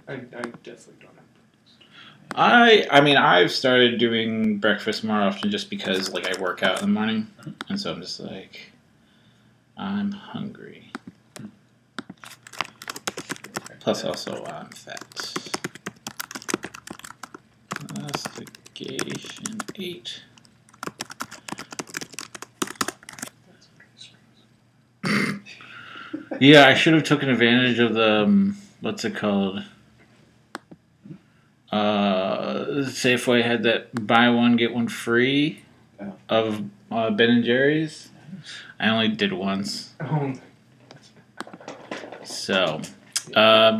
I definitely don't have breakfast. I mean, I've started doing breakfast more often just because, like, I work out in the morning, and so I'm just like, I'm hungry. Plus, also, I'm fat. Investigation 8. Yeah, I should have taken advantage of the, what's it called? Safeway had that buy one, get one free of Ben & Jerry's. I only did once. Oh. So,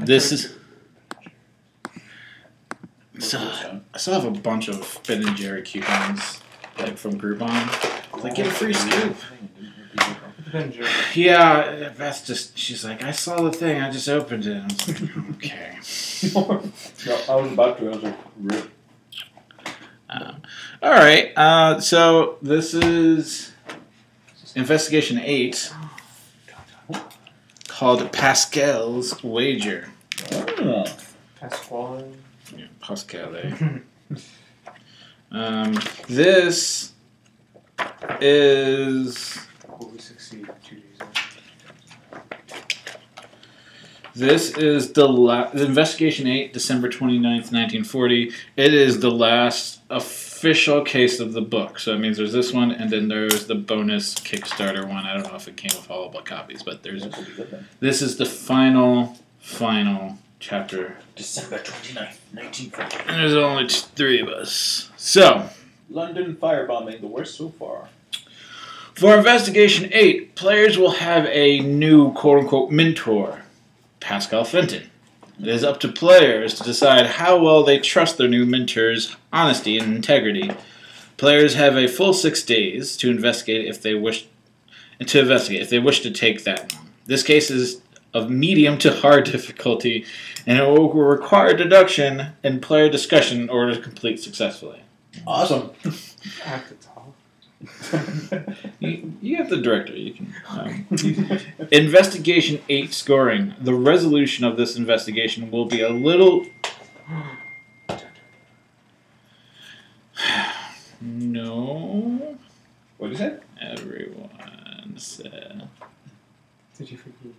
this is... So, I still have a bunch of Ben & Jerry coupons, like, from Groupon. Like, get a free scoop. Yeah, Beth just, she's like, I saw the thing, I just opened it. I was like, okay. No, I was about to, I was like, rip. Alright, so this is Investigation 8, called Pascale's Wager. Oh. Pasquale. Yeah, Pasquale. This is... Will we succeed 2 days This is the Investigation 8, December 29th, 1940. It is the last official case of the book. So it means there's this one, and then there's the bonus Kickstarter one. I don't know if it came with all the copies, but there's... This is the final chapter. December 29th, 1940. And there's only 3 of us. So... London firebombing, the worst so far. For Investigation 8, players will have a new quote-unquote mentor, Pasquale Fenton. It is up to players to decide how well they trust their new mentor's honesty and integrity. Players have a full 6 days to investigate if they wish to take that long. This case is of medium to hard difficulty, and it will require deduction and player discussion in order to complete successfully. Awesome. I have to talk. You have the director. You can. Investigation 8 scoring. The resolution of this investigation will be a little. No. What did you say? Everyone said. Did you forget?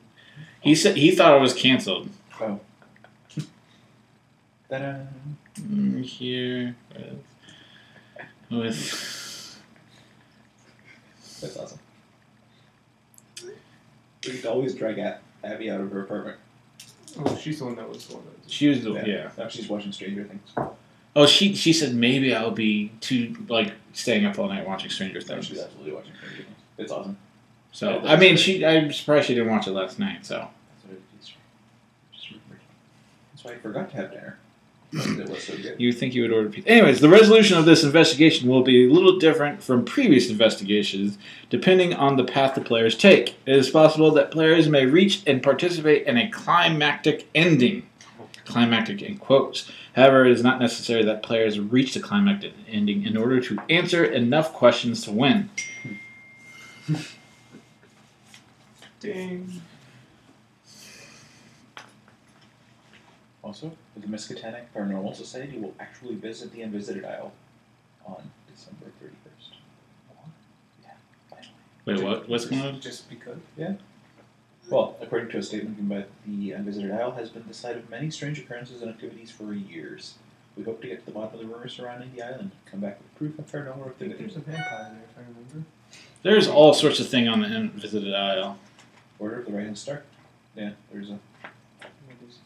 He said he thought it was canceled. Oh. Ta-da. Here with. That's awesome. We could always drag Abby out of her apartment. Oh, she's the one that was the one that. She was the yeah. Now she's watching Stranger Things. Oh, she said maybe I'll be staying up all night watching Stranger No, Things. she's absolutely watching Stranger Things. It's awesome. So Yeah, I mean, I'm surprised she didn't watch it last night. So That's why I forgot to have dinner. It was so good. you think you would order pizza? Anyways, the resolution of this investigation will be a little different from previous investigations, depending on the path the players take. It is possible that players may reach and participate in a climactic ending. Climactic in quotes. However, it is not necessary that players reach the climactic ending in order to answer enough questions to win. Ding. Also, the Miskatonic Paranormal Society will actually visit the Invisited Isle on December 31st. Yeah, finally. Wait, what? What's going on? Just because? Yeah. Well, according to a statement given by the Invisited Isle, has been the site of many strange occurrences and activities for years. We hope to get to the bottom of the rumors surrounding the island and come back with proof of paranormal I think activity. there's a vampire there, if I remember. There's all sorts of thing on the Invisited Isle. Order of the Rising Star. Yeah, there's a What is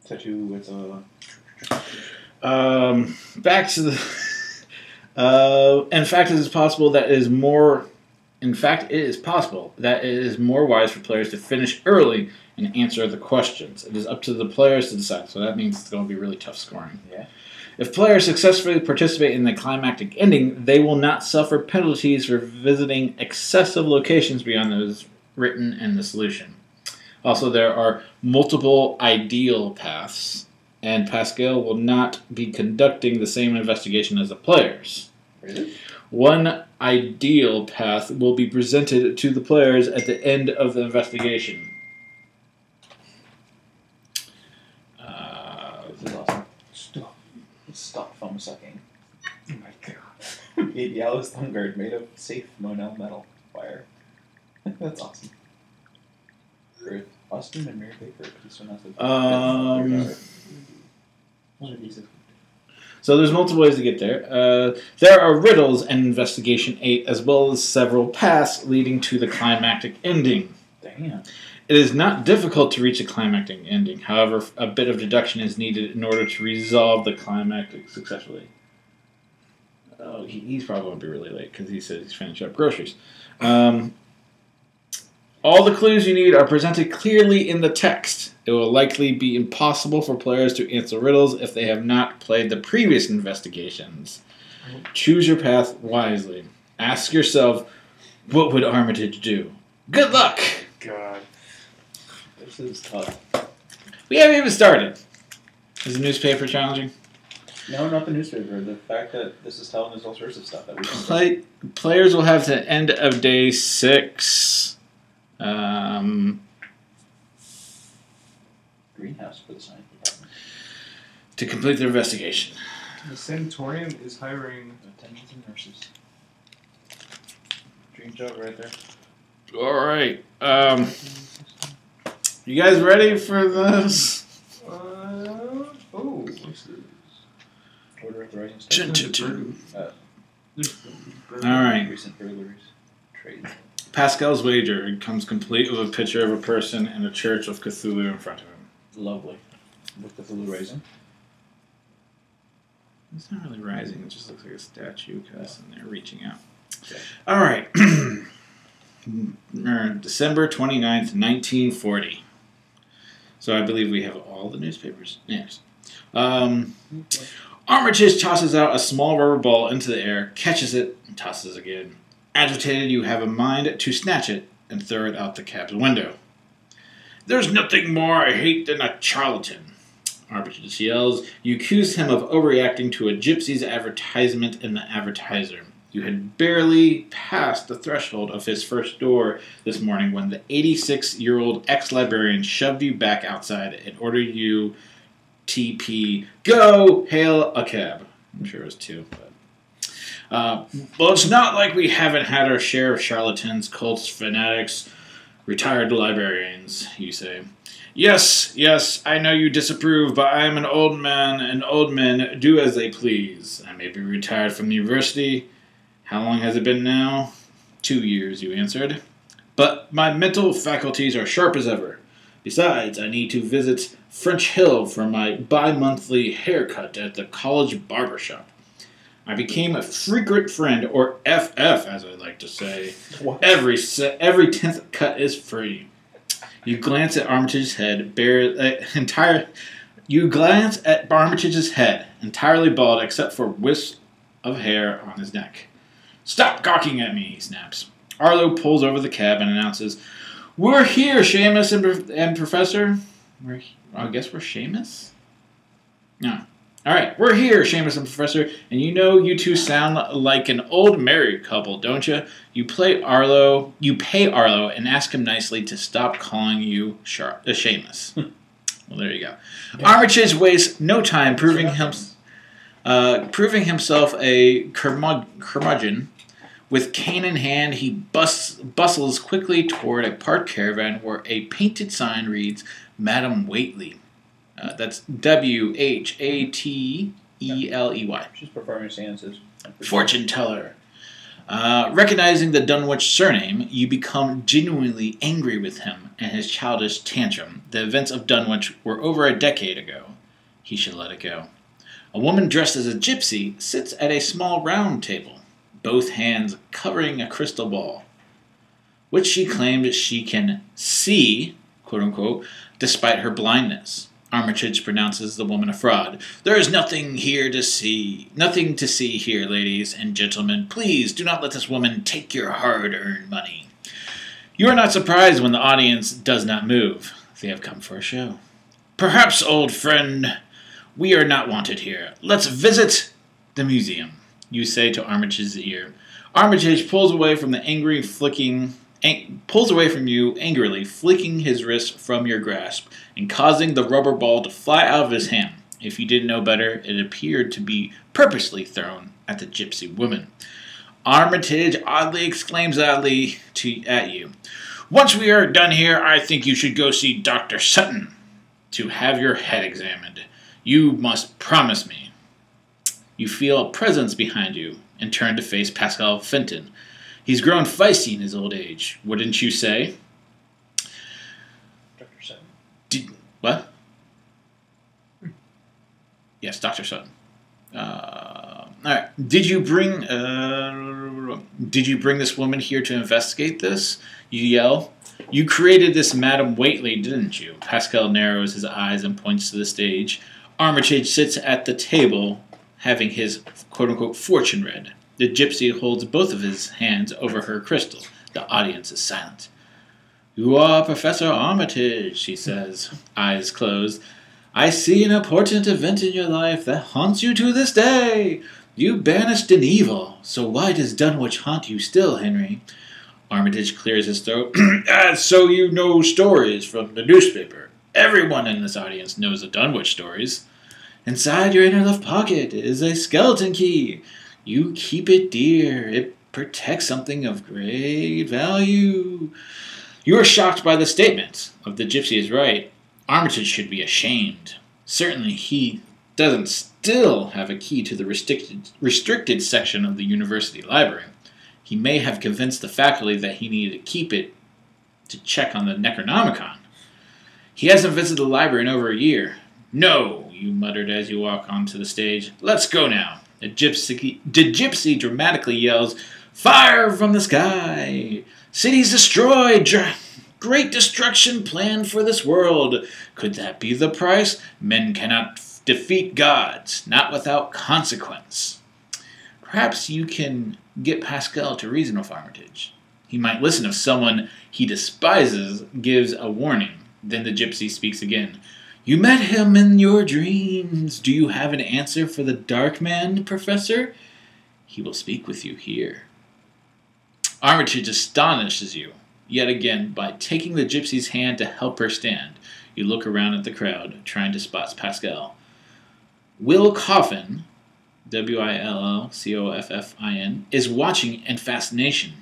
tattoo with a... Back to the. In fact, it is possible that it is more. In fact, it is possible that it is more wise for players to finish early and answer the questions. It is up to the players to decide, so that means it's going to be really tough scoring. Yeah. If players successfully participate in the climactic ending, they will not suffer penalties for visiting excessive locations beyond those written in the solution. Also, there are multiple ideal paths, and Pasquale will not be conducting the same investigation as the players. Really? One ideal path will be presented to the players at the end of the investigation. this is awesome. Stop. Stop thumb sucking. Oh my god. Baby Alice thumb guard made of safe Monel metal wire. That's awesome. For Austin and Mary Baker, please don't ask them. One of these is So there's multiple ways to get there. There are riddles in Investigation 8, as well as several paths leading to the climactic ending. Damn. It is not difficult to reach a climactic ending. However, a bit of deduction is needed in order to resolve the climactic successfully. Oh, he's probably going to be really late because he says he's finishing up groceries. All the clues you need are presented clearly in the text. It will likely be impossible for players to answer riddles if they have not played the previous investigations. Choose your path wisely. Ask yourself, what would Armitage do? Good luck! God. This is tough. We haven't even started. Is the newspaper challenging? No, not the newspaper. The fact that this is telling us all sorts of stuff that we can Players will have to end of day 6. Greenhouse for the science department. To complete their investigation. The sanatorium is hiring Attendants and nurses. Dream job right there. Alright. You guys ready for this? What's this? Order of the Rising Star. Alright. Recent burglaries. Trade. Pascale's wager comes complete with a picture of a person and a church of Cthulhu in front of him. Lovely. With the Cthulhu Rising. It's not really rising, it just looks like a statue because they're reaching out. Okay. Alright. December 29th, 1940. So I believe we have all the newspapers. Yes. Armitage tosses out a small rubber ball into the air, catches it, and tosses again. Agitated, you have a mind to snatch it and throw it out the cab's window. There's nothing more I hate than a charlatan, Armitage yells. You accuse him of overreacting to a gypsy's advertisement in the advertiser. You had barely passed the threshold of his first door this morning when the 86-year-old ex-librarian shoved you back outside and ordered you TP, go, hail a cab. I'm sure it was 2, but... well, it's not like we haven't had our share of charlatans, cults, fanatics, retired librarians, you say. Yes, I know you disapprove, but I am an old man, and old men do as they please. I may be retired from the university. How long has it been now? 2 years, you answered. But my mental faculties are sharp as ever. Besides, I need to visit French Hill for my bi-monthly haircut at the college barber shop. I became a frequent friend, or FF, as I like to say. What? Every 10th cut is free. You glance at Armitage's head, You glance at Armitage's head, entirely bald except for wisps of hair on his neck. Stop gawking at me, he snaps. Arlo pulls over the cab and announces, We're here, Seamus and Professor. I guess we're Seamus? No. Alright, we're here, Seamus and Professor, and you know you two sound like an old married couple, don't you? You pay Arlo and ask him nicely to stop calling you Seamus. Well, there you go. Yeah. Armitage wastes no time proving himself a curmudgeon. With cane in hand, he bustles quickly toward a parked caravan where a painted sign reads, Madam Whately. That's Whately. She's performing seances. Fortune teller. Recognizing the Dunwich surname, you become genuinely angry with him and his childish tantrum. The events of Dunwich were over a decade ago. He should let it go. A woman dressed as a gypsy sits at a small round table, both hands covering a crystal ball, which she claims she can see, quote-unquote, despite her blindness. Armitage pronounces the woman a fraud. There is nothing to see here, ladies and gentlemen. Please do not let this woman take your hard-earned money. You are not surprised when the audience does not move. They have come for a show. Perhaps, old friend, we are not wanted here. Let's visit the museum, you say to Armitage's ear. Armitage pulls away from you angrily, flicking his wrist from your grasp and causing the rubber ball to fly out of his hand. If you didn't know better, it appeared to be purposely thrown at the gypsy woman. Armitage oddly exclaims at you. Once we are done here, I think you should go see Dr. Sutton to have your head examined. You must promise me. You feel a presence behind you and turn to face Pasquale Fenton. He's grown feisty in his old age, wouldn't you say? Dr. Sutton. What? Yes, Dr. Sutton. All right. Did you bring this woman here to investigate this? You yell. You created this Madam Whately, didn't you? Pasquale narrows his eyes and points to the stage. Armitage sits at the table, having his quote-unquote fortune read. The gypsy holds both of his hands over her crystal. The audience is silent. You are Professor Armitage, she says, eyes closed. I see an important event in your life that haunts you to this day. You banished an evil, so why does Dunwich haunt you still, Henry? Armitage clears his throat. So you know stories from the newspaper. Everyone in this audience knows the Dunwich stories. Inside your inner left pocket is a skeleton key. You keep it dear. It protects something of great value. You are shocked by the statement of the gypsy is right. Armitage should be ashamed. Certainly he doesn't still have a key to the restricted section of the university library. He may have convinced the faculty that he needed to keep it to check on the Necronomicon. He hasn't visited the library in over a year. No, you muttered as you walk onto the stage. Let's go now. The gypsy dramatically yells, Fire from the sky! Cities destroyed! Great destruction planned for this world. Could that be the price? Men cannot defeat gods, not without consequence. Perhaps you can get Pasquale to reason with Armitage. He might listen if someone he despises gives a warning. Then the gypsy speaks again. You met him in your dreams. Do you have an answer for the Dark Man, Professor? He will speak with you here. Armitage astonishes you, yet again, by taking the gypsy's hand to help her stand. You look around at the crowd, trying to spot Pasquale. Will Coffin, Willcoffin, is watching in fascination.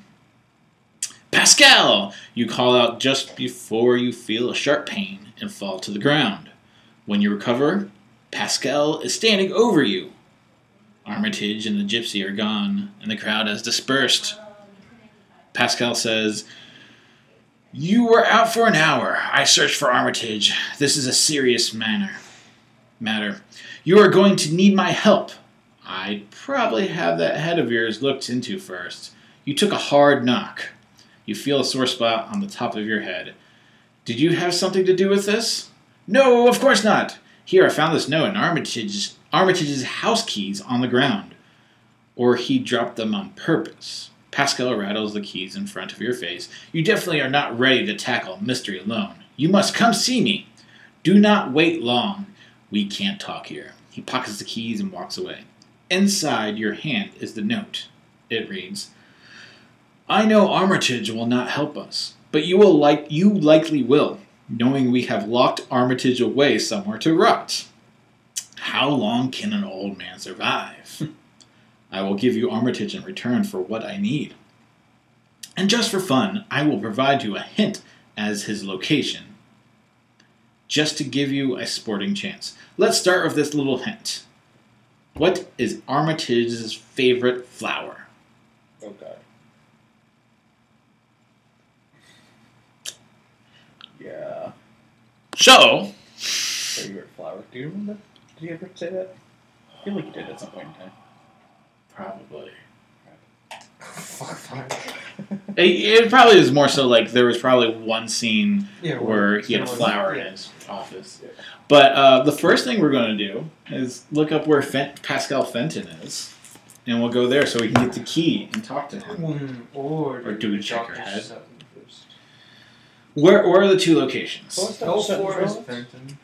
Pasquale! You call out just before you feel a sharp pain and fall to the ground. When you recover, Pasquale is standing over you. Armitage and the gypsy are gone, and the crowd has dispersed. Pasquale says, You were out for an hour. I searched for Armitage. This is a serious matter. You are going to need my help. I'd probably have that head of yours looked into first. You took a hard knock. You feel a sore spot on the top of your head. Did you have something to do with this? No, of course not. Here, I found this note and Armitage's house keys on the ground. Or he dropped them on purpose. Pasquale rattles the keys in front of your face. You definitely are not ready to tackle mystery alone. You must come see me. Do not wait long. We can't talk here. He pockets the keys and walks away. Inside your hand is the note. It reads, I know Armitage will not help us, but you likely will, knowing we have locked Armitage away somewhere to rot. How long can an old man survive? I will give you Armitage in return for what I need. And just for fun, I will provide you a hint as his location, just to give you a sporting chance. Let's start with this little hint. What is Armitage's favorite flower? Oh, God. Yeah. So, Favorite flower. Do you remember? Did you ever say that? I feel like you did at some point in time. probably. Fuck, fine. It probably is more so like there was probably one scene Yeah, where he had a someone- flower in yeah. his office. Yeah. But the first thing we're going to do is look up where Pasquale Fenton is, and we'll go there so we can get the key and talk to him. Or do we check Dr. her head? Sutton first. Where are the two locations? Well, L4 is Sutton's Fenton.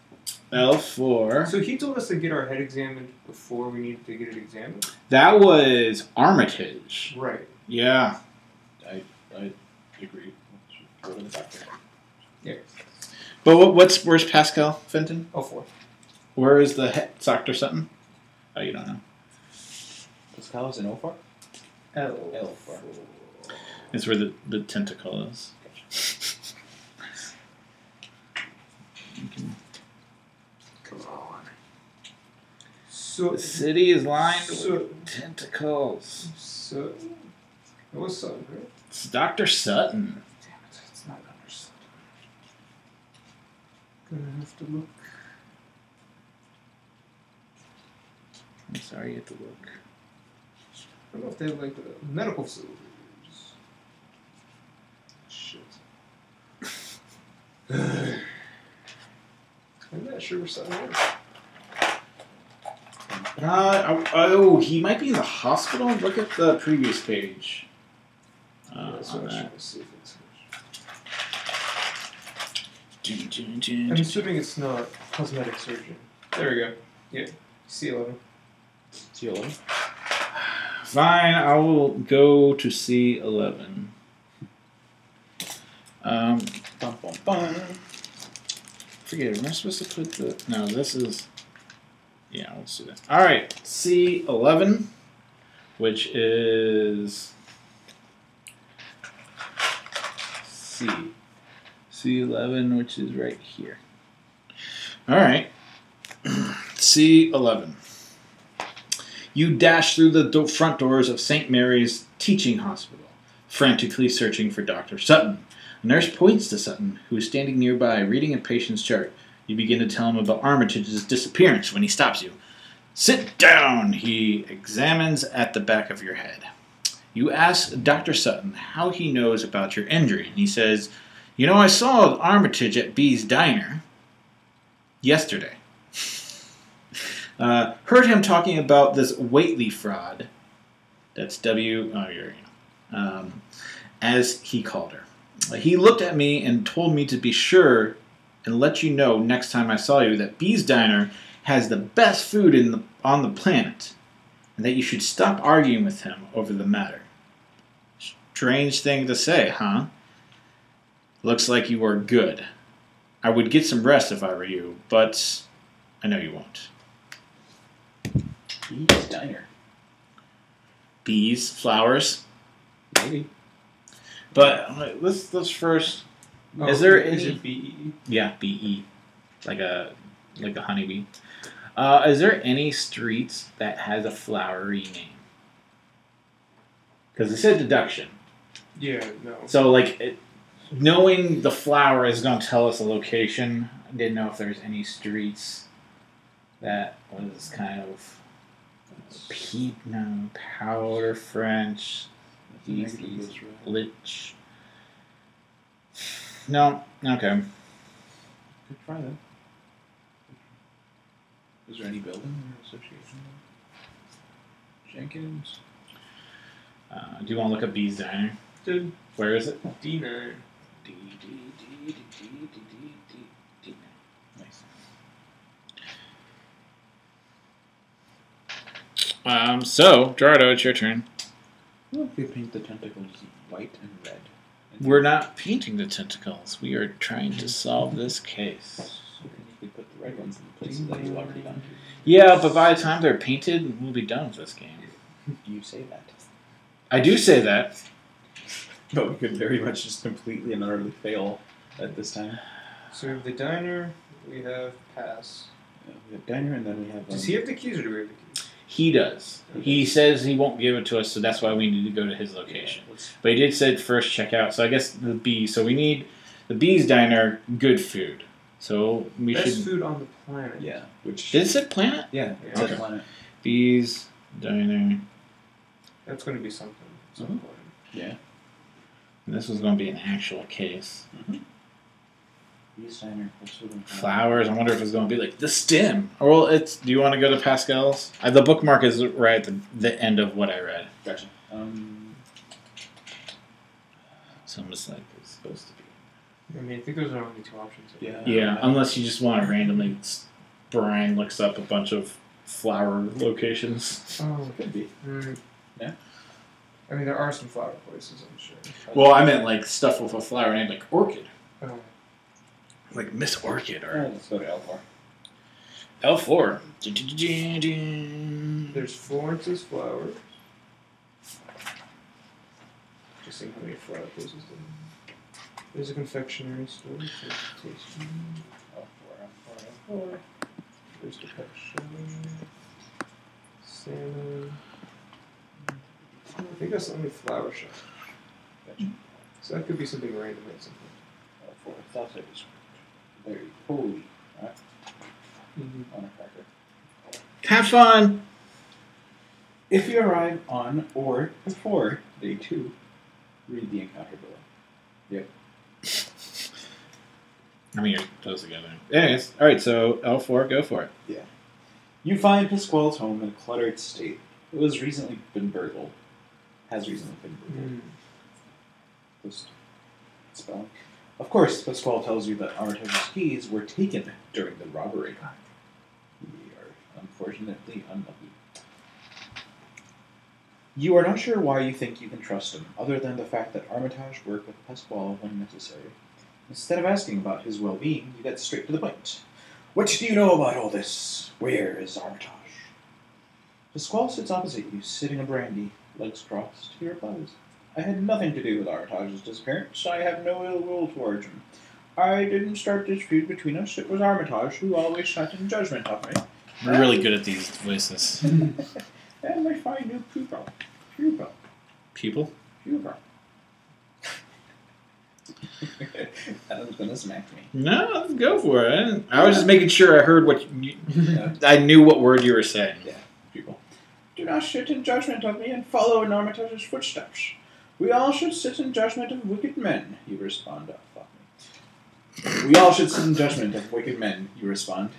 L4. So he told us to get our head examined before we needed to get it examined? That was Armitage. Right. Yeah. I agree. Go to the doctor. Yeah. But where's Pasquale Fenton? L4. Where is the head? Dr. Sutton? Oh, you don't know. Pasquale's in Ophar? L4. It's where the tentacle is. Come on. So The city is lined with tentacles. So it was Sutton, right? It's Dr. Sutton. Damn it, it's not Dr. Sutton. Gonna have to look. I'm sorry, you have to look. I don't know if they have like a medical facility. Shit. I'm not sure where Sutton is. Oh, he might be in the hospital. Look at the previous page. That's On what I that. should see if it's. I'm assuming it's not cosmetic surgeon. There we go. Yeah. C11. C11. Fine, I will go to C11. Bum, bum, bum. Forget, am I supposed to put the... No, this is... Yeah, let's do that. Alright, C11, which is... C11, which is right here. Alright. C11. You dash through the front doors of St. Mary's Teaching Hospital, frantically searching for Dr. Sutton. A nurse points to Sutton, who is standing nearby reading a patient's chart. You begin to tell him about Armitage's disappearance when he stops you. Sit down, he examines at the back of your head. You ask Dr. Sutton how he knows about your injury, and he says, you know, I saw Armitage at B's Diner yesterday. Heard him talking about this Whately fraud. That's as he called her. He looked at me and told me to be sure and let you know next time I saw you that B's Diner has the best food on the planet, and that you should stop arguing with him over the matter. Strange thing to say, huh? Looks like you are good. I would get some rest if I were you, but I know you won't. B's Diner. Bees, flowers. Maybe. But let's first. Is there any? Is it BE? Yeah, BE, like a honeybee. Is there any streets that has a flowery name? Because it said deduction. Yeah, no. So knowing the flower is going to tell us a location. I didn't know if there's any streets that was kind of powder French. Lich. No. Okay. Good try that. Is there any building or association? Jenkins. Do you want to look up B's Diner? Dude, Where is it? D9. D. Nice. So, Gerardo, it's your turn. What if we paint the tentacles white and red? We're not painting the tentacles. We are trying to solve this case. You could put the red ones in the places that you've already done. Yeah, but by the time they're painted, we'll be done with this game. You say that. I do say that. But we could very much just completely and utterly fail at this time. So we have the diner, we have pass. Yeah, we have diner and then we have... Does he have the keys or do we have the keys? He does. He says he won't give it to us, so that's why we need to go to his location. Yeah, But he did say first check out, so I guess the B. So we need the B's Diner, good food. So we Best should... food on the planet. yeah, which... Did it say planet? Yeah, it Okay. says planet. B's Diner. That's going to be something. At some point. Yeah. And this was going to be an actual case. B's Diner. Flowers. I wonder if it's going to be like the stem. Or well, it's. Do you want to go to Pascale's? The bookmark is right at the end of what I read. Gotcha. So I'm just like it's supposed to be. I mean, I think those are only two options. Yeah. Yeah, unless you just want to randomly. Brian looks up a bunch of flower locations. Oh, Could be. yeah. I mean, there are some flower places, I'm sure. Well, I meant like stuff with a flower name, like orchid. Oh. Like Miss Orchid, or Let's go to Elfar. L4. There's Florence's flowers. Just seeing how many flower places there are. There's a confectionery store. L4. There's the pet shop. Salmon. I think that's the only flower shop. Gotcha. So that could be something random at some point. L4. Thought it was very holy. Right? On a cracker. Have fun! If you arrive on or before day 2, read the encounter below. Yep. I mean, you're close together. Anyways, alright, so L4, go for it. Yeah. You find Pasquale's home in a cluttered state. It was recently been burgled. Has recently been burgled. Just spelling. Of course, Pasquale tells you that Armitage's keys were taken during the robbery. We are unfortunately unlucky. You are not sure why you think you can trust him, other than the fact that Armitage worked with Pasquale when necessary. Instead of asking about his well-being, you get straight to the point. What do you know about all this? Where is Armitage? Pasquale sits opposite you, sitting a brandy, legs crossed. He replies, I had nothing to do with Armitage's disappearance. I have no ill will towards him. I didn't start this feud between us. It was Armitage who always sat in judgment of me. We're really good at these voices. And my fine new pupil. People? Adam's gonna smack me. No, let's go for it. I was just making sure I heard what I knew what word you were saying. Yeah, people. Do not sit in judgment of me and follow in Armitage's footsteps. We all should sit in judgment of wicked men, you respond. Oh, fuck me. We all should sit in judgment of wicked men, you respond.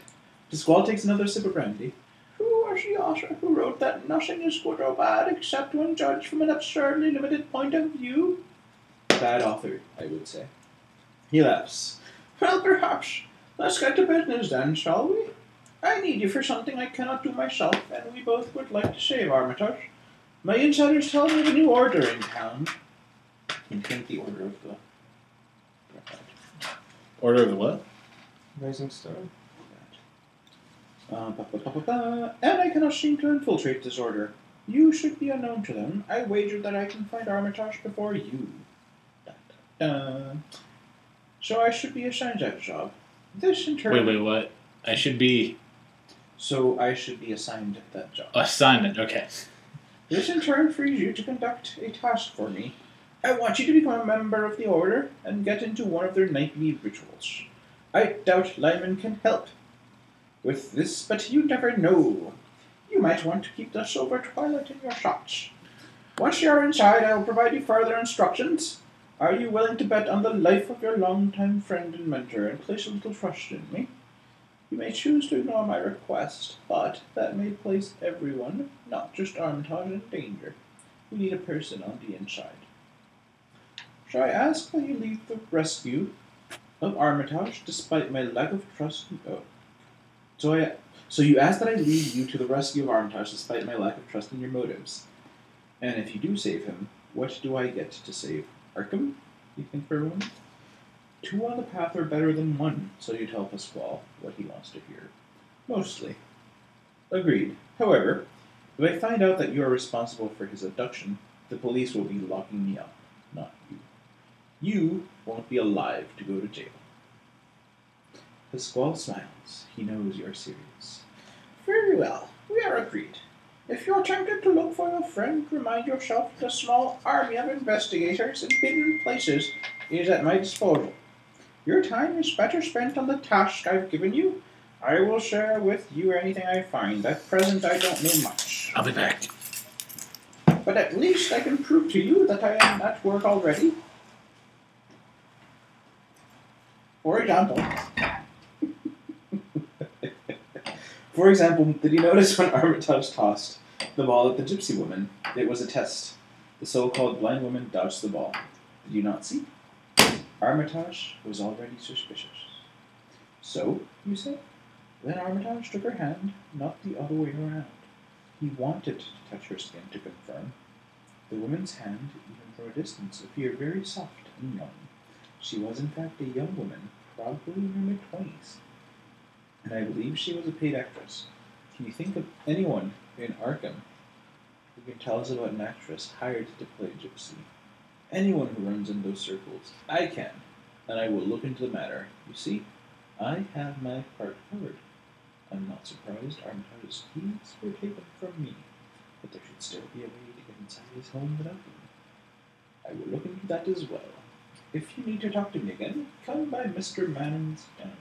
Pasquale takes another sip of brandy. Who was the author who wrote that nothing is good or bad except when judged from an absurdly limited point of view? Bad author, I would say. He laughs. Well, perhaps. Let's get to business then, shall we? I need you for something I cannot do myself, and we both would like to save Armitage. My insiders tell me of a new order in town. You think the order of the... Order of the what? Rising Star. And I cannot seem to infiltrate this order. You should be unknown to them. I wager that I can find Armitage before you. So I should be assigned that job. This in turn... Wait, what? I should be... So I should be assigned that job. Assignment, okay. This in turn frees you to conduct a task for me. I want you to become a member of the Order and get into one of their nightly rituals. I doubt Lyman can help with this, but you never know. You might want to keep the Silver Twilight in your shots. Once you are inside, I will provide you further instructions. Are you willing to bet on the life of your longtime friend and mentor and place a little trust in me? You may choose to ignore my request, but that may place everyone, not just Armitage, in danger. We need a person on the inside. Shall I ask that you leave the rescue of Armitage despite my lack of trust? So you ask that I lead you to the rescue of Armitage despite my lack of trust in your motives. And if you do save him, what do I get to save? Arkham? You think for a moment? 2 on the path are better than 1, so you tell Pasquale what he wants to hear. Mostly. Agreed. However, if I find out that you are responsible for his abduction, the police will be locking me up, not you. You won't be alive to go to jail. Pasquale smiles. He knows you are serious. Very well. We are agreed. If you're tempted to look for your friend, remind yourself that a small army of investigators in hidden places is at my disposal. Your time is better spent on the task I've given you. I will share with you anything I find. At present, I don't know much. I'll be back. But at least I can prove to you that I am at work already. For example, did you notice when Armitage tossed the ball at the gypsy woman? It was a test. The so-called blind woman dodged the ball. Did you not see? Armitage was already suspicious. So, you said? Then Armitage took her hand, not the other way around. He wanted to touch her skin to confirm. The woman's hand, even from a distance, appeared very soft and young. She was in fact a young woman, probably in her mid-20s. and I believe she was a paid actress. Can you think of anyone in Arkham who can tell us about an actress hired to play a gypsy? Anyone who runs in those circles. I can, and I will look into the matter. You see, I have my part covered. I'm not surprised Armitage's keys were taken from me, but there should still be a way to get inside his home without them. I will look into that as well. If you need to talk to me again, come by Mr. Manning's downtown.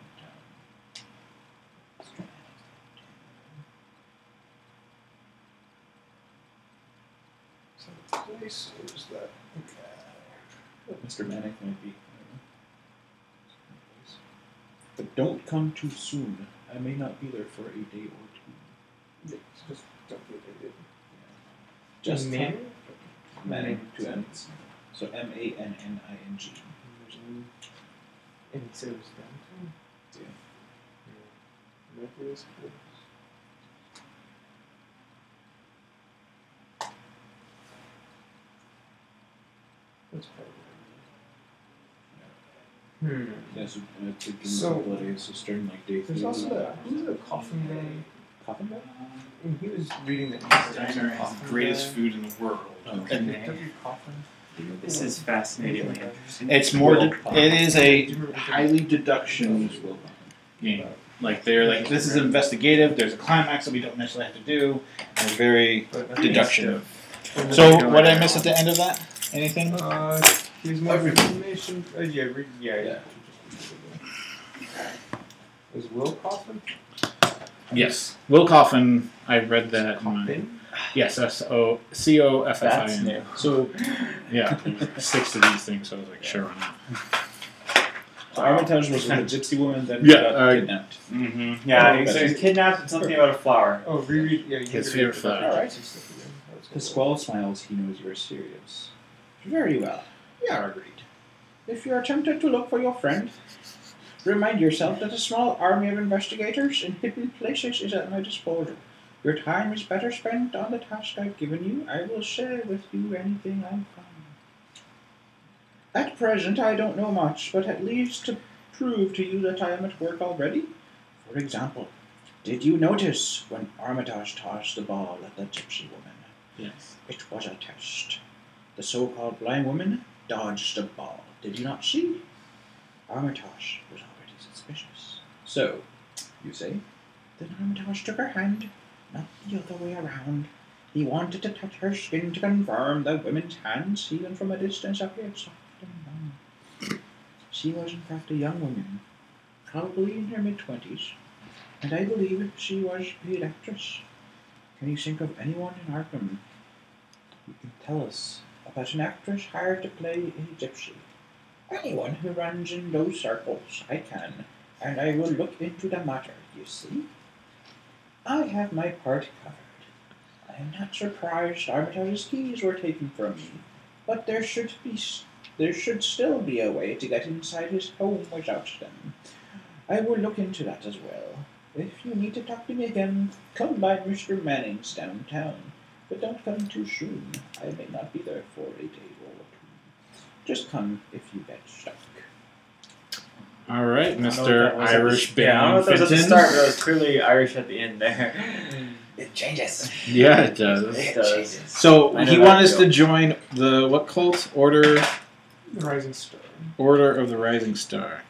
So the place is that. Okay. Mr. Manning might be. But don't come too soon. I may not be there for a day or two. Yeah, just don't do what they did. Just Manning? Manning, two N's. So Manning. And he said it was downtown? Yeah. Mythos Tales. That's probably Yeah, so it's a So- bloody, so starting like day three. There's also that. Who's the coffin guy? Coffin guy? And he was reading that. Diner has the greatest food in the world. Oh. And W. Coffin. This is fascinatingly interesting. it's more. Will It is a Do you remember- highly deduction Will Coffin. game. Like they're like, this is investigative. There's a climax that we don't necessarily have to do. And very But- deduction. And So then- what did I miss at the end of that? Anything? Here's more information. Yeah. Was Will Coffin? Yes. Will Coffin. I read that. in my- Coffin? Yes. Coffin. That's new. So, Yeah. 6 of these things. So I was like, sure. Why not? so Armitage was with a gypsy woman, then Yeah, got kidnapped. Mm-hmm. Yeah, Oh, he's kidnapped and something about a flower. Oh, reread. Yeah, His favorite flower. Alright. Pasquale smiles. He knows you are serious. Very well. We are agreed. If you are tempted to look for your friend, remind yourself that a small army of investigators in hidden places is at my disposal. Your time is better spent on the task I've given you. I will share with you anything I find. At present, I don't know much, but at least to prove to you that I am at work already. For example, did you notice when Armitage tossed the ball at the gypsy woman? Yes. It was a test. The so-called blind woman dodged the ball. Did you not see? Armitage was already suspicious. So, you say? Then Armitage took her hand, not the other way around. He wanted to touch her skin to confirm the woman's hands, even from a distance, appeared soft and warm. She was in fact a young woman, probably in her mid-20s, and I believe she was a paid actress. Can you think of anyone in Arkham who can tell us about an actress hired to play a gypsy? Anyone who runs in those circles, I can, and I will look into the matter, you see. I have my part covered. I am not surprised Armitage's keys were taken from me, but there should still be a way to get inside his home without them. I will look into that as well. If you need to talk to me again, come by Mr. Manning's downtown, but don't come too soon. I may not be there for a day or two. Just come if you get stuck. All right, I don't know Mr. if that was at the- Irish Band. Yeah, I don't know if that was at the Fenton. start, but it was clearly Irish at the end there. It changes. Yeah, it does. It does. So I know he that wanted us feel. to join the what cult? Order The Rising Star. of the Rising Star.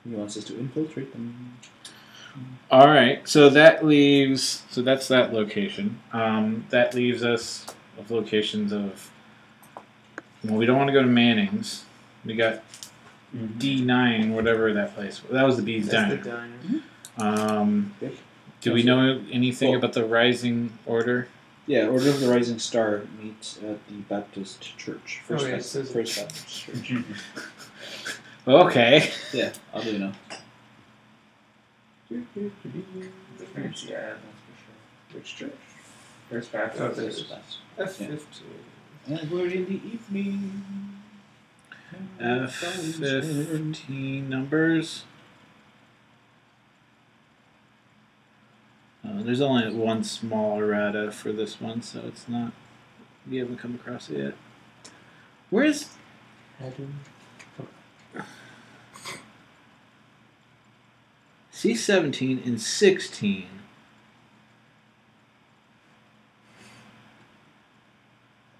He wants us to infiltrate them. All right, so that leaves. So that's that location. That leaves us with locations of. Well, we don't want to go to Manning's. We got D9, whatever that place. That was the Bees That's the Diner. diner. Yep. Do we know anything Well- about the Rising Order? Yeah, Order of the Rising Star meets at the Baptist Church. Oh, yeah, it says First Baptist Church. Okay. Yeah, I'll do know. Yeah, that's for sure. Which church? First Baptist. Oh, there's F15. And we're in the evening. F15 numbers. There's only one small errata for this one, so it's not. We haven't come across it yet. Where's. C17 and 16.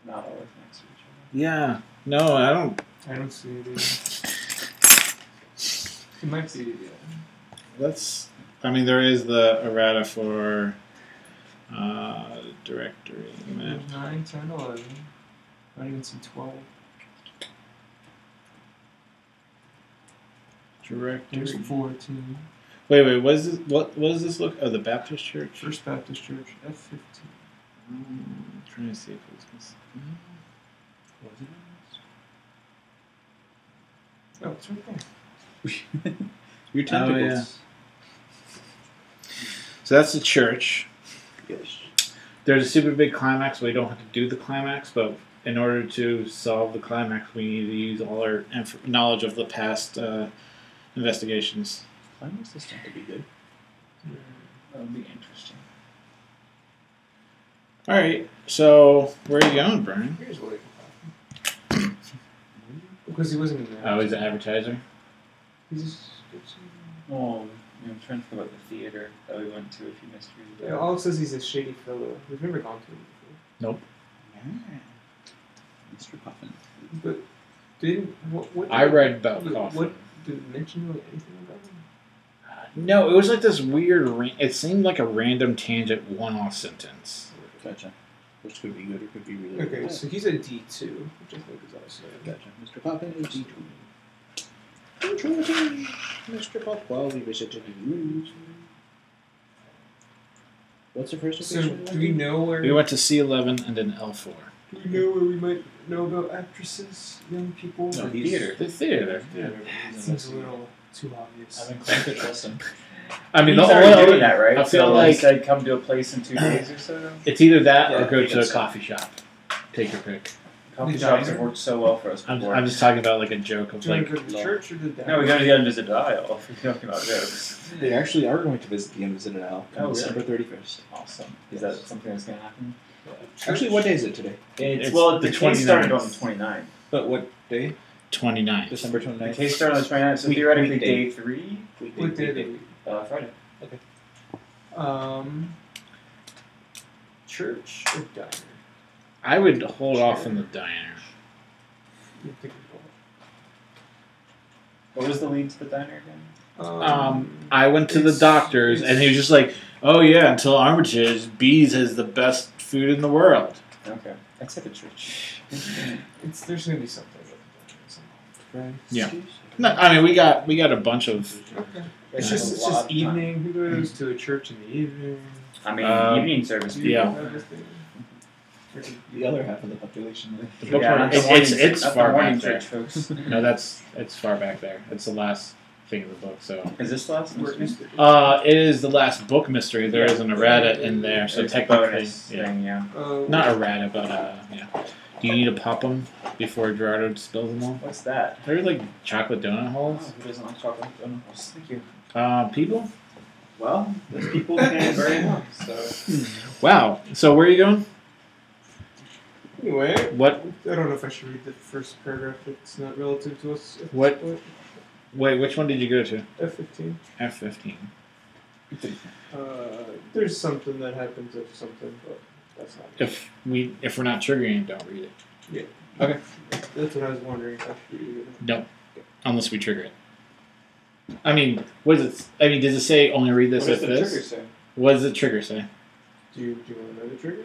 Not always next to each Yeah. No, I don't. I don't see it either. You might see it, yeah. Let's. I mean, there is the errata for directory. There's 9, 10, 11. Not even see 12. Directory. There's 14. Wait. What is this? What does this look? Oh, the Baptist Church. First Baptist Church, F15. Trying to see if it was. Oh, it's right there. Your tentacles. So that's the church. Yes. There's a super big climax. We don't have to do the climax, but in order to solve the climax, we need to use all our knowledge of the past investigations. Climax this tend to be good. That would be interesting. All right. So where are you going, Brian? Here's what because he wasn't in there. Oh, he's an advertiser. He's Oh, I'm trying to think about the theater that we went to a few mysteries ago. yeah, all it says he's a shady fellow. We've never gone to him Nope. Mr. Puffin. before. But didn't what I read about coffee. What did it mention really anything about him? No, it was like this weird. It seemed like a random tangent one-off sentence. Gotcha. Which could be good or could be really Okay, bad. so he's a D2, which I think is also Gotcha. Mr. Puffin is D2. Intruding, Mr. Pasquale, we visited you. What's the first So location? do we know where We went to C11 and then L4. do we know where we might know about actresses, young people? No, Or he's theater. The theater. Yeah. it seems a little too obvious. I'm inclined to trust him. I mean, He's the already only doing that, right? I feel so like he said come to a place in 2 days or so. it's either that or Yeah, go I think to a it's- coffee shop. Take your pick. Coffee The shops diner? have worked so well for us before. I'm just talking about like a joke of Do you want like. to go to the church or the diner? No, we gotta go and visit the aisle if we're talking about jokes. They actually are going to visit the Unvisited Owl Oh, on really? December 31st. Awesome. Is that something that's gonna happen? Actually, what day is it today? It's well, the the case started on 29th. the 29th. But what day? 29. December The 29th? case started on the 29th, so Week- theoretically weekday. day 3, What day of the week? Friday. Church or diner? I would hold off on the diner. You think What was the lead to the diner again? I went to the It's- doctor's and he was just like, "Oh yeah, until Armitage, Bees has the best food in the world." Okay. Except at church. there's gonna be something about the diner somehow, right? Yeah. No, I mean we got a bunch of. Okay. There's It's a just lot of time. evening. Who goes to a church in the evening? I mean, evening service. Yeah. Everything. The other half of the population. The Yeah, bookmark- not the it's morning- it's not the far morning back there. church, folks. No, it's far back there. It's the last thing of the book. So. Is this the last Where mystery? is it? It is the last book mystery. There is an errata in there, so There's a technically, bonus yeah. thing, yeah. Not errata, but yeah. Do you need to pop them before Gerardo spills them all? What's that? They're like chocolate donut Oh, holes. who doesn't like chocolate donuts? Thank you. People? Well, those people can very well, so. Wow. So where are you going? Anyway, What? I don't know if I should read the first paragraph. It's not relative to us. What? Wait, which one did you go to? F15. F15. There's something that happens if something, but that's not. If we're not triggering it, don't read it. Yeah. Okay. That's what I was wondering if I should read it. Don't. Unless we trigger it. I mean, what is it? I mean, does it say only read this What if does the this? trigger say? What does the trigger say? Do you want to know the trigger?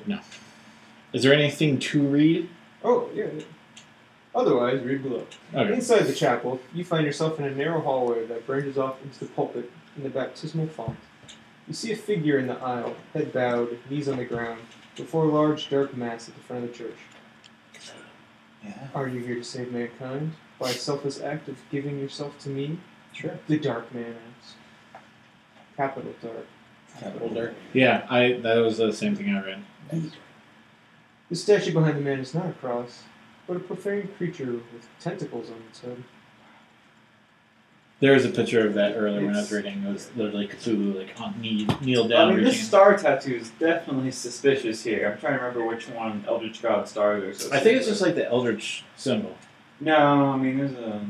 No. Is there anything to read? Oh, yeah. Otherwise, read below. Okay. Inside the chapel, you find yourself in a narrow hallway that branches off into the pulpit in the baptismal font. You see a figure in the aisle, head bowed, knees on the ground, before a large dark mass at the front of the church. Yeah. Are you here to save mankind? By a selfless act of giving yourself to me? Sure. The dark man asks. Capital dark. Capital Dark. Yeah, that was the same thing I read. The statue behind the man is not a cross, but a profane creature with tentacles on its head. There was a picture of that earlier when I was reading. It was literally Cthulhu, like on kneel I down. mean, reaching. this star tattoo is definitely suspicious here. I'm trying to remember which one Eldritch God stars are. So I think it's just like the Eldritch symbol. No, I mean, there's a.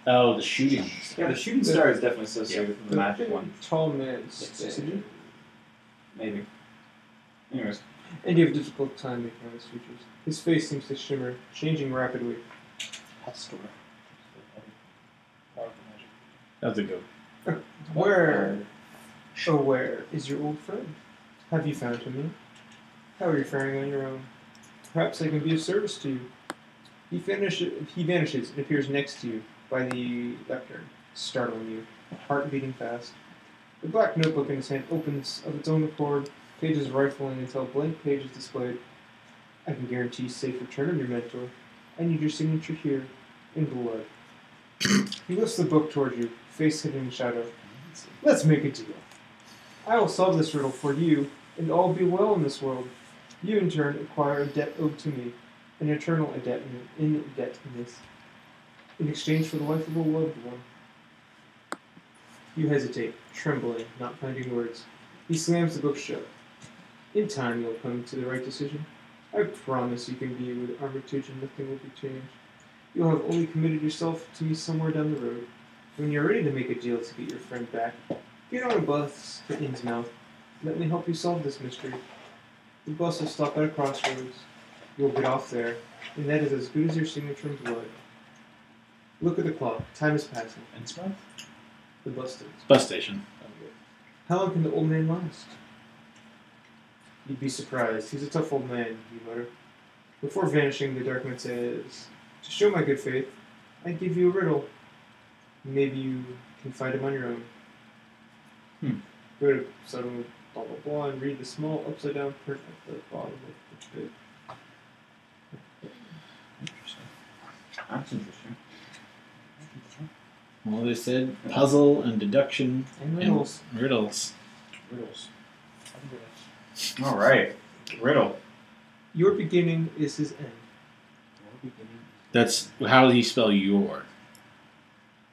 Oh, the shooting. Yeah, the shooting star is definitely associated with the magic one. Tall man's decision. Maybe. Anyways. And you have a difficult time making out his features. His face seems to shimmer, changing rapidly. Pastor. That's a good. Where is your old friend? Have you found him yet? How are you faring on your own? Perhaps I can be of service to you. He vanishes and appears next to you by the lectern, startling you, heart beating fast. The black notebook in his hand opens of its own accord, pages rifling until a blank page is displayed. I can guarantee safe return of your mentor. I need your signature here, in blood. He lifts the book toward you, face hidden in shadow. Let's make a deal. I will solve this riddle for you, and all be well in this world. You, in turn, acquire a debt owed to me, an eternal indebtedness, in exchange for the life of a loved one. You hesitate, trembling, not finding words. He slams the book shut. In time, you'll come to the right decision. I promise you can be with Armitage and nothing will be changed. You'll have only committed yourself to me somewhere down the road. When you're ready to make a deal to get your friend back, get on a bus to Innsmouth. Let me help you solve this mystery. The bus will stop at a crossroads. You'll get off there, and that is as good as your signature in blood. Look at the clock. Time is passing. Innsmouth? The bus station. Bus station. How long can the old man last? You'd be surprised. He's a tough old man, you mutter. Before vanishing, the dark man says, to show my good faith, I give you a riddle. Maybe you can find him on your own. Go to suddenly blah blah blah and read the small upside down print at the bottom of the book. Interesting. That's interesting. Well, they said puzzle and deduction And riddles. and riddles. Riddles. All right. Riddle. Your beginning is his end. That's how do you spell your?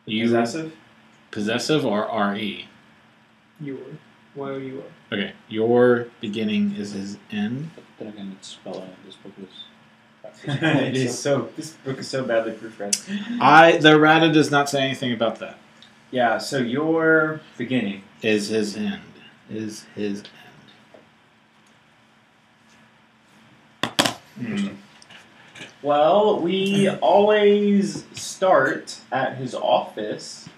Possessive? Possessive or R-E? Your. Y-O-U-R. Okay. Your beginning is his end. But then again, it's spelling in this book is. It is so. This book is so badly proofread. The errata does not say anything about that. Yeah. So your beginning. Is his end. Is his end. Well, we always start at his office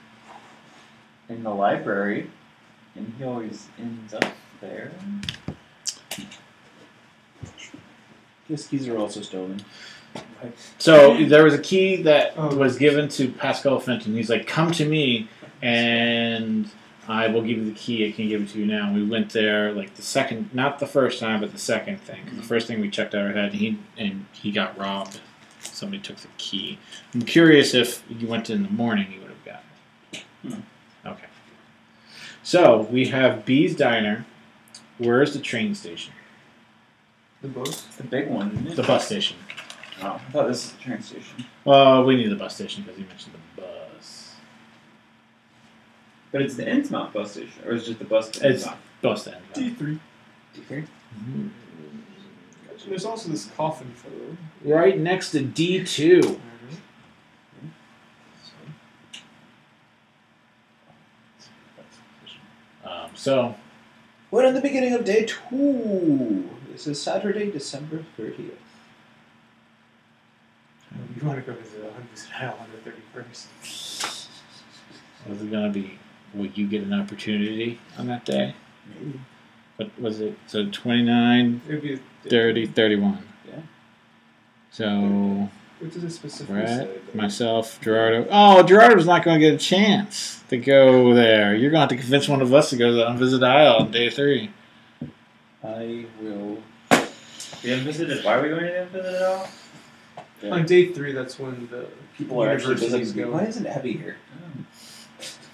in the library, and he always ends up there. His keys are also stolen. So there was a key that Oh. was given to Pasquale Fenton. He's like, come to me and I will give you the key. I can give it to you now. We went there like the second, not the first time, but the second thing. 'Cause the first thing we checked out our head, and he got robbed. Somebody took the key. I'm curious if you went in the morning, you would have gotten it. Okay. So we have B's Diner. Where's the train station? The bus. The big one, isn't it? The bus station. Oh, I thought this was the train station. Well, we need the bus station because you mentioned the bus. But it's the Innsmouth bus station, or is it just the bus to It's Innsmouth? bus stand. D3. D3? There's also this coffin photo. Right next to D2. So We're in the beginning of day 2. This is Saturday, December 30th. You want to go visit Isle on the 31st. is it gonna be? Will you get an opportunity on that day? Maybe. What was it? So 29, It would be 30, 31. Yeah. So What does it specifically Brett, say? myself, Gerardo. Oh, Gerardo's not going to get a chance to go there. You're going to have to convince one of us to go to the Unvisited Isle on day 3. I will. The Unvisited. Why are we going to the Unvisited Isle? Yeah. On day 3, that's when the People are actually universities visiting. go. Why isn't Abby here?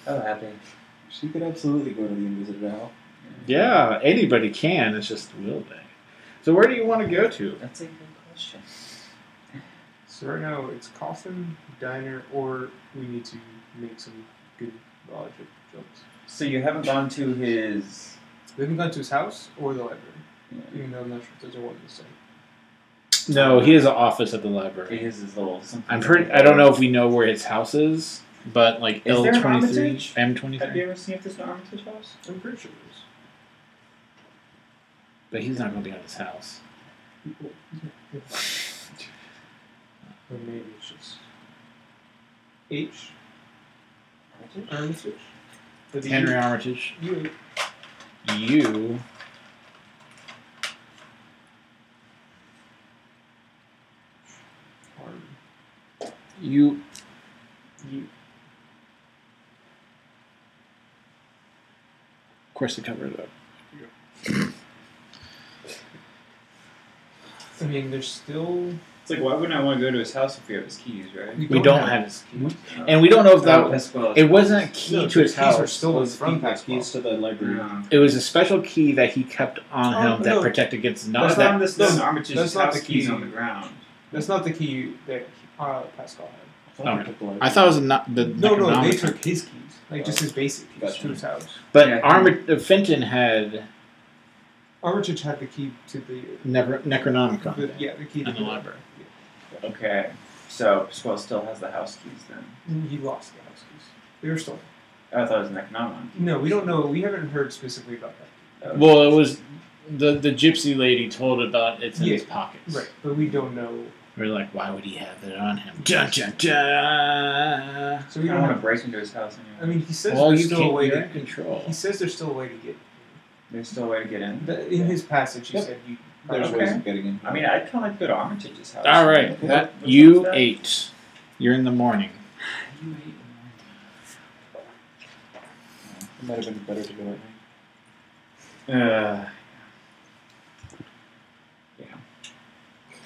Oh, happy. She could absolutely go to the Invisited Isle. Yeah, anybody can. It's just will they? So where do you want to go to? That's a good question. So right now it's coffin, diner, or we need to make some good logic jokes. So you haven't gone to his... We haven't gone to his house or the library, Yeah. even though I'm not sure if those are one and the same. No, he has an office at the library. His little... I don't know if we know where his house is. but like Is there an L23, Armitage? Have you M23. ever seen if there's an Armitage house? I'm pretty sure it is. But he's not going to be on his house. Or maybe it's just H. Armitage? Armitage. With the Henry U- Armitage. U. You. Arm. You. U. Of course, they cover it up. I mean, there's still. It's like, why wouldn't I want to go to his house if we have his keys, right? We don't have his keys. And we don't know if that. Pasquale. It wasn't a key No, to his the keys were house. stolen Those from keys Pasquale. to the library. No. It was a special key that he kept on Oh, him that no. protected against But not I that. found this no, Armitage's that's not house the keys key. on the ground. That's not the key that Pascal had. Okay. I thought it was not the. No, they Necronomicon. took his keys, like just his basic keys Gotcha. to his house. But Yeah. Fenton had Armitage had the key to the. Necronomicon The key to in the library. Okay, so Pasquale still has the house keys then. He lost the house keys. They were stolen. I thought it was an Necronomicon. No, we don't know. We haven't heard specifically about that. Well, it was the gypsy lady told about it's in his pockets. Right, but we don't know. We're like, why would he have that on him? Dun, dun, dun. So I we don't don't want to have. break into his house anyway. I mean, he says Well, there's you still a can't. way You're to. in control. He says there's still a way to get. There's still a way to get in. In his passage, he Yep. said you. There's Okay. ways of getting in. I mean, I'd kind of like to go to Armitage's house. All right, What- that what you time's that? ate. You're in the morning. You ate. It might have been better to go at night. Yeah.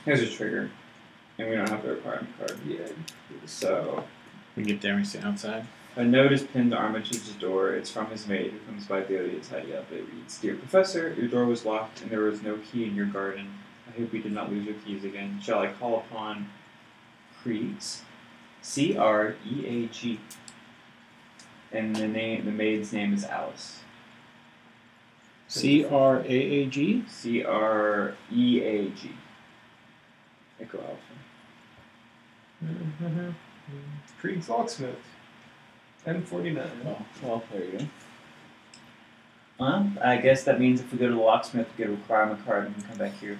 Here's a trigger, and we don't have to require a card. Yeah. So, We get there and we sit outside. a note is pinned to Armitage's door. It's from his maid who comes by daily to tidy up. It reads, "Dear Professor, your door was locked and there was no key in your garden. I hope you did not lose your keys again. Shall I call upon Creags? Creag. And the maid's name is Alice. CRAAG. Creag. Echo Alpha. Mm-hmm. Krieg's locksmith. M49. Well, there you go. Well, I guess that means if we go to the locksmith, we get a requirement card and we come back here.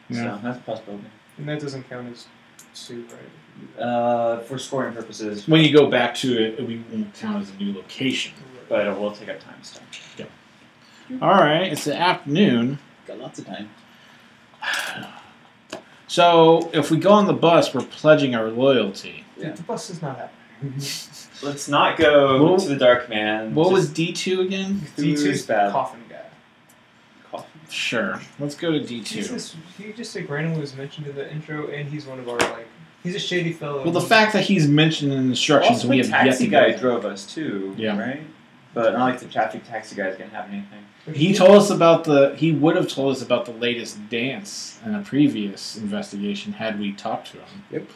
Yeah. So that's a possibility. And that doesn't count as suit, right? For scoring purposes, When you go back to it, we won't count as a new location. but it will take up time still. All right, it's the afternoon. Got lots of time. So if we go on the bus, we're pledging our loyalty. Yeah. The bus is not happening. Let's not go Well, to the Dark Man. What was Just D2 again? D2's bad. coffin guy. coffee. Sure. Let's go to He's D2. this, he just like randomly was mentioned in the intro, and he's one of our like. He's a shady fellow. Well, the fact that he's mentioned in the instructions Also, and we the have yet taxi to guy go. drove us too, Yeah. right? But not like the traffic taxi guy's gonna have anything. He told us about he would have told us about the latest dance in a previous investigation had we talked to him.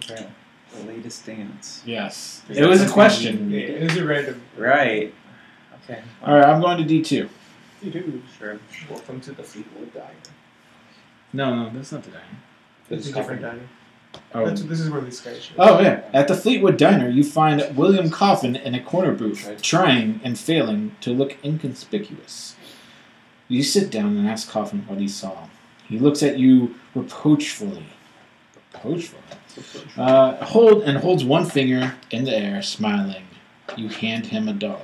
Apparently. The latest dance. Yes. Is It that was a something question. Yeah, it was a random. Right. Okay. All right, I'm going to D2. You do. Sure. Welcome to the Fleetwood Diner. No, that's not the diner. It's a different diner. Oh. This is where this guy is. Oh, yeah. At the Fleetwood Diner, you find William Coffin in a corner booth, trying and failing to look inconspicuous. You sit down and ask Coffin what he saw. He looks at you reproachfully. Holds one finger in the air, smiling. You hand him $1.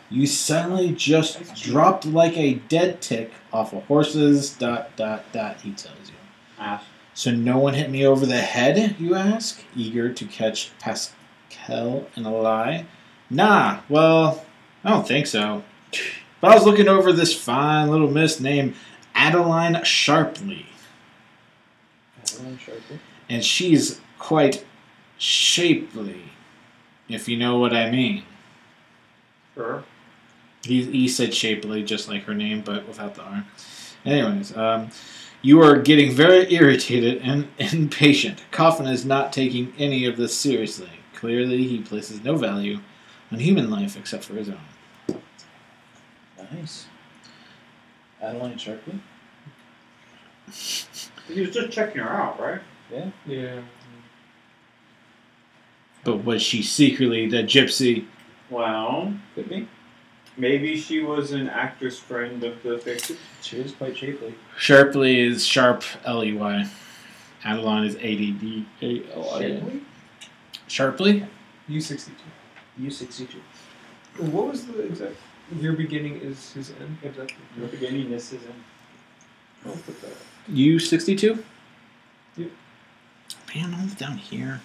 You suddenly just dropped like a dead tick off a horse's ... he tells you. Ash. So no one hit me over the head, you ask, eager to catch Pasquale in a lie. Nah, well, I don't think so. But I was looking over this fine little miss named Adeline Sharpley. And she's quite shapely, if you know what I mean. Sure. He said shapely, just like her name, but without the R. Anyways, you are getting very irritated and impatient. Coffin is not taking any of this seriously. Clearly, he places no value on human life except for his own. Nice. Adeline Sharpley? He was just checking her out, right? Yeah. Yeah. But was she secretly the gypsy? Well, Could be. maybe she was an actress friend of the victim. She is quite shapely. Sharply is sharp, L-E-Y. Adeline is A-D-D-A-L-I-N. Sharply? U62. U62. What was the exact? Your beginning is his end. Exactly. Your beginning, this isn't. I'll put that. U62? Yep. Man, I'm down here.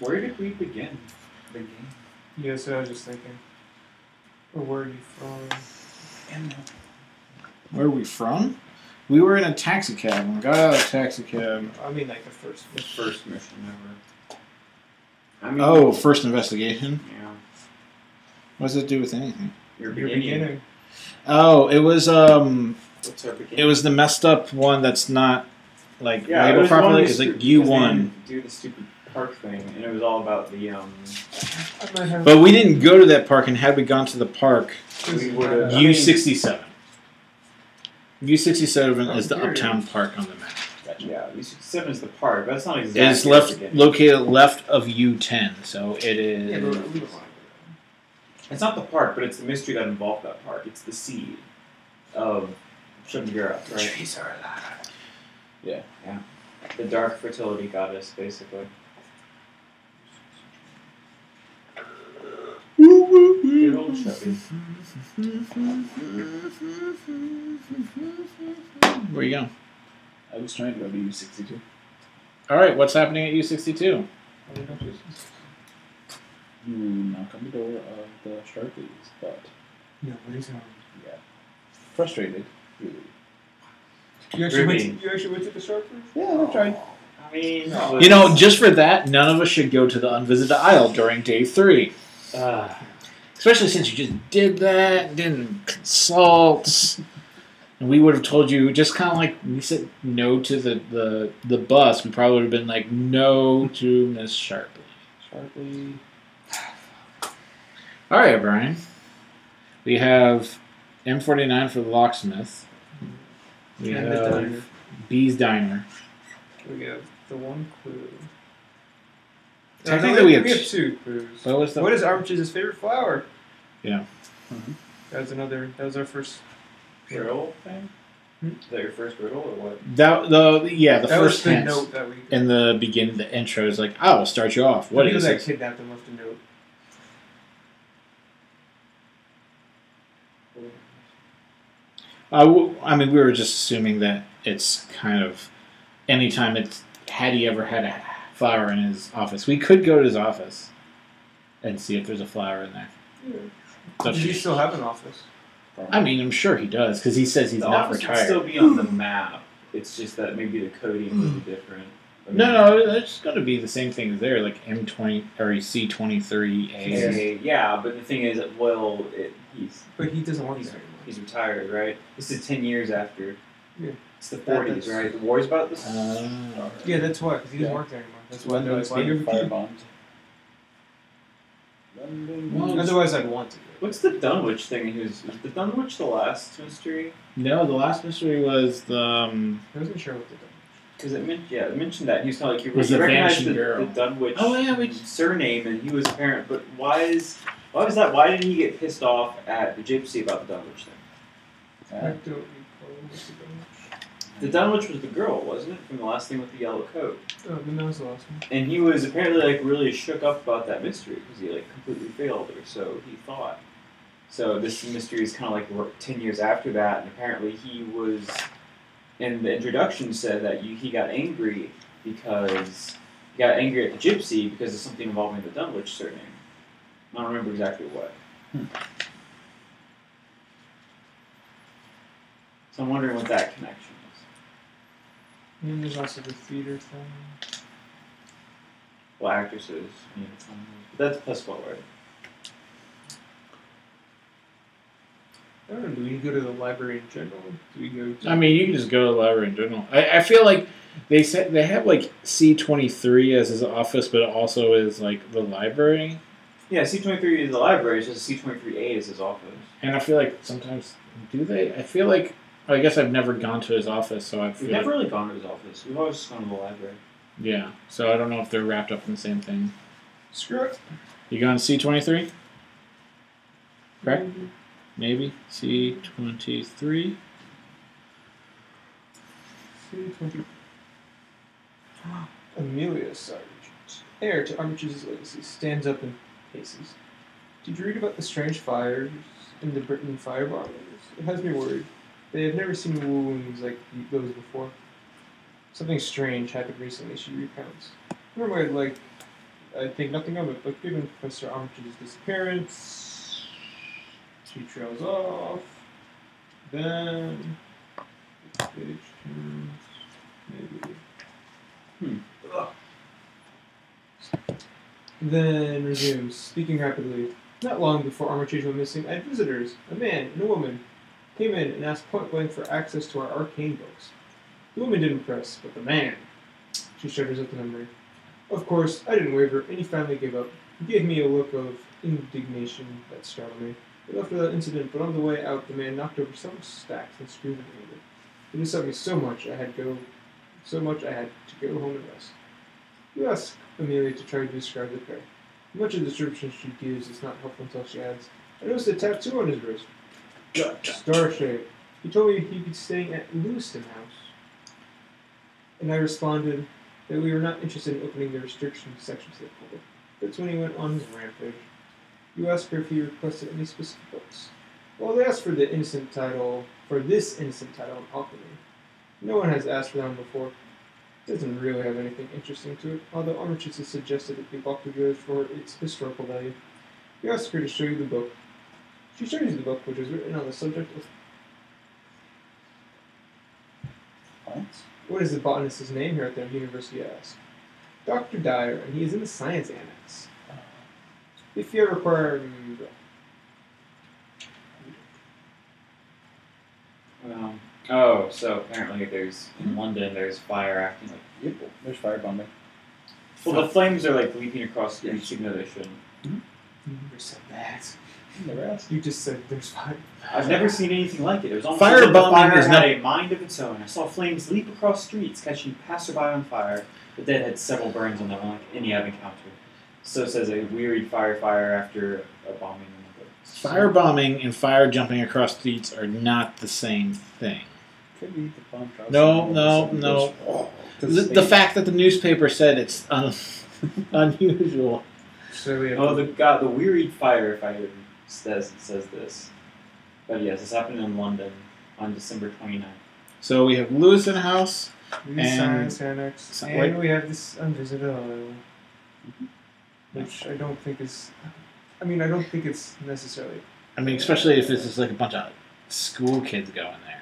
Where did we begin the game? Yeah, so I was just thinking. Or where are you from? Where are we from? We were in a taxi cab. We got out of a taxi cab. I mean, like the first. The first mission ever. I mean, Oh, first investigation? yeah. What does it do with anything? Your Your beginning. beginning. Oh, it was What's our beginning? it was the messed up one that's not like Yeah, it labeled was one properly. of It's the like stu- because they U1. didn't do the stupid park thing, and it was all about the I might have. But we didn't go to that park, and had we gone to the park, we would've- U67. U67 is the here it uptown is. park on the map. Gotcha. Yeah, U67 is the park, but that's not It exactly. is the left beginning. located left of U10, so it is. Yeah, but we don't want to go It's not the park, but it's the mystery that involved that park. It's the seed of Shungura, right? Trees are alive. Yeah. The dark fertility goddess, basically. Good old Chubby. Where you going? I was trying to go to U62. All right, what's happening at U62? You knock on the door of the Sharpies, but Nobody's home. yeah, frustrated. Really. You actually went. Ruby. You actually went to the sharpers. Yeah, I tried. I mean, You know, just for that, none of us should go to the unvisited isle during day 3. Especially since you just did that, didn't consult. And we would have told you, just kind of like we said no to the bus, we probably would have been like, no to Miss Sharpley. Sharply. All right, Brian. We have M49 for the locksmith. We And the diner. have B's Diner. We have the one clue. Technically, we have 2 clues. What was the? What is Armitage's favorite flower? Yeah. Mhm. That was our first. riddle thing? Hmm? Is that your first riddle or what? the That first was the hint note that we. in the beginning, the intro is like, I will start you off. What People is that it? kidnapped and left a note. I mean, we were just assuming that it's kind of anytime it's had he ever had a flower in his office. We could go to his office and see if there's a flower in there. Yeah. So Does he still have an office? I mean, I'm sure he does because he says he's The not office would retired. still be on the map. It's just that maybe the coding would be different. I mean, No, it's going to be the same thing as there, like M20 or C23A. Yeah, but the thing is, he's But he doesn't want that anymore. he's retired, right? This is 10 years after. Yeah. It's the That- 40s, that's- right? The war's about this. Yeah, that's why. Because he doesn't Yeah. work there anymore. That's why. London's Why being do firebombed. London. Well, Otherwise, I'd want to. What's the Dunwich thing? Was the Dunwich the last mystery? No, the last mystery was the. I wasn't sure what to do. Because it mentioned that. He was kind of like, Was you the recognized Vanishing Girl. the Dunwich Oh, yeah, we- surname, and he was a parent. But why was that? Why did he get pissed off at the gypsy about the Dunwich thing? I don't recall what's the Dunwich. The Dunwich was the girl, wasn't it? From the last thing with the yellow coat. Oh, then that was the last one. And he was apparently like really shook up about that mystery because he like completely failed her, so he thought. So this mystery is kind of like 10 years after that, and apparently he was, in the introduction said that he got angry because he got angry at the gypsy because of something involving the Dunwich surname. I don't remember exactly what. So I'm wondering what that connection is. And there's also the theater thing. Well, actresses, but that's Pasquale, right? I don't know. Do we go to the library in general? Do we go to... I mean, you can just go to the library in general. I feel like they said they have like C23 as his office, but it also is like the library. Yeah, C23 is the library, it's just C23A is his office. And I feel like sometimes do they? I feel like I guess I've never gone to his office, so I We've feel never like, really gone to his office. We've always just gone to the library. yeah. So I don't know if they're wrapped up in the same thing. Screw it. You going C23? Correct? Maybe. Maybe C23. C20. Amelia Sargent, heir to Armitage's legacy, stands up and paces. Did you read about the strange fires in the Britain fire bombings? It has me worried. They have never seen wounds like those before. Something strange happened recently, she recounts. Remember, I think nothing of it, but given Professor Armitage's disappearance, she trails off. Then, page turns, maybe. Ugh. Then resumes, speaking rapidly. Not long before Armitage went missing, I had visitors, a man and a woman, came in and asked point blank for access to our arcane books. The woman didn't press, but the man. She shudders at the memory. Of course, I didn't waver, and he finally gave up. He gave me a look of indignation that startled me. We left without incident, but on the way out, the man knocked over some stacks and screamed in anger. It upset me so much I had to go home and rest. You ask Amelia to try to describe the pair. Much of the description she gives is not helpful until she adds, I noticed a tattoo on his wrist. Star-shaped. He told me he'd be staying at Lewiston House. And I responded that we were not interested in opening the restriction section to the public. That's when he went on his rampage. You asked her if he requested any specific books. Well, they asked for this innocent title in alchemy. No one has asked for them before. It doesn't really have anything interesting to it, although Armitage has suggested it be bought together for its historical value. You asked her to show you the book. She shows you the book, which is written on the subject of... What is the botanist's name here at the university, I asked. Dr. Dyer, and he is in the science annex. If you require... So apparently in London, there's fire acting like... Yep, there's firebombing. Well, the flames are like leaping across the streets, even though they shouldn't. You never said that. Never asked. You just said there's fire. I've never seen anything like it. It was almost Firebombing as if the fire is had not- a mind of its own. I saw flames leap across streets, catching passerby on fire. The dead had several burns on them, unlike any I've encountered. So says a wearied firefighter after a bombing in the woods. Firebombing and fire jumping across streets are not the same thing. Could be the bomb drops. No. The fact that the newspaper said it's unusual. So we have The wearied firefighter says this. But yes, this happened in London on December 29th. So we have Lewiston House. the and- science annex, so- and wait. we have this unvisited isle, which I don't think is... I mean, I don't think it's necessarily... I mean, especially if it's just like a bunch of school kids going there.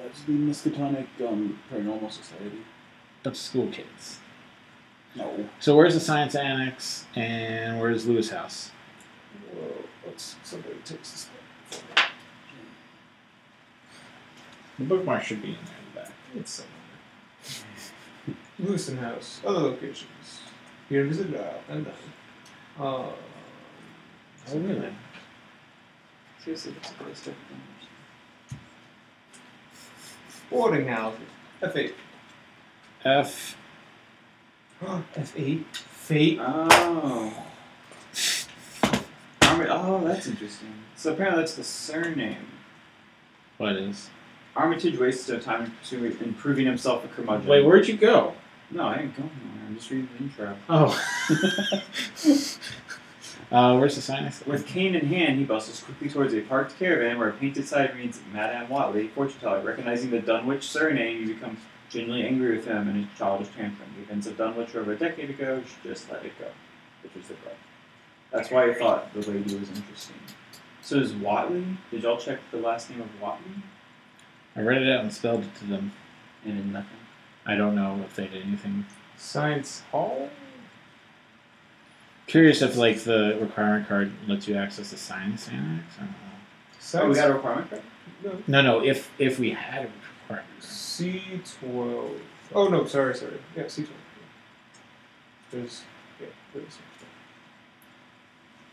It's the Miskatonic Paranormal Society. Bunch of school kids. No. So where's the science annex and where's Lewis House? Well, somebody takes this one. The bookmark should be in there in the back. It's somewhere. Lewiston House. Other locations. You can visit it and then. Oh, really? Seriously, that's a good stuff. Boarding houses. F8. F. F8. Fate. Oh, that's interesting. So apparently that's the surname. What is? Armitage wasted time in pursuing improving himself a curmudgeon. Wait, where'd you go? No, I didn't go anywhere. I'm just reading the intro. Oh. Where's the science? With cane in hand, he bustles quickly towards a parked caravan where a painted sign reads Madame Watley, fortune teller. Recognizing the Dunwich surname, he becomes genuinely angry with him and his childish tantrum. The events of Dunwich over a decade ago, you should just let it go. Which was the quote. That's why I thought the lady was interesting. So is Watley? Did y'all check the last name of Watley? I read it out and spelled it to them. And in nothing. I don't know if they did anything. Science Hall? Curious if like the requirement card lets you access the science annex. I don't know. Science Oh, we got a requirement card? No. No. If we had a requirement card. C12. Oh, no, sorry. Yeah, C12. There's... Yeah, there's...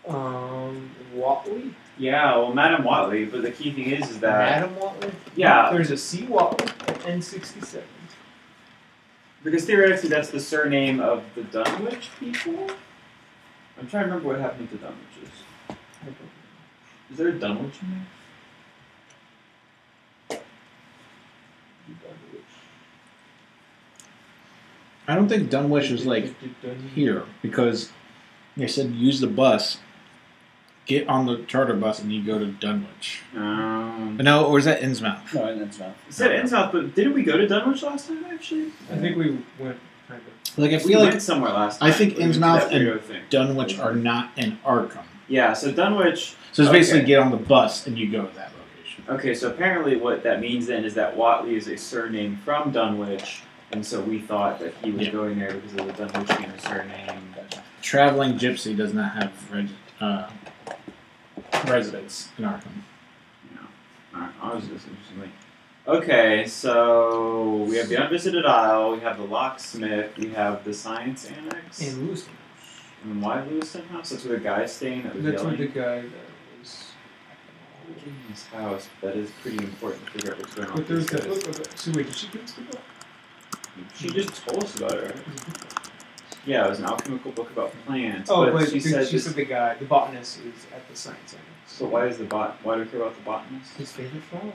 Watley? Yeah, well, Madam Watley, but the key thing is that... Madam Watley? Yeah. There's a C. Watley at N67. Because theoretically that's the surname of the Dunwich people? I'm trying to remember what happened to the Dunwiches. Is there a Dunwich in there? I don't think Dunwich was like here because they said use the bus, get on the charter bus, and you go to Dunwich. No, or was that Innsmouth? No, Innsmouth. It said Innsmouth, but didn't we go to Dunwich last time, actually? I think we went kind of. Like I We feel like went somewhere last time. I think We went to Innsmouth that and weirdo thing. Dunwich are not in Arkham. Yeah, so Dunwich... So it's basically Okay. get on the bus and you go to that location. Okay, so apparently what that means then is that Watley is a surname from Dunwich, and so we thought that he was Yeah. going there because of the Dunwich being a surname. Traveling Gypsy does not have residence in Arkham. Alright, I was just interestingly. Okay, so we have the Unvisited Isle, we have the Locksmith, we have the Science Annex, In Lewiston. and why Lewiston House? That's where the guy's staying that was That's where yelling. the guy that was. In his house, that is pretty important to figure out what's going on. But there's with that these book. So wait, did she give us the book? guys. She just told us about it, right? Yeah, it was an alchemical book about plants. Oh, but but she said she said the guy, the botanist, is at the science center. So why is why do we care about the botanist? His favorite flower.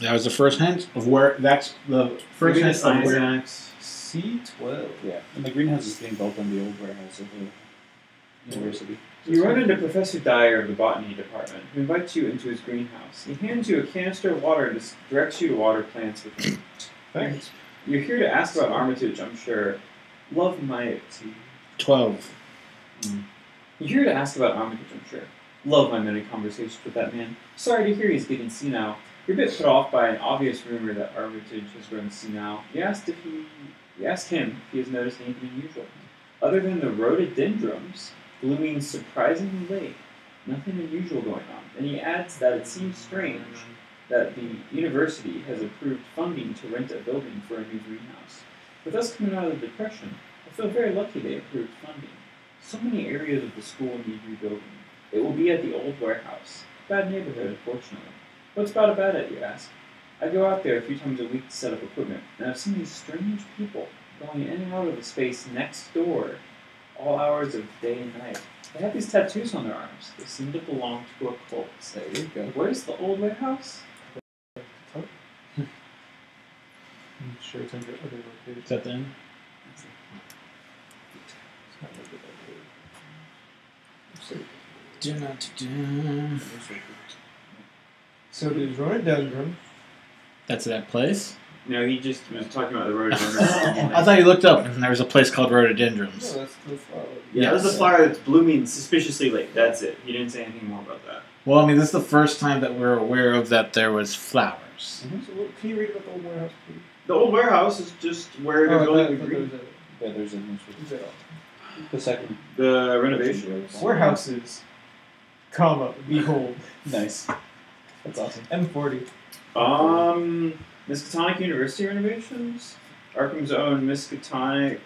That was the first hint of where. That's the first Maybe the hint of Science where. Annex. C12. Yeah, and the greenhouse is being built on the old warehouse of the university. You run into Professor Dyer of the botany department, who invites you into his greenhouse. He hands you a canister of water and directs you to water plants with him. Thanks. You're here to ask about Armitage, I'm sure. Love my... 12. You're here to ask about Armitage, I'm sure. Love my many conversations with that man. Sorry to hear he's getting senile. You're a bit put off by an obvious rumor that Armitage has grown senile. You asked him if he has noticed anything unusual. Other than the rhododendrons blooming surprisingly late, nothing unusual going on. And he adds that it seems strange that the university has approved funding to rent a building for a new greenhouse. With us coming out of the Depression, I feel very lucky they approved funding. So many areas of the school need rebuilding. It will be at the old warehouse. Bad neighborhood, unfortunately. What's bad about it, you ask? I go out there a few times a week to set up equipment, and I've seen these strange people going in and out of the space next door, all hours of day and night. They have these tattoos on their arms. They seem to belong to a cult. There you go. Where's the old warehouse? I'm sure it's under other locations. Is that the end? It's not like So there's rhododendron. That's that place? No, he just was talking about the rhododendron. I thought you looked up and there was a place called Rhododendrons. No, that's the flower. Yeah, this is a flower that's blooming suspiciously late. That's it. He didn't say anything more about that. Well, I mean, this is the first time that we're aware of that there was flowers. So can you read about the old warehouse, please? The old warehouse is just where they're building the green. Yeah, there's a the second. The renovations. Warehouses, comma, behold. Nice. That's awesome. M40. Miskatonic University renovations. Arkham's own Miskatonic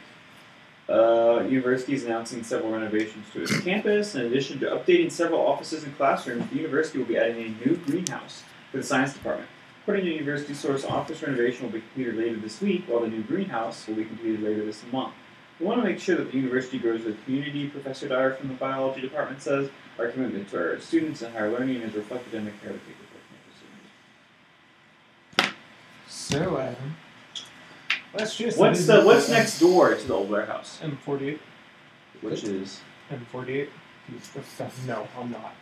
University is announcing several renovations to its campus. In addition to updating several offices and classrooms, the university will be adding a new greenhouse for the science department. According to university source, office renovation will be completed later this week, while the new greenhouse will be completed later this month. We want to make sure that the university grows with community, Professor Dyer from the biology department says. Our commitment to our students and higher learning is reflected in the care we take with our campus students. So, Adam. Let's just. What's next door to the old warehouse? M48. Which is... M48. No, I'm not.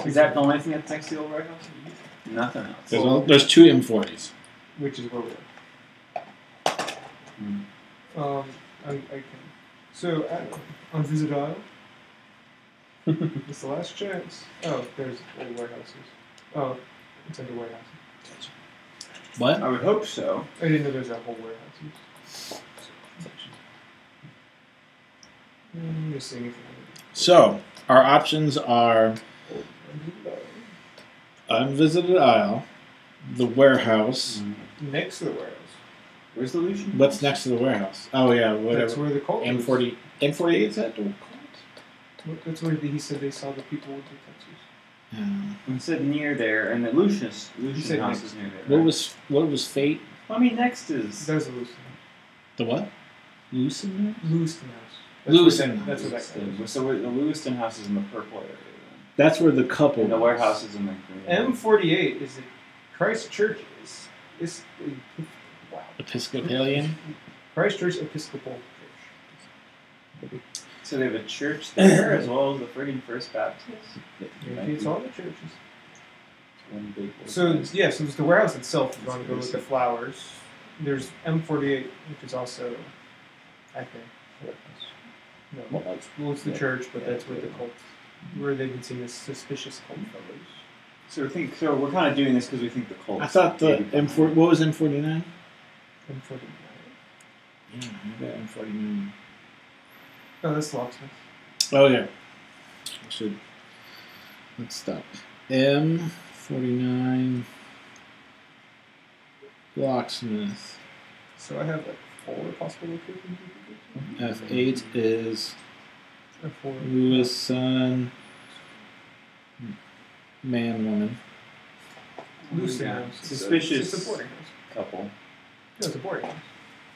Is that the only thing that's next to the old warehouse? Nothing else. There's two M40s. Which is where we are. I can. So, Adam, on Visit Isle. It's the last chance. Oh, there's old warehouses. Oh, it's under warehouses. What? I would hope so. I didn't know there's a whole warehouses. Let me see anything. So, our options are Unvisited Isle, the warehouse. Next to the warehouse. Where's the illusion? What's next to the warehouse? Oh, yeah, whatever. That's where the cult is. M40. M48 is that the cult? That's where he said they saw the people with the tattoos. Yeah. He said near there, and the Lucian said house next. is near there. Right? What was fate? Well, I mean, next is. That's a Lewiston. The what? Lewiston? Lewiston house. Lewiston. That's what that guy was. So the Lewiston house is in the purple area. Then. That's where the couple. And the was. warehouse is in the green. M48 is the Christ Church is wow. Episcopalian. Christ Church Episcopal Church. So they have a church there as well as the friggin' First Baptist. Maybe it's all the churches. One big So yeah, so it's the warehouse itself. If you want to go with the flowers, there's M48, which is also, I think. No, well, it's the church, but that's where the cult, where they've been seeing this suspicious cult fellows. So we're kind of doing this because we think the cult. I thought the M4. What was M49? M49. Yeah, I got M49. Oh, that's Locksmith. Oh yeah. Let's stop. M49. Locksmith. So I have like 4 possible locations. F8 is Or 4. Lewis, son, man, woman. Lewiston Yeah. house. Suspicious. It's a boarding house. couple. No, it's a boarding house.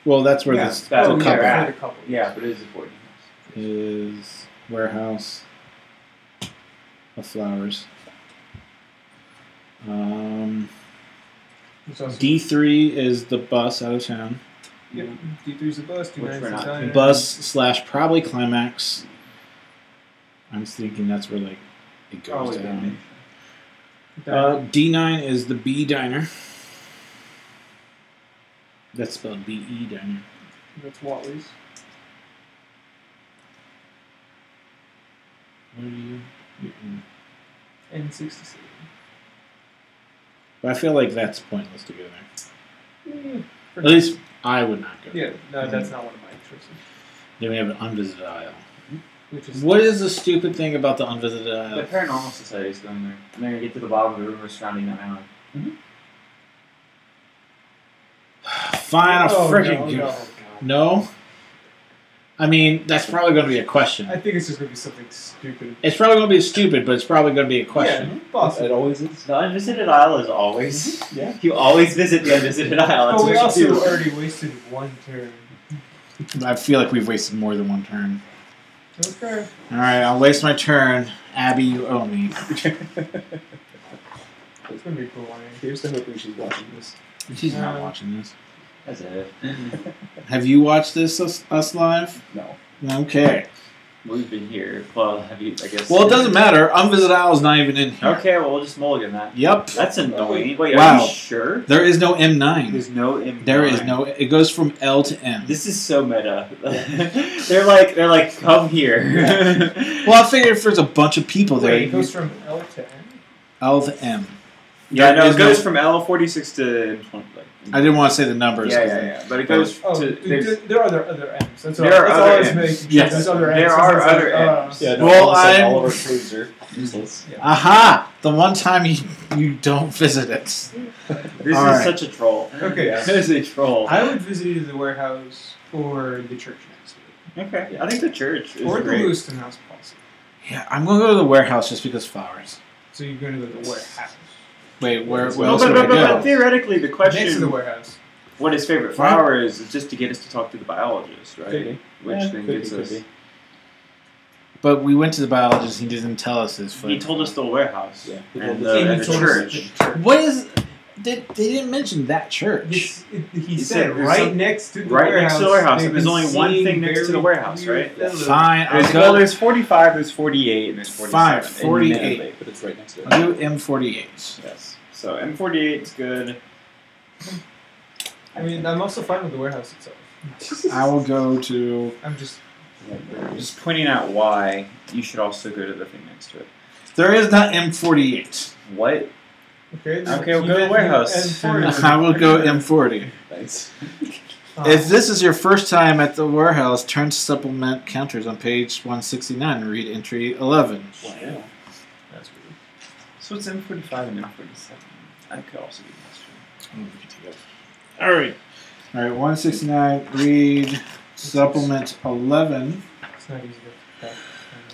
Well, that's where Yeah, this that's the what couple they're at. The couple. Yeah, but it is a boarding house. is warehouse of flowers. There's also- D3 is the bus out of town. Yep. D3's the bus. Which D9's we're the not diner. Bus / probably climax. I'm thinking that's where like it goes Probably down. Diner. D9 is the B diner. That's spelled BE diner. That's Watley's. What are you? N67. But I feel like that's pointless to go there. Mm, At least I would not go. Yeah, no, that's not one of my choices. Then we have an unvisited aisle. Which is What is the stupid thing about the unvisited The aisle? Paranormal Society is going there. And they're going to get to the bottom of the river surrounding that island. Fine, I'll Oh, freaking no, go. no, God. No? I mean, that's probably going to be a question. I think it's just going to be something stupid. It's probably going to be stupid, but it's probably going to be a question. Yeah, possibly. It always is. The unvisited isle is always. Yeah. You always visit the unvisited isle. That's But we what also you do. already wasted one turn. I feel like we've wasted more than one turn. Okay. Alright, I'll waste my turn. Abby, you owe me. It's going to be cool. I mean. Here's to hoping she's watching this. She's not watching this. That's it. Have you watched this, us live? No. Okay. We've been here. Well, have you, I guess. Well, it doesn't matter. Unvisited Isle is not even in here. Okay, well, we'll just mulligan that. Yep. That's annoying. Wait, Wow. are you sure? There is no M9. There's no M9. There is no. It goes from L to M. This is so meta. they're like, come here. Well, I figured if there's a bunch of people there, Wait, it goes from L to N? L to M. Yeah, no, There's it goes from L46 to M20. I didn't want to say the numbers. Yeah. But it goes Oh, to. there are other M's. That's There all, are that's other all I was M's. making sure. Yes. There's other M's. There So are it's like, other M's. Yeah, no, Well, all of a sudden, I'm- all of our clues are useless. Aha! The one time you don't visit it. This All is right. such a troll. Okay. Yeah. This is a troll. I would visit either the warehouse or the church next to Okay. I think the church it. is Or the great. Lewiston house, possibly. Yeah, I'm gonna go to the warehouse just because flowers. So you're going to go to the warehouse. Wait, where else Well, would I but go? theoretically, the Next to the question, warehouse. what his favorite flower is just to get us to talk to the biologist, right? Could be. Which Yeah, then could gets be, us. could be. But we went to the biologist. He didn't tell us his. He told us the warehouse Yeah. and And the, he and the told us church. the church. What is? They didn't mention that church. He said said there's right some- next to the right warehouse. next to the warehouse, they've and there's been only one seeing thing next to the very warehouse, weird right? fellows. Fine, I'll Well, go. there's 45, there's 48, and there's 47. Fine, 48. Late, but it's right next to it. I'll do M48. Yes. So M48 is good. I mean, I'm also fine with the warehouse itself. I will go to. I'm just. Just pointing out why you should also go to the thing next to it. There is not M48. What? Okay, Okay, we'll go to the warehouse. I will go M40. Thanks. If this is your first time at the warehouse, turn to supplement counters on page 169 and read entry 11. Wow. That's weird. So it's M45 and M47. I could also be this All right. 169, read supplement 11. It's not easy to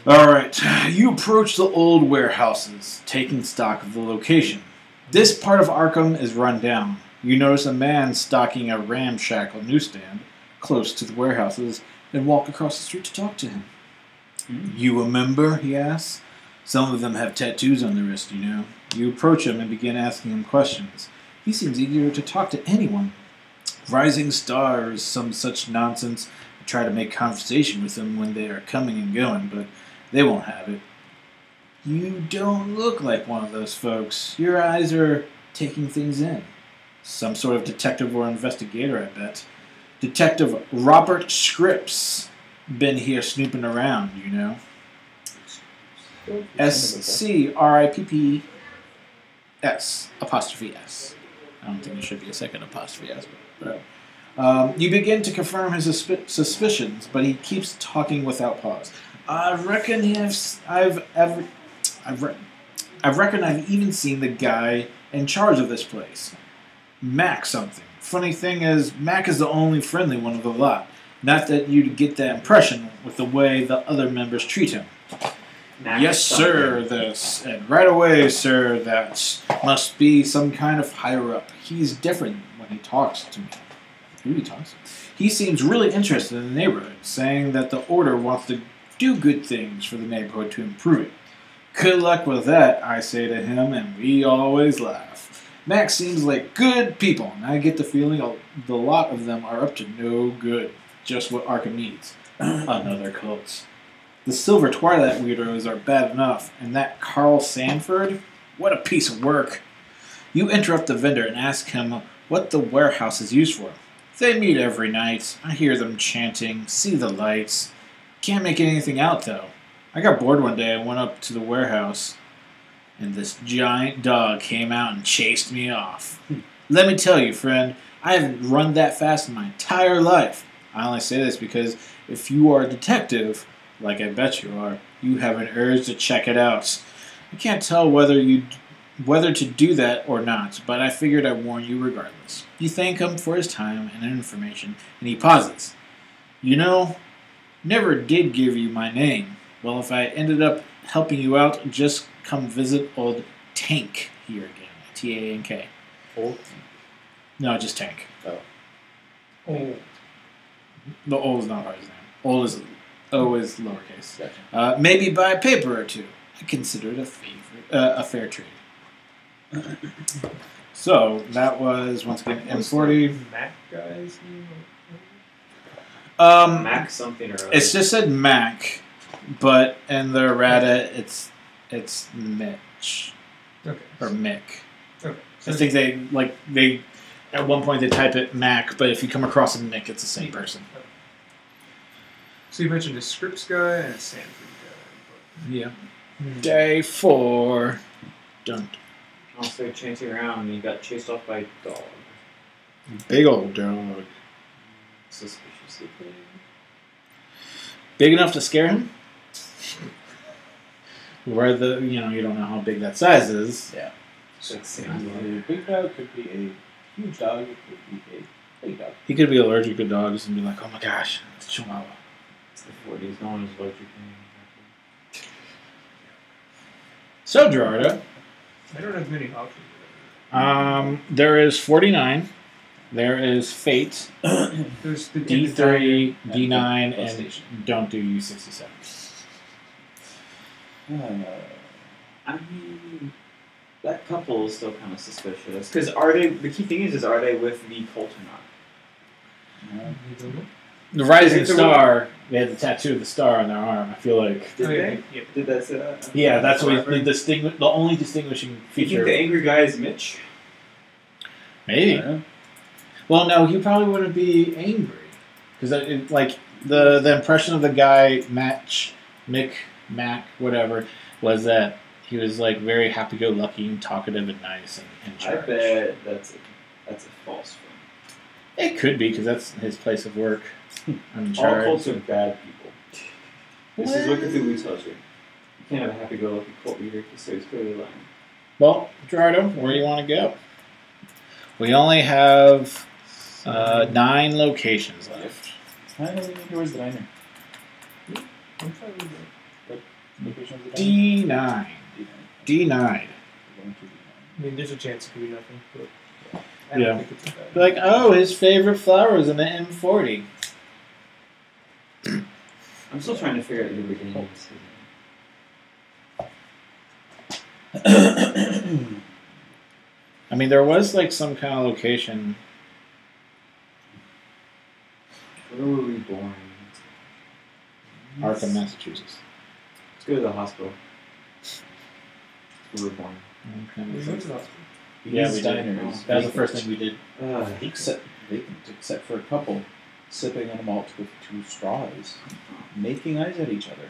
Alright, you approach the old warehouses, taking stock of the location. This part of Arkham is run down. You notice a man stocking a ramshackle newsstand close to the warehouses and walk across the street to talk to him. You a member? He asks. Some of them have tattoos on their wrist, you know. You approach him and begin asking him questions. He seems eager to talk to anyone. Rising stars, some such nonsense. I try to make conversation with them when they are coming and going, but they won't have it. You don't look like one of those folks. Your eyes are taking things in. Some sort of detective or investigator, I bet. Detective Robert Scripps. Been here snooping around, you know. SCRIPPS apostrophe S. I don't think there should be a second apostrophe S. But, you begin to confirm his suspicions, but he keeps talking without pause. I reckon I've even seen the guy in charge of this place. Mac something. Funny thing is, Mac is the only friendly one of the lot. Not that you'd get that impression with the way the other members treat him. Yes, sir, this. And right away, sir, that must be some kind of higher-up. He's different when he talks to me. Who he talks to? He seems really interested in the neighborhood, saying that the Order wants to do good things for the neighborhood to improve it. Good luck with that, I say to him, and we always laugh. Max seems like good people, and I get the feeling the lot of them are up to no good. Just what Arkham needs. Another cult. The Silver Twilight weirdos are bad enough, and that Carl Sanford? What a piece of work. You interrupt the vendor and ask him what the warehouse is used for. They meet every night. I hear them chanting, see the lights. Can't make anything out, though. I got bored one day. I went up to the warehouse, and this giant dog came out and chased me off. Let me tell you, friend, I haven't run that fast in my entire life. I only say this because if you are a detective, like I bet you are, you have an urge to check it out. I can't tell whether to do that or not, but I figured I'd warn you regardless. You thank him for his time and information, and he pauses. You know, never did give you my name. Well, if I ended up helping you out, just come visit old Tank here again. T-A-N-K. Old? No, just Tank. Oh. The O is not his name. O is lowercase. Gotcha. Maybe buy a paper or two. I consider it a fair trade. So that was once again M40. Mac guys. Mac something or other. It's just said Mac, but in the errata it's Mitch Okay. or Mick. Okay. I think they at one point they type it Mac, but if you come across a Mick, it's the same person. So you mentioned a Scripps guy and a Sanford guy. Yeah. But, Day 4. Dun. Also chanting around and he got chased off by a dog. Big old dog. Suspiciously big. Big enough to scare him? Where you don't know how big that size is. Yeah. Should A say big dog could be a huge dog. It could be a big dog. He could be allergic to dogs and be like, oh my gosh, it's a Chihuahua. it's the 40s. No one is allergic to So, Gerardo, I don't have many options. there is 49. There is Fate, There's the D3, and D9, the and station. don't do U67. I mean, that couple is still kind of suspicious. Because the key thing is are they with the cult or not? The Rising Is it the Star, they had the tattoo of the star on their arm. I feel like, Did Oh, they? yeah. Did that say that? yeah, that's what Whatever. the only distinguishing You feature. think the angry guy is Mitch? Maybe. Well, no, he probably wouldn't be angry because like the impression of the guy Mac, whatever, was that he was like very happy-go-lucky and talkative and nice and I charged. bet that's a false one. It could be because that's his place of work. I'm in All charge. cults are bad people. This is what Cthulhu tells you. You can't have a happy-go-lucky cult leader, so he's clearly lying. Well, Gerardo, where do you want to go? We only have 9 locations left. Kind of leaning towards the diner. I'm fine with that. Location of the die? D9. D9. Going to I mean, there's a chance it could be nothing, but I Yeah. don't think it's bad. Like, oh, his favorite flower is in the M40. I'm still trying to figure out your beginnings. I mean, there was like some kind of location. Where were we born? Arkham, Massachusetts. Let's go to the hospital. Where we were born. We went to the hospital. Yeah, These we did. diners, That was the first thing we did. except for a couple sipping on a malt with 2 straws, making eyes at each other.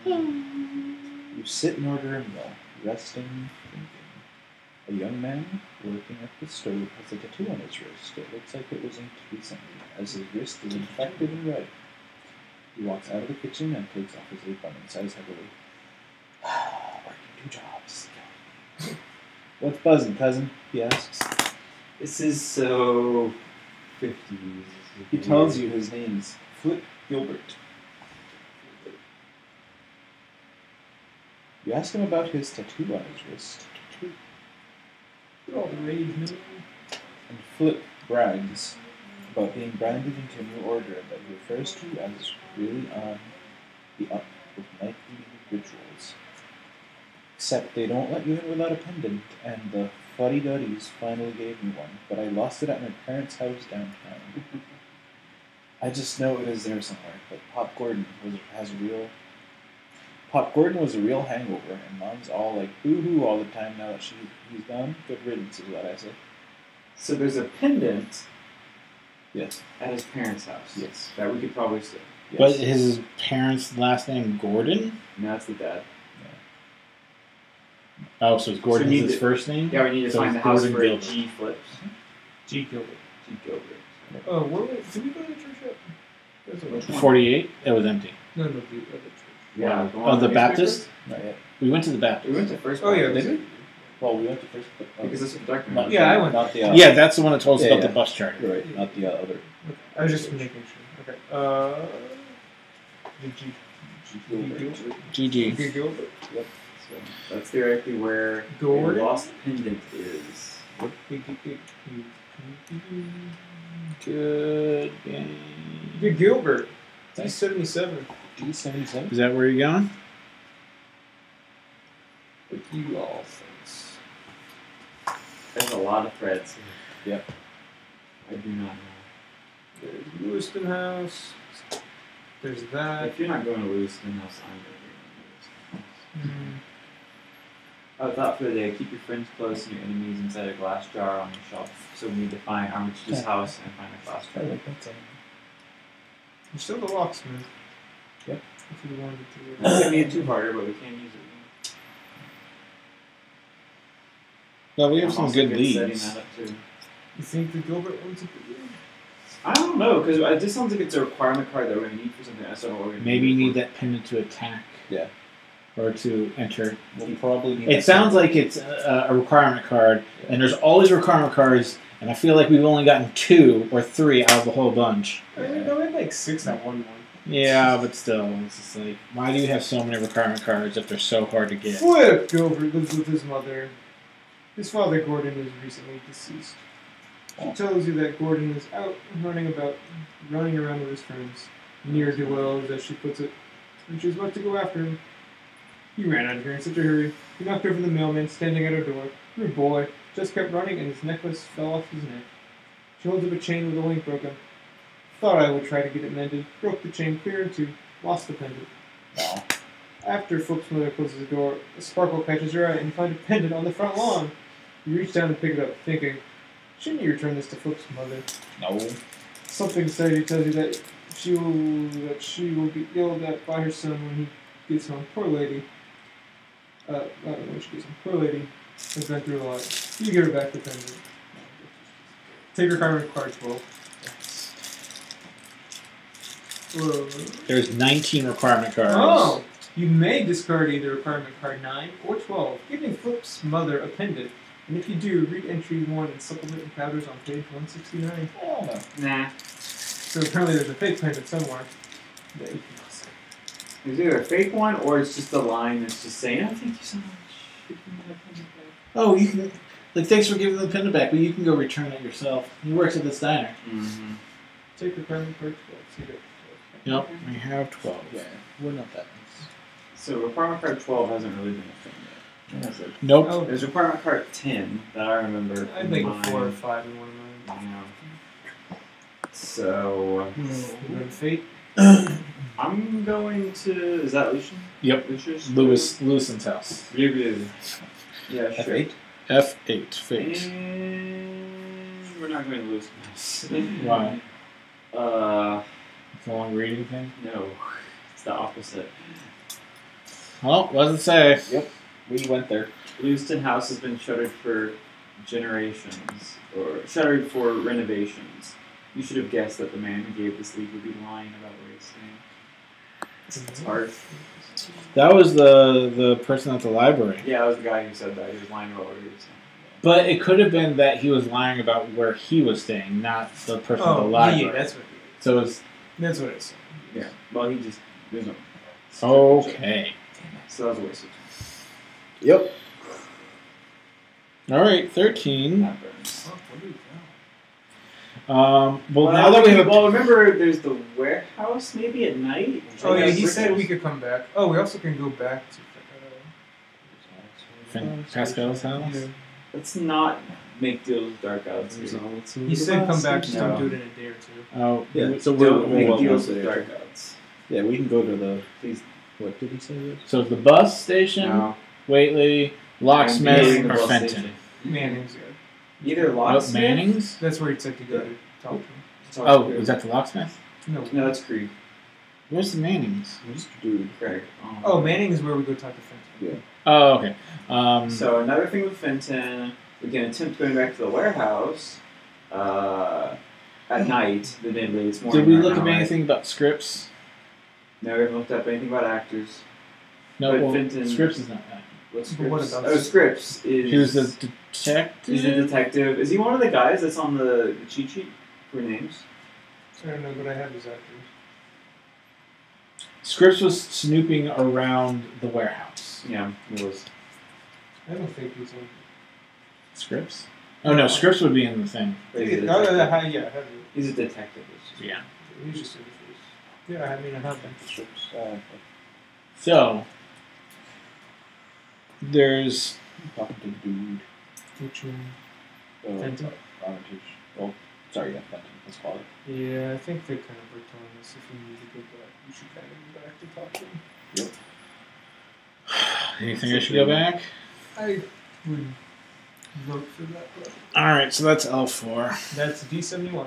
You sit and order a meal, resting, thinking. A young man working at the stove has a tattoo on his wrist. It looks like it was inked recently, as his wrist is infected and red. He walks out of the kitchen and takes off his apron and sighs heavily. Working 2 jobs. What's buzzing, cousin? He asks. This is so 50s. He tells you his name's Flip Gilbert. You ask him about his tattoo on his wrist. All the rage, man. And Flip brags about being branded into a new order that he refers to as really on the up with nightly rituals. Except they don't let you in without a pendant, and the fuddy-duddies finally gave me one, but I lost it at my parents' house downtown. I just know it is there somewhere, but Pop Gordon was a real hangover, and Mom's all like boo-hoo all the time now that he's gone. Good riddance is what I say. So there's a pendant Yes. at his parents' house. Yes. That we could probably steal. Yes. But his parents' last name Gordon? And that's the dad. Oh, so is Gordon So we is need his to- first name? Yeah, we need to So find it's the house Gordon where Gilbert. G flips. G. Gilbert. G Gilbert. Oh, where did we go to the church yet? There's a Which one? 48? It was empty. No, the other church. Yeah. Go Oh, on the newspapers? Baptist? Not yet. We went to the We Baptist. went to first. Oh, yeah, Baptist. did we? Well, we went to first. Because that's what the doctor Not, Yeah, I went. Not the. Yeah, that's the one that told us Yeah, about yeah. the bus charter. You're right. Not the other. Okay. I was just making sure. Okay. G. Gilbert. GG. G. Gilbert. So that's theoretically where Gordon? the lost pendant is. Good game. G. Gilbert. D77. D77. Is that where you're going? What you all think? There's a lot of threads. Yep. I do not know. There's Lewiston House. There's that. If you're not going to Lewiston House, I'm going to Lewiston House. I thought for the day, keep your friends close and your enemies inside a glass jar on your shelf. So we need to find Armitage's house and find a glass I jar. like that song. You're still the locksmith. Yep. If you wanted to. It's going to be a 2-parter, but we can't use it. Well, we have I'm some also good setting leads. that up too. You think the Gilbert one's a good lead? I don't know, because this sounds like it's a requirement card that we're going to need for something. I don't know what we're going to Maybe you need that pendant to attack. Yeah. Or to enter. We'll probably need. It sounds like it's a requirement card, and there's always requirement cards, and I feel like we've only gotten 2 or 3 out of the whole bunch. I mean, no, we had like 6 at one point. Yeah, but still, it's just like, why do you have so many requirement cards if they're so hard to get? Flip Gilbert lives with his mother. His father, Gordon, is recently deceased. She tells you that Gordon is out running around with his friends. Near duels, as she puts it. And she was about to go after him. He ran out of here in such a hurry. He knocked over the mailman standing at her door. Poor boy just kept running and his necklace fell off his neck. She holds up a chain with a link broken. Thought I would try to get it mended. Broke the chain clear in 2. Lost the pendant. No. After Flip's mother closes the door, a sparkle catches her eye and you find a pendant on the front lawn. You reach down and pick it up, thinking, shouldn't you return this to Flip's mother? No. Something inside you tells you that she will be yelled at by her son when he gets home. Poor lady. I don't know when she gets home. Poor lady has been through a lot. You give her back the pendant. Take her requirement card 12. Whoa. There's 19 requirement cards. Oh! You may discard either requirement card 9 or 12, giving Flip's mother a pendant. And if you do, read entry 1 and supplement and powders on page 169. Oh no. Nah. So apparently there's a fake pendant somewhere that you can also. There's either a fake one or it's just a line that's just saying, "Oh, thank you so much. You can have a pendant back." Oh, you can. Like, thanks for giving the pendant back, but you can go return it yourself. He works at this diner. Mm-hmm. Take the crown perch. Yep, we have 12. Yeah, we're not that So requirement card 12 hasn't really been a thing yet. Has it? Nope. Oh, There's requirement card 10 that I remember. I'd from make a mine. 4 or 5 in one of mine. Yeah. So You go to Fate. I'm going to. Is that Lucian? Yep. Lucius? Lewison's house. Yeah, sure. F8? F8, fate. And we're not going to lose this. Why? It's It's a long reading thing? no, it's the opposite. Well, what does it say? We went there. Lewiston House has been shuttered for generations, or shuttered for renovations. You should have guessed that the man who gave this lead would be lying about where he's staying. It's hard. That was the person at the library. Yeah, that was the guy who said that. He was lying about where he was staying. But it could have been that he was lying about where he was staying, not the person at the library. yeah, that's what. So it's That's what it's. Yeah. Well, he just there's no. okay. So that was a waste of time. Yep. All right, 13. That burns. Well, now that we have well, remember there's the warehouse maybe at night. Oh yeah, he said we could come back. Oh, we also can go back to. Pascale's house. Yeah. Let's not make deals with dark outs. He said come back, just No. don't do it in a day or two. Oh, Yeah, so Don't we're make well deals there. with dark outs. Yeah, we can go to the. Please. What did he say? so the bus station, No. Waitley, I'm Locksmith, being the or bus Fenton. station. Manning's good. Either What, locksmith. Manning's? That's where he said to go to talk to him. Talk Oh, to- is that the locksmith? No. No, that's Creed. Where's the Manning's? Dude. Craig. Oh, Manning is where we go talk to Fenton. Oh, okay. So another thing with Fenton, we can attempt going back to the warehouse at night. The day it's morning. did we right look now, up right? anything about Scripps? No, we haven't looked up anything about actors. No, But well, Fenton- Scripps is not that. What's But what Scripps? about Oh, Scripps is. He was a detective. He's a detective. Is he one of the guys that's on the cheat sheet for names? I don't know, but I have his actors. Scripps was snooping around the warehouse. Yeah, he was. I don't think he's on. Scripps? Oh no, Scripps would be in the thing. But he's a Yeah, detective. I have it. He's a detective. It's just- Yeah. He's just in the face. Yeah, I mean, I have them. So there's Talking to the dude. Which one? Uh, Fenton? Armitage. Oh, sorry, yeah, Fenton. Let's call it. Yeah, I think they kind of were telling us if we need to go back, we should kind of go back to talk to him. anything I should go back? I would vote for that, but All right, so that's L4. that's D71.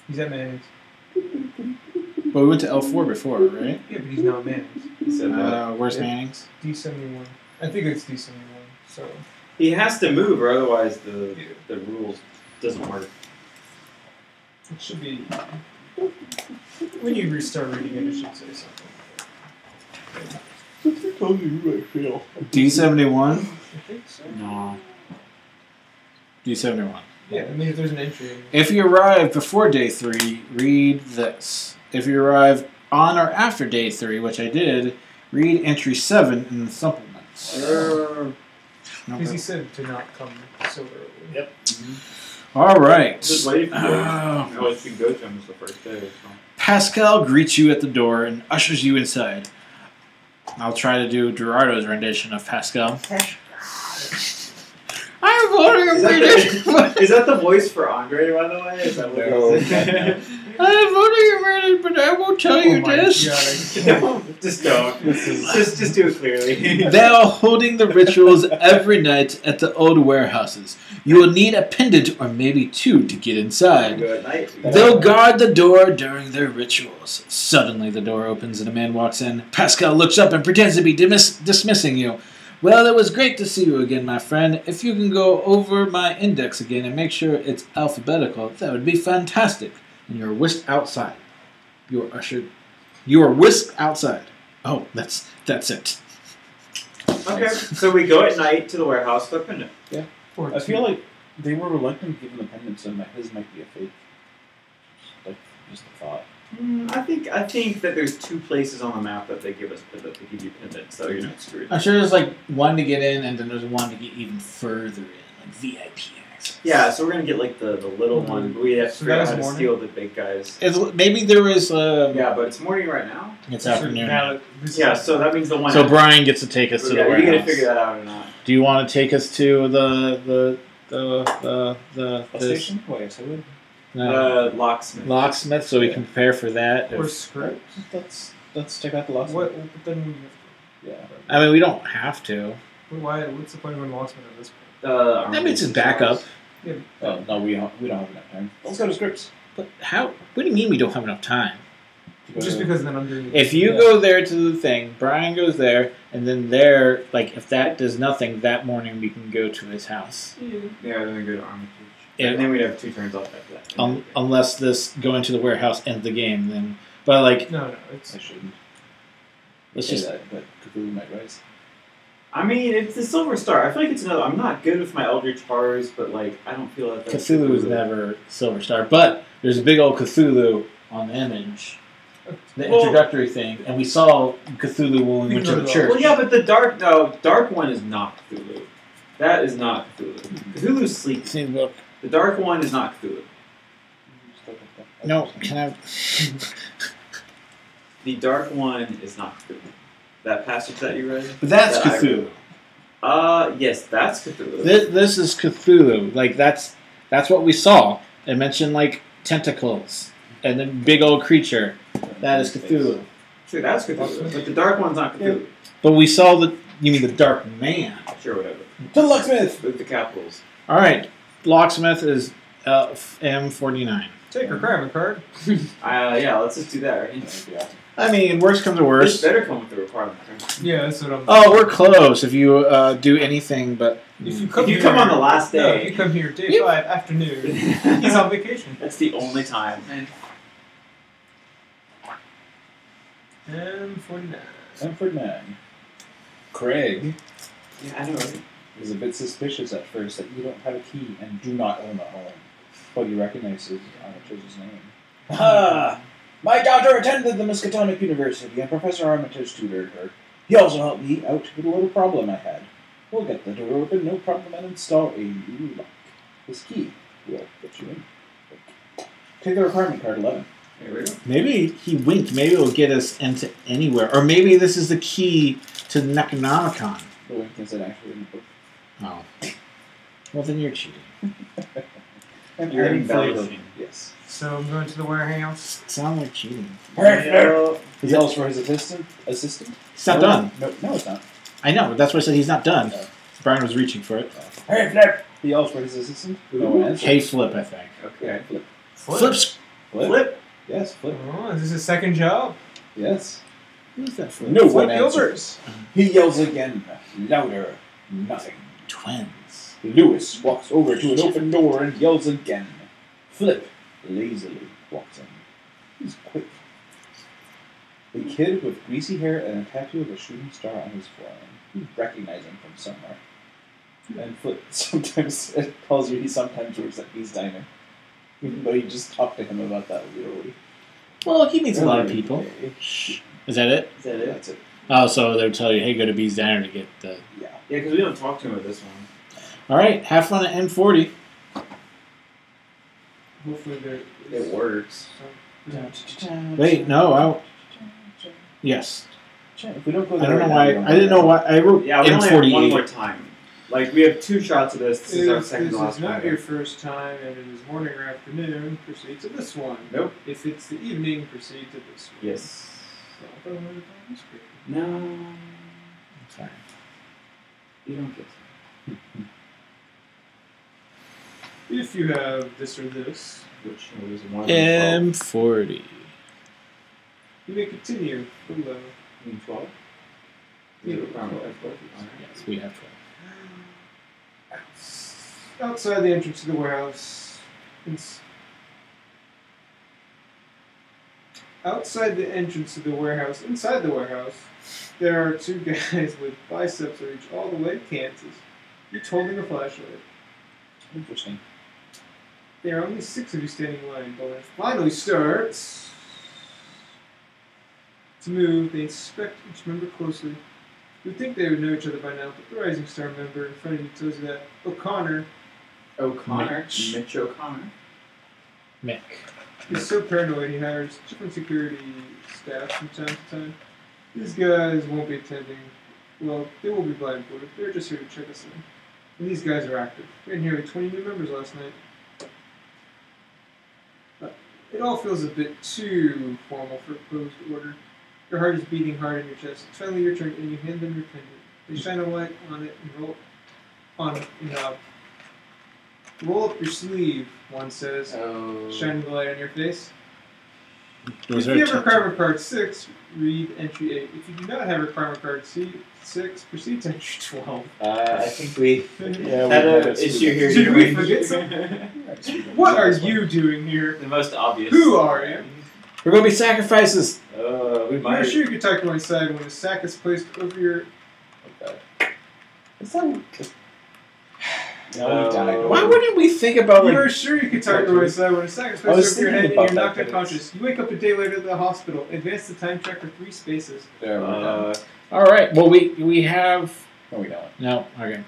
He's at Manning's. But we went to L4 before, right? Yeah, but he's now at Manning's. He said that. Where's Yeah. Manning's? D71. I think it's D71. So He has to move, or otherwise the Yeah. the rules doesn't work. it should be. When you restart reading it, it should say something. Told you who I feel. D71? I think so. No. D71. Yeah, I mean, if there's an entry. If you arrive before day 3, read this. If you arrive on or after day 3, which I did, read entry 7 in the supplements. Because he said to not come so early. Yep. All right. Just wait for Oh. No, if you go to him, it's the first day. So. Pascal greets you at the door and ushers you inside. I'll try to do Gerardo's rendition of Pascal. I'm voting a British. Is that the voice for Andre, by the way? Is that what No. it is? I'm voting a British, but I won't tell you this. Just don't. Just do it clearly. They are holding the rituals every night at the old warehouses. You will need a pendant or maybe 2 to get inside. Go at night. They'll guard the door during their rituals. Suddenly, the door opens and a man walks in. Pascal looks up and pretends to be dismissing you. Well, it was great to see you again, my friend. If you can go over my index again and make sure it's alphabetical, that would be fantastic. And you are whisked outside. You are ushered. You are whisked outside. Oh, that's it. Okay, so we go at night to the warehouse to open it. I feel like they were reluctant to give him the pendants, and his might be a fake. Like, just a thought. I think that there's 2 places on the map that they give us that they give you pendants, so you're not screwed. I'm sure there's like one to get in, and then there's one to get even further in, like VIP access. Yeah, so we're gonna get like the little one. But we have to So figure out that how to was steal the big guys. Maybe there was. Yeah, but it's morning right now. It's afternoon. Yeah, so that means the one. So Brian gets to take us to the Yeah, warehouse. you're gonna figure that out or not. Do you want to take us to the Station? Oh, yes, I would. Locksmith. locksmith, so we can prepare for that? Or If- script. Let's check out the locksmith. What? But then Yeah. I mean, we don't have to. why? What's the point of a locksmith at this point? That means it's backup. No, we don't have enough time. Let's go to scripts. But how? What do you mean we don't have enough time? Just because then I'm doing. If you go there to the thing, Brian goes there, and then there, like, if that does nothing, that morning we can go to his house. Yeah, then we go to Armitage. Yeah. And then we'd have 2 turns off after that. Unless this going to the warehouse ends the game, then. But like, No, it's. I shouldn't. let's say just. that, but Cthulhu might rise. I mean, it's the Silver Star. I feel like it's another. I'm not good with my Eldritch Horrors, but like I don't feel like that's Cthulhu was never Silver Star, but there's a big old Cthulhu on the image, the introductory thing, and we saw Cthulhu when we went to the church. Well, yeah, but the dark one is not Cthulhu. That is not Cthulhu. Cthulhu's sleep. See the book. The dark one is not Cthulhu. No, can I? The dark one is not Cthulhu. That passage that you read. But that's that I Cthulhu. read. Yes, that's Cthulhu. This is Cthulhu. Like that's what we saw. It mentioned like tentacles and then big old creature. That is Cthulhu. Sure, that's Cthulhu. But the dark one's not Cthulhu. But we saw the. You mean the Dark Man? Sure, whatever. To the locksmith! With the capitals. All right, locksmith is M49. Take your credit card. Yeah, let's just do that, right? Yeah. I mean, worst comes to This worst. better come with the requirement. Yeah, that's what I'm. Oh, we're close. If you do anything, but If you If you come on the last No, day. if you come here day 5 afternoon, he's on vacation. That's the only time. And 49. Sanford man. Craig Yeah, I know, right? is a bit suspicious at first that you don't have a key and do not own a home, but he recognizes Armitage's name. Ah! My daughter attended the Miskatonic University, and Professor Armitage tutored her. He also helped me out with a little problem I had. We'll get the door open, no problem, and install a new lock. This key will get you in. Take the requirement card 11. There we go. maybe he winked. Maybe it'll get us into anywhere. Or maybe this is the key to the Necronomicon. The wink is actually in the book. Oh. Well, then you're cheating. And You're adding embellishing. flavor. Yes. So I'm going to the warehouse. Sound like cheating. He yells for his assistant. It's not done. No, it's not. I know, but that's why I said he's not done. No. Brian was reaching for it. Hey, Flip! He yells for his assistant. No one answers. Hey, Flip, I think. Okay. Flip. Flips. Flip. Yes, Flip. Oh, is this his second job? Yes. Who's that Flip? No one Flip answers. He yells again. Louder. Nothing. Twins. Lewis walks over to an open door and yells again. Flip lazily walks in. He's quick. A kid with greasy hair and a tattoo of a shooting star on his forearm. You recognize him from somewhere. And Flip sometimes tells you he sometimes works at Bee's Diner. Even though you just talked to him about that literally. Well, he meets a lot of people. Is that it? Is that it? That's it. Oh, so they'll tell you, hey, go to Bee's Diner to get the... Yeah. Yeah, because we don't talk to him with this one. All right, have fun at M40. Hopefully there. It works. Wait, no, yes. If we don't go I there don't know right why. now, we I didn't know why. I wrote Yeah, we only have one more M48. time. Like, we have 2 shots of this. This is our If second this to last is not one. your first time and it is morning or afternoon, proceed to this one. Nope. If it's the evening, proceed to this one. Yes. So I'll put them on the screen. No. Sorry. You don't get If you have this or this, which was one of them. M40. you may continue below. 12. Yeah, Yes, we have 12. Outside the entrance to the warehouse. Outside the entrance to the warehouse, inside the warehouse, there are 2 guys with biceps that reach all the way to Kansas, each holding a flashlight. Interesting. There are only 6 of you standing in line, but when it finally starts, To move, they inspect each member closely. You'd think they would know each other by now, but the Rising Star member in front of you tells you that O'Connor Mitch O'Connor. Mick. is so paranoid he hires different security staff from time to time. These guys won't be attending. Well, they will be blindfolded. They're just here to check us in. And these guys are active. We had nearly 20 new members last night. It all feels a bit too formal for a closed order. Your heart is beating hard in your chest. It's finally your turn, and you hand them your pendant. They shine a light on it and roll on it and roll up your sleeve, one says, shining the light on your face. If you have requirement card 6, read entry 8. If you do not have requirement card 6, proceed to entry 12. I think we Had an issue here. Did we forget something? What are you doing here? The most obvious. Who are you? We're going to be sacrifices. We You're might. sure you can talk to my side when a sack is placed over your... Is that? No, we died. Why wouldn't we think about You're sure you can talk to my side when a sack is I was placed over your head thinking and you're about knocked that, but unconscious. You wake up a day later at the hospital. Advance the time check for 3 spaces. There we go. All right. Well, we have... No, we don't. No. Okay.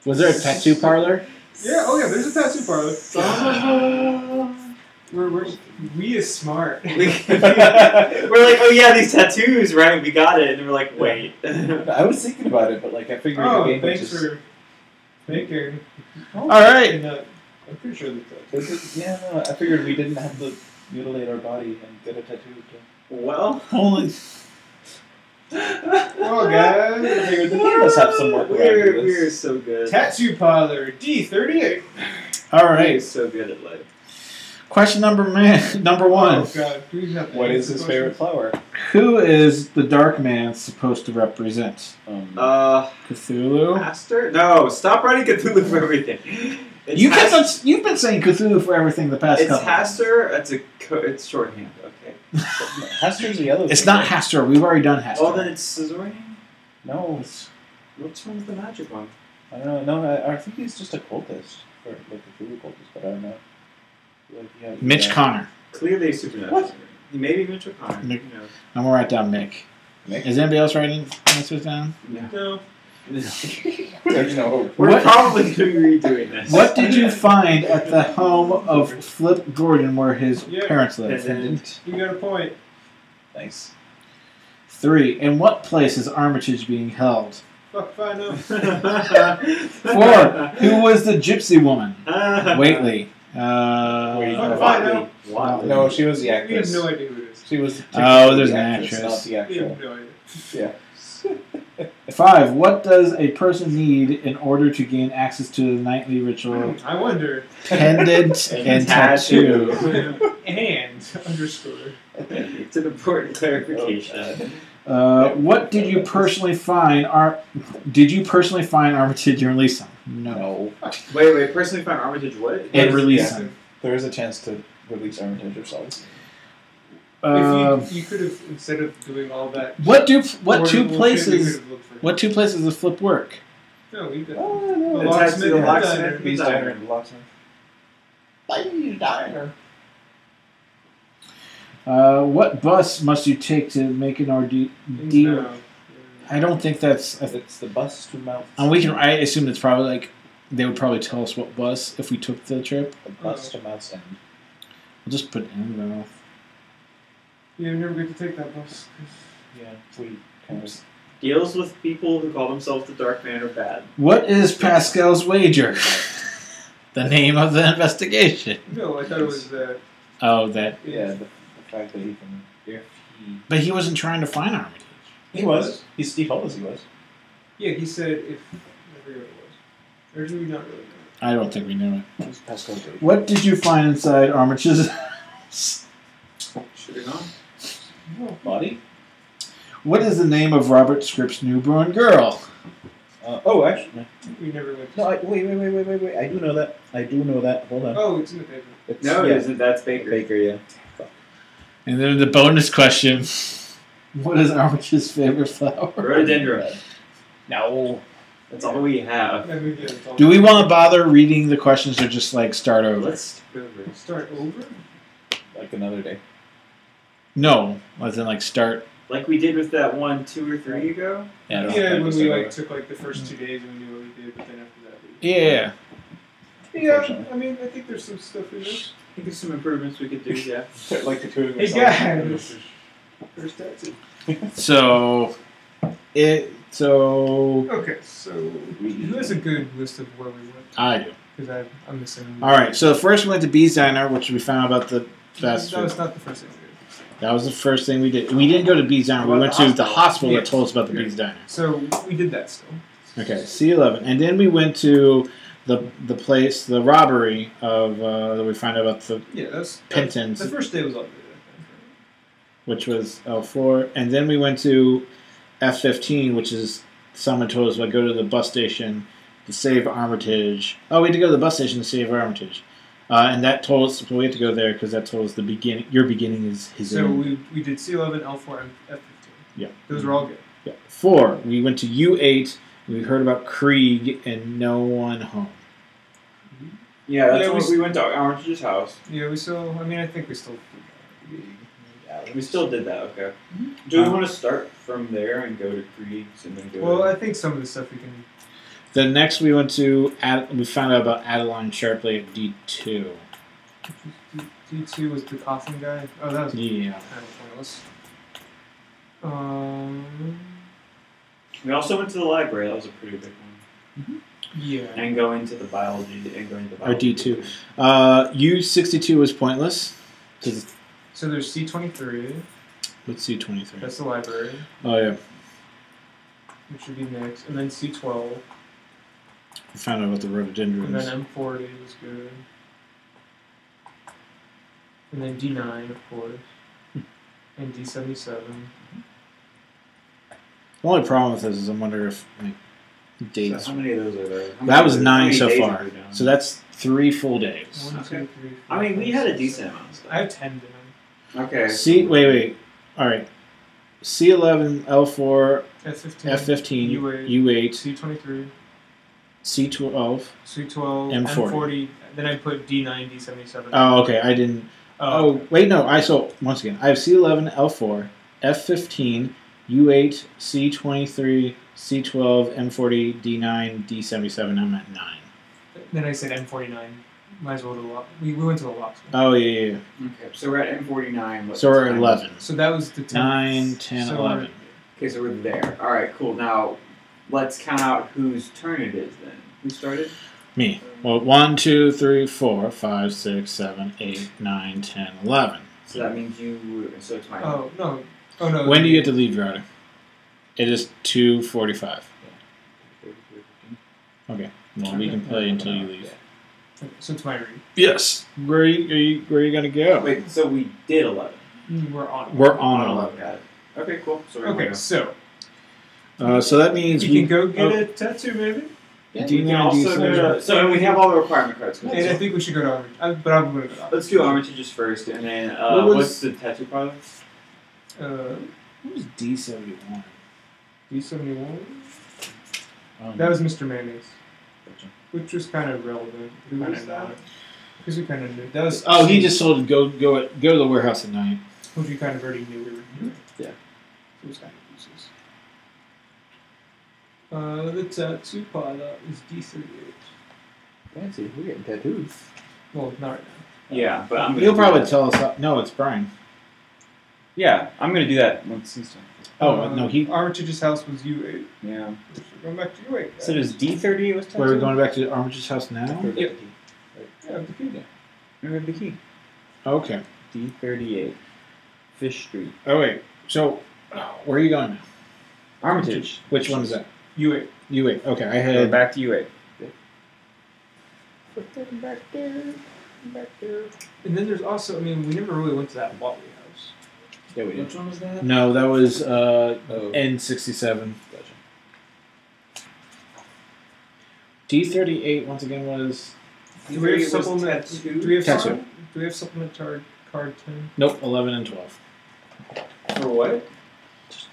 Was there a tattoo parlor? Yeah, oh yeah, there's a tattoo parlor. We is smart. We're like, oh yeah, these tattoos, right? We got it, and we're like, wait. I was thinking about it, but like I figured the game thanks was just... for thinking. All right. And, I'm pretty sure that Yeah, no, I figured we didn't have to mutilate our body and get a tattoo. Well, Holy. Oh, guys. I figured the game must have some work around we're this. so good. Tattoo parlor D38. All We're right. so good at life. Question number 1. Oh, God. Do we have to What answer is his the favorite question? flower? Who is the Dark Man supposed to represent? Cthulhu? Pastor? No, stop writing Cthulhu for everything. You've been saying Cthulhu for everything the past It's couple. Hastur. It's shorthand. Okay. Hastur's the other. It's thing, not right? Hastur. We've already done Hastur. Oh, then it's Caesarian? No, it's, What's wrong with the magic one? I don't know. No, I think he's just a cultist, or like a Cthulhu cultist, but I don't know. Like, yeah, Mitch Connor. Clearly supernatural. What? Maybe Mitch O'Connor. Nick. Who knows? I'm gonna write down Mick. Mick? Is anybody else writing answers down? No. There's no. We're What- probably going to be redoing this. What did you find at the home of Flip Gordon where his Yeah. parents live? Pendant. You got a point. Nice. 3. In what place is Armitage being held? Fuck if I know. 4. Who was the gypsy woman? Waitley. Wait, Fuck if I know. Watley. No, she was the We have actress. no idea who it is. She was. Oh, there's the an actress, actress. not the We actual. have no idea. Yeah. 5. What does a person need in order to gain access to the nightly ritual I wonder. pendant and tattoo? And underscore. It's an important clarification. What did you personally find? Did you personally find Armitage and release him? No. No. Wait. Personally find Armitage what? And release Yeah. him. There is a chance to release Armitage ourselves. If you could have, instead of doing all that. What two horrible shit, we places? could have looked for him. What 2 places does Flip work? No, we did. Oh, The no. locksmith and the locksmith. diner. He's diner and locksmith. Diner. What bus must you take to make an ordeal? No. I don't think that's. It's the bus to Mount. And we can. I assume it's probably like they would probably tell us what bus if we took the trip. The bus to Mount End. We'll just put in though. You never get to take that bus. Yeah, we kind of. Deals with people who call themselves the Dark Man are bad. What is Pascal's wager? The name of the investigation. No, I thought it was Oh, that. Yeah, the fact that he can. If he. But he wasn't trying to find Armitage. He was. He told us he was. Yeah, he said if. I forget what it was. Or do we not really know? I don't think we knew it. It was Pascal Jade. What did you find inside Armitage's Should have gone. Body? What is the name of Robert Scripps' newborn girl? Actually. We never went. No, wait. I do know that. Hold on. Oh, it's in the paper. It's, No, yeah, it isn't. That's Baker. Baker, yeah. And then the bonus question. What is Armitage's favorite flower? Rhododendron. No. That's all we have. Then we get it. Do we want to bother reading the questions or just like start over? Let's go over. Start over? Like another day. No, as in like start. Like we did with that one 2 or 3 ago? Yeah, I don't Yeah, know. when we like took like the first 2 days and we knew what we did, but then after that, Yeah. yeah. I mean, I think there's some stuff in this. I think there's some improvements we could do, yeah. Like the two of Hey guys, first tattoo. So Okay, so who has a good list of where we went? I do. Because I'm missing. All right. So first we went to Bee's Diner, which we found out about the fast That food. was not the first thing we did. That was the first thing we did. We didn't go to Bee's Diner. We went to the hospital Yeah. that told us about the Yeah. Bee's Diner. So we did that still. Okay, C11, and then we went to the place, the robbery of that we found out about the Yeah, that's Pentons, the first day was all good. which was L4, and then we went to F15, which is someone told us like go to the bus station to save Armitage. Oh, we had to go to the bus station to save Armitage, and that told us we had to go there because that told us the beginning. Your beginning is his So end. we did C11, L4, and F15. Yeah, Those were all good. yeah. 4, we went to U8. We heard about Krieg and no one home. Yeah, that's Yeah, when we went to Orange's house. Yeah, we still. I mean, I think we still. Yeah, we still did that, okay. Do we want to start from there and go to Krieg's and then go Well, to... I think some of the stuff we can. Then next we went to we found out about Adeline Sharpley at D2. D2 was the coffin guy. Oh, that was Yeah. kind of pointless. We also went to the library. That was a pretty big one. Yeah. And going to the biology Or D2. U62 was pointless. So there's C23. Let's see 23. That's the library, Oh yeah, which should be next, and then C12, we found out about the and rhododendrons. then M40 was good, and then D9 of course, and D77. The only problem with this is I'm wondering if like dates. So how many of those are there? That was how 9 many so days far. have we done? So that's 3 full days. 1, 2, 3, 4, I mean, we 5, had a 6, decent 7. amount of stuff. I have 10 down. Okay. Wait. All right. C11, L4, F15, F15, U8, U8, C23, C12. C12, M40. M40. Then I put D9, D77. Oh, okay. I didn't. Oh, wait, no. Once again, I have C11, L4, F15, U8, C23, C12, M40, D9, D77. I'm at 9. Then I said M49. Might as well do a lot. We went to the locksmith. Oh, yeah. Okay, so we're at M49. What So we're at time? 11. So that was the 10th. 9, 10, So 11. Okay, so we're there. All right, cool. Now, let's count out whose turn it is then. Who started? Me. Well, 1, 2, 3, 4, 5, 6, 7, 8, 9, 10, 11. So that means you. So it's my. Oh, no. Oh, no. When do you get to leave, Router? It is 2:45. Okay. Well, we can play until you leave. So it's my read. Yes. Where are you gonna go? Wait, so we did 11. We're on. We're on 11. Got it. Okay, cool. So we're Okay, gonna so So that means you can go get a tattoo, maybe. Yeah, D9, we can also D7. go to, so we have all the requirement cards. And I think we should go to Armitage. But I'm going to go to Let's do Armitage's first, and then What was- what's the tattoo parlor? what was D71? D71. That was Mr. Mayonnaise. Which was kind of relevant. Who Kinda was that? not. Because we kind of knew. That was. Oh, he just told him go to the warehouse at 9. Which we kind of already knew we were doing. Yeah. So it was kind of useless. The tattoo parlor is D38. Fancy, we're getting tattoos. Well, not right now. Yeah, but I'm. He'll gonna do probably that. tell us. No, it's Brian. Yeah, I'm gonna do that once he's done. Oh no, he. Armitage's house was U8. Yeah. So we're going back to U8. So does D38 was tattoo? Where are we going back to Armitage's house now? Yeah. Yeah, the key. We have the key. Okay. D38, Fish Street, Oh wait. So, where are you going now? Armitage. Which one is that? U8. U8. Okay, I Go had. back to U8. Back there. And then there's also, I mean, we never really went to that Watley house. Yeah, we did. Which one was that? No, that was Oh, N67. gotcha. D38 once again was. Do we have D38 was supplement? tattoo? Do we have Tattoo. supplement? Do we have supplement card 10? Nope, 11 and 12. For what?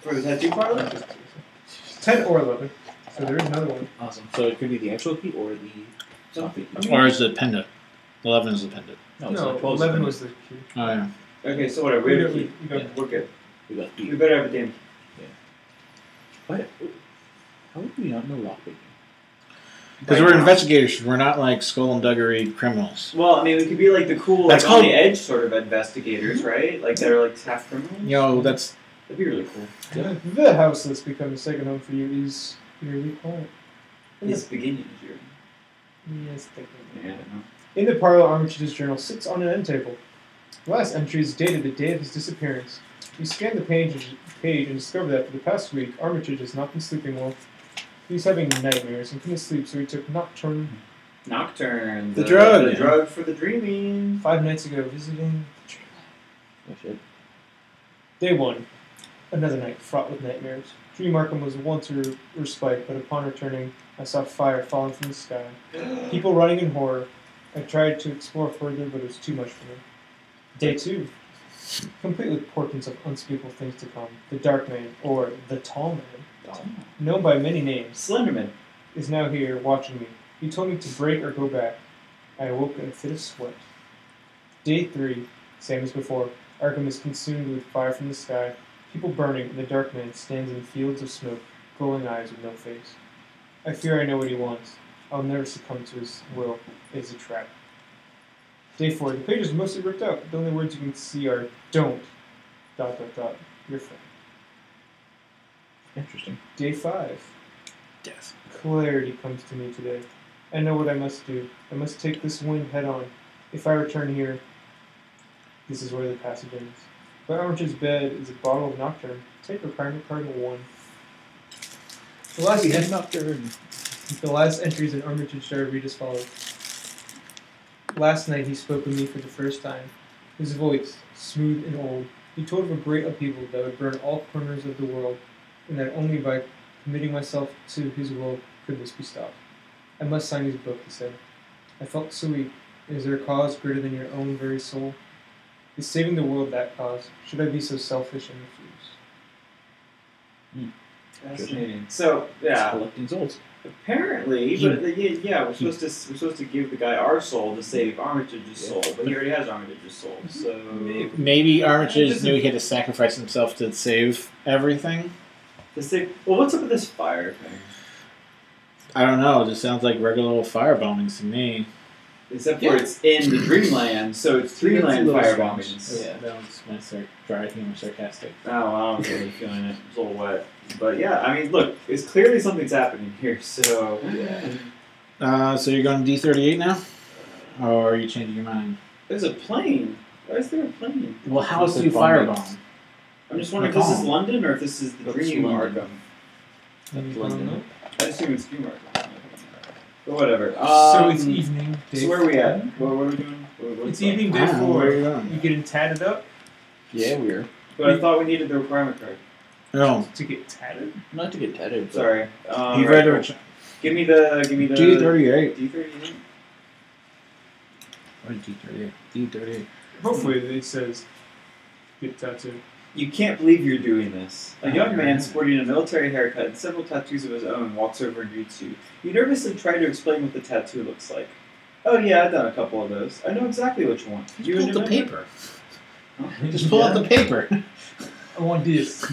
For the tattoo parlor? 10 or 11. So there is another one. Awesome. So it could be the actual key or the soft key. Or is it pendant? 11 is the pendant. No, it's No, not 12 's 11 the was the key. Oh yeah. Okay, so whatever. We have a key. We got- We're good. We got We the. better have a damn key. What? How would we not know lockpicking? Because we're investigators. We're not like skullduggery criminals. Well, I mean, we could be like the cool, That's like on called- the edge sort of investigators, right? Like that are like half criminals. That's That'd be really cool. The house that's become a second home for you is really quiet. It's beginning of year. Yes, Yeah, I don't know. In the parlor, Armitage's journal sits on an end table. The last entry is dated the day of his disappearance. You scan the page and discover that for the past week, Armitage has not been sleeping well. He's having nightmares and couldn't sleep, so he took Nocturne Nocturne. The drug. The drug for the dreaming. 5 nights ago, visiting the tree. Oh shit. Day 1. Another night fraught with nightmares. Tree Markham was once her respite, but upon returning, I saw fire falling from the sky. People running in horror. I tried to explore further, but it was too much for me. Day 2. Complete with portents of unspeakable things to come. The Dark Man, or the Tall Man, known by many names, Slenderman. is now here watching me. He told me to break or go back. I awoke in a fit of sweat. Day 3. Same as before. Arkham is consumed with fire from the sky. People burning, and the Dark Man stands in fields of smoke, glowing eyes with no face. I fear I know what he wants. I'll never succumb to his will. It is a trap. Day 4. The page is mostly ripped out. The only words you can see are "Don't." ... Your friend. Interesting. Day 5. death. Clarity comes to me today. I know what I must do. I must take this wind head on. If I return here, this is where the passage ends. By Armitage's bed is a bottle of Nocturne. Take requirement card 1. The last entries in Armitage's diary read as follows. Last night he spoke with me for the first time. His voice, smooth and old, he told of a great upheaval that would burn all corners of the world, and that only by committing myself to his will could this be stopped. I must sign his book, he said. I felt so weak. Is there a cause greater than your own very soul? Is saving the world that cause? Should I be so selfish and refuse? Fascinating. So yeah, Collecting souls. apparently, but we're supposed to give the guy our soul to save Armitage's soul, but he already has Armitage's soul. So Maybe Armitage knew he had to sacrifice himself to save everything. to save. Well, what's up with this fire thing? I don't know. It just sounds like regular old fire bombings to me. Except for it's in the Dreamland, so it's Dreamland little fire strange. bombings. Yeah, that was my dry humor, sarcastic. Oh, I don't really feeling it. It's a little wet. But yeah, I mean, look, it's clearly something's happening here, so. So you're going to D38 now? Or are you changing your mind? There's a plane. Why is there a plane? Well, how else do It's you a bomb firebomb? I'm just wondering if this is London or if this is the That's Dream London. Arkham. That's I don't London. know. I assume it's Dream Arkham. But whatever. So it's evening. Day So where are we at? 4. What are we doing? What's It's up? evening I day don't know, 4. where are you going? You getting tatted up Yeah, we're. But I thought we needed the requirement card. No. to get tatted? Not to get tatted. But Sorry. You read right, the Give me the D38. D38. Or D38. D38. Hopefully it says get tattooed. You can't believe you're doing this. A young man sporting a military haircut and several tattoos of his own walks over and greets you. You nervously try to explain what the tattoo looks like. Oh yeah, I've done a couple of those. I know exactly what you want. Just pull out the paper. Huh? Just pull out the paper. I want this.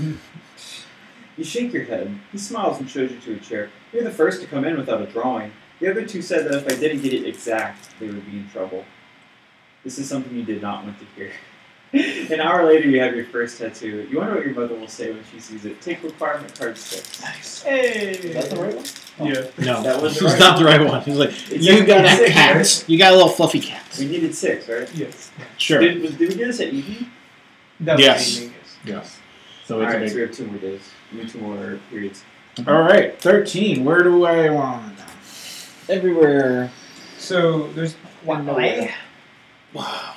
You shake your head. He smiles and shows you to a chair. You're the first to come in without a drawing. The other two said that if I didn't get it exact, they would be in trouble. This is something you did not want to hear. An hour later, you have your first tattoo. You wonder what your mother will say when she sees it. Take requirement card 6. Nice. Hey! is that the right one? Yeah. No, That was it's the right not the one. right one. He's like, It's you got definitely a cat. You got a little fluffy cat. We needed 6, right? Yes. Sure. Did we do this at evening? That Yes. was evening. Yes. So it's Alright, a so we big. have 2 more days. We need 2 more periods. All right, 13. Where do I want to go? Everywhere. So there's Nowhere. Wow.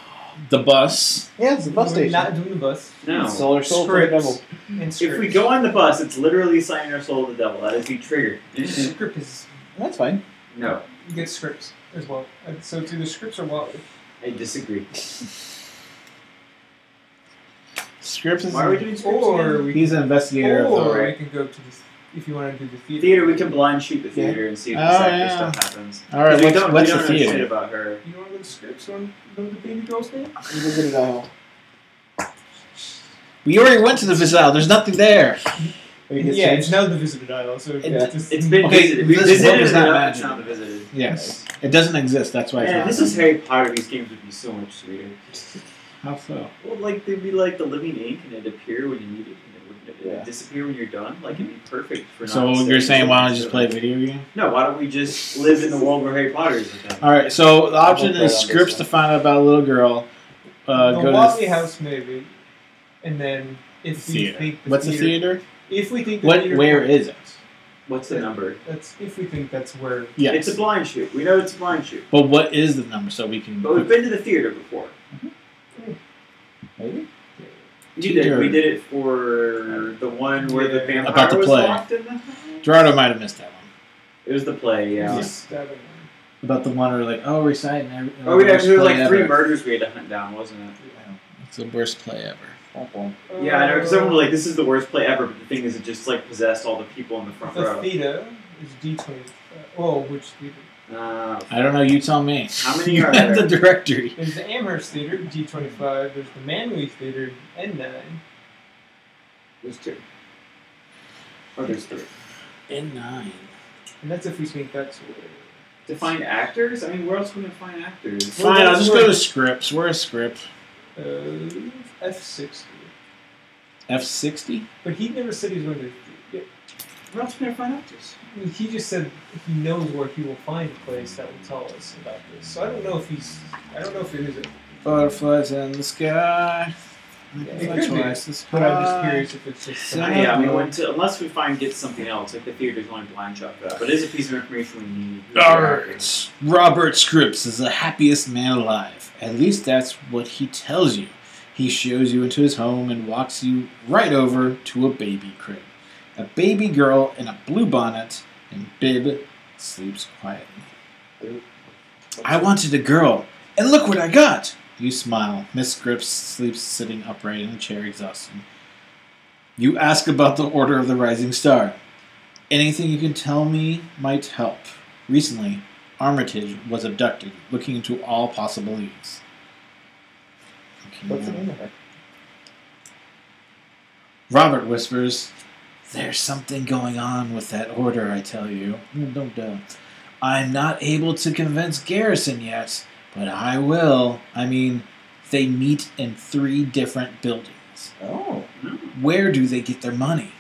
The bus. Yeah, it's the bus We're station. not doing the bus. No. Solar soul for the devil. Scripts. And If scripts. we go on the bus, it's literally signing our soul to the devil. That is the trigger. Script is That's fine. No, you get scripts as well. So it's either scripts or Wally. I disagree. Scripts is. Why are we doing scripts Or again? we He's an investigator of the. or we right. can go to the if you want to do the theater. Theater, we can blind shoot the theater and see if Oh, this actor yeah. stuff happens. All right, we what's, don't the know shit theater? about her. You want to go to scripts? You want to go to the baby girl's name? You go get it out. We already went to the visit aisle. There's nothing there. Yeah, it's now the visited aisle, so It's been Okay, visited. We this visited was it not enough, magic. it's not visited. Yes. It doesn't exist. That's why it's Man, not. this is Harry Potter. These games would be so much sweeter. How so? Well, like they'd be like the living ink, and it'd appear when you need it, and it would Yeah. disappear when you're done. Like it'd be perfect for. So not you're saying saying why don't you just play a video game? No, why don't we just live in the world where Harry Potter is with them? All right. So the option play is on this scripts to one. find out about a little girl. the Go Watley to House, maybe. And then if we theater. think What's the theater? If we think the What? theater, Where is it? What's the number? That's if we think that's where. Yes. It's a blind shoot. We know it's a blind shoot. But what is the number so we can? But we've been to the theater before. Maybe. You did. We did it for the one where the vampire About the was play. locked in the. Gerardo might have missed that one. It was the play, yeah. Just stabbing them. About the one where like, oh, reciting every. Oh yeah, there was like play 3 ever. murders we had to hunt down, wasn't it? It's the worst play ever. Yeah, I know. Because everyone was like, "This is the worst play ever." But the thing is, it just like possessed all the people in the front The row. theta is D20. Oh, which theater? I I don't know. You tell me. How many are there? The directory. There's the Amherst Theater, D25. There's the Manly Theater, N9. There's 2. Oh, there's 3. N9. And that's if we think that's where. To find actors? I mean, where else would we find actors? Fine. I'll that's just where- go to scripts. Where's script? F60. F60. But he never said he was going to. Where else can I find actors? He just said he knows where he will find a place that will tell us about this. So I don't know if he's. I don't know if it is a. Butterflies in the sky. It could be. Twice the But I'm just sky. curious if it's just. So- Yeah, I mean, unless we get something else, like the theater's only blind shot for that. But it is a piece of information we need. Who's the actors? Alright. Robert Scripps is the happiest man alive. At least that's what he tells you. He shows you into his home and walks you right over to a baby crib. A baby girl in a blue bonnet and bib sleeps quietly. I wanted a girl, and look what I got! You smile. Miss Scripps sleeps sitting upright in a chair, exhausted. You ask about the Order of the Rising Star. Anything you can tell me might help. Recently, Armitage was abducted, looking into all possible leads. Okay, What's the now- name of her? Robert whispers, "There's something going on with that order, I tell you. Don't doubt. I'm not able to convince Garrison yet, but I will. I mean, they meet in 3 different buildings. Oh. Where do they get their money?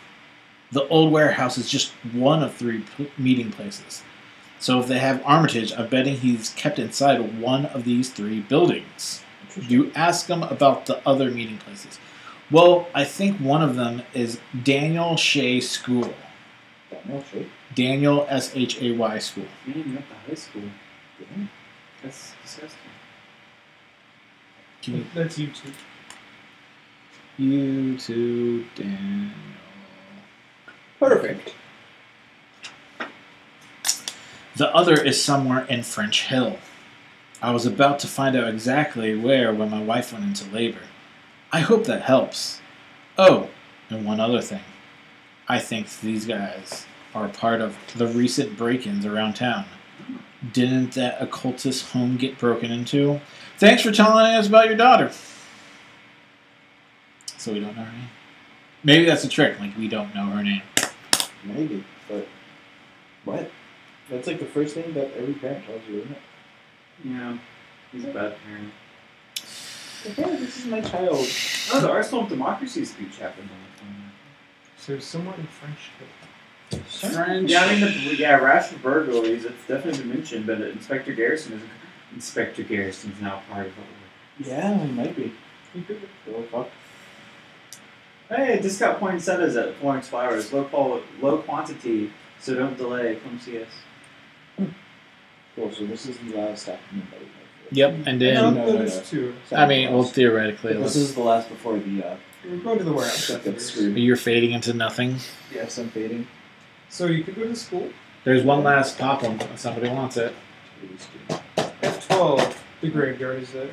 The old warehouse is just one of 3 meeting places. So if they have Armitage, I'm betting he's kept inside one of these 3 buildings. You ask him about the other meeting places. Well, I think one of them is Daniel Shea School. Daniel Shea. Daniel Shay School. Man, you went to high school. That's disgusting. Can you That's YouTube. YouTube Daniel? Perfect. The other is somewhere in French Hill. I was about to find out exactly where when my wife went into labor. I hope that helps. Oh, and one other thing. I think these guys are part of the recent break-ins around town. Didn't that occultist home get broken into? Thanks for telling us about your daughter. So we don't know her name? Maybe that's a trick, like we don't know her name. Maybe, but what? That's like the first thing that every parent tells you, isn't it? Yeah, he's a bad parent. Okay, this is my child. Oh, the Arsenal of Democracy speech happened on the phone. So somewhere in French. French. Yeah, I mean, rash of burglaries, it's definitely been mentioned, but Inspector Garrison is Inspector Garrison's now part of it. Yeah, he might be. Oh, fuck. Hey, discount poinsettias at Florence Flowers. Low quantity, so don't delay. Come see us. Cool, so this is the last happening. Yep, and No, then, there's 2. I mean, well, theoretically, This is the last before the We're going to the warehouse. stuff after gets this. screwed. you're fading into nothing. Yeah, some fading. So you could go to school. There's one last pop-up if somebody wants it. F12. The graveyard is there.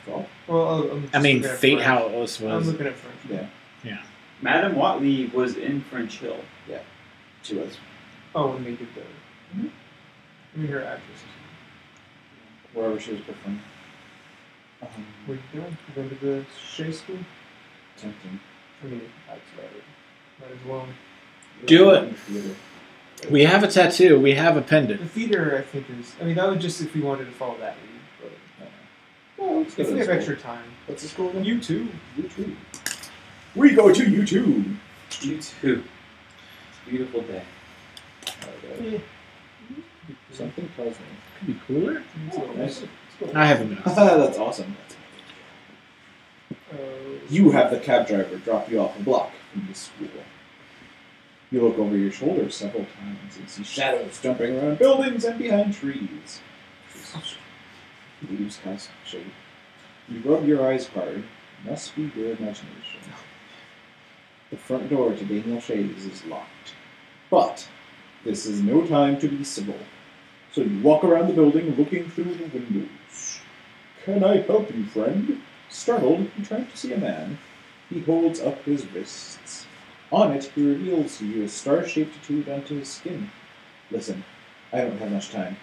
F12? Well, I'm I mean, looking at Fate French. House I'm was. looking at French. Yeah, Madame Watley was in French Hill. she was. Oh, and they did the. I mean, her actress. Wherever she was performing. What are you doing? You going to the Shea School? tempting. I mean, That's right. might as well. Do it. Theater. We have a tattoo. We have a The pendant. theater, I think, is. I mean, that would just if we wanted to follow that lead. Well, let's But go if to we the have school. extra time. What's the school again? YouTube. YouTube. We go to YouTube. You too. It's a beautiful day. Okay. Something tells me. Could be cooler. Oh, nice. I haven't been. That's awesome. Uh, You have the cab driver drop you off a block from the school. You look over your shoulder several times and see shadows jumping around buildings and behind trees. Leaves cast shade. You rub your eyes hard. Must be your imagination. The front door to Daniel Shays is locked. But this is no time to be civil. So you walk around the building looking through the windows. Can I help you, friend? Startled, you turn to see a man. He holds up his wrists. On it, he reveals to you a star-shaped tube onto his skin. Listen, I don't have much time.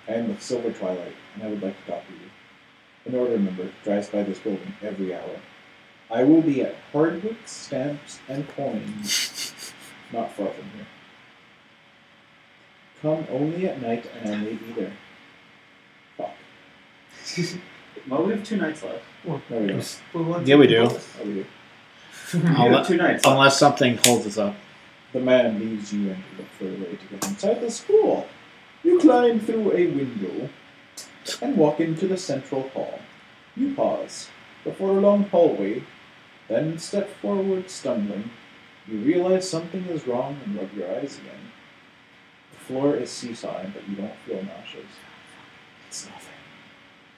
I am with Silver Twilight, and I would like to talk to you. An order member drives by this building every hour. I will be at Hardwick Stamps and Coins, not far from here. Come only at night, and I may be there. Fuck. Well, we have 2 nights left. No, we don't. Yeah, we do. Oh, we do. We have 2 nights left. Unless something holds us up. The man leaves you and you look for a way to get inside the school. You climb through a window and walk into the central hall. You pause before a long hallway, then step forward stumbling. You realize something is wrong and rub your eyes again. The floor is seesawing, but you don't feel nauseous. It's nothing.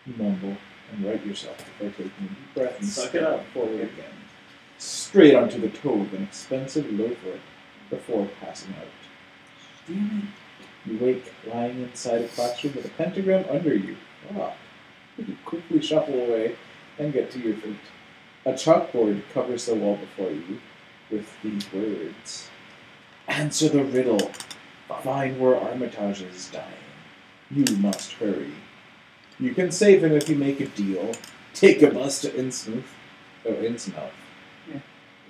You mumble and right yourself before taking a deep breath and Suck step it up. forward again. Straight onto the toe of an expensive loafer before passing out. Damn You wake lying inside a classroom with a pentagram under you. Ah. You quickly shuffle away and get to your feet. A chalkboard covers the wall before you with these words. Answer the riddle. Find where Armitage is dying. You must hurry. You can save him if you make a deal. Take a bus to Innsmouth. Oh, Innsmouth. Yeah.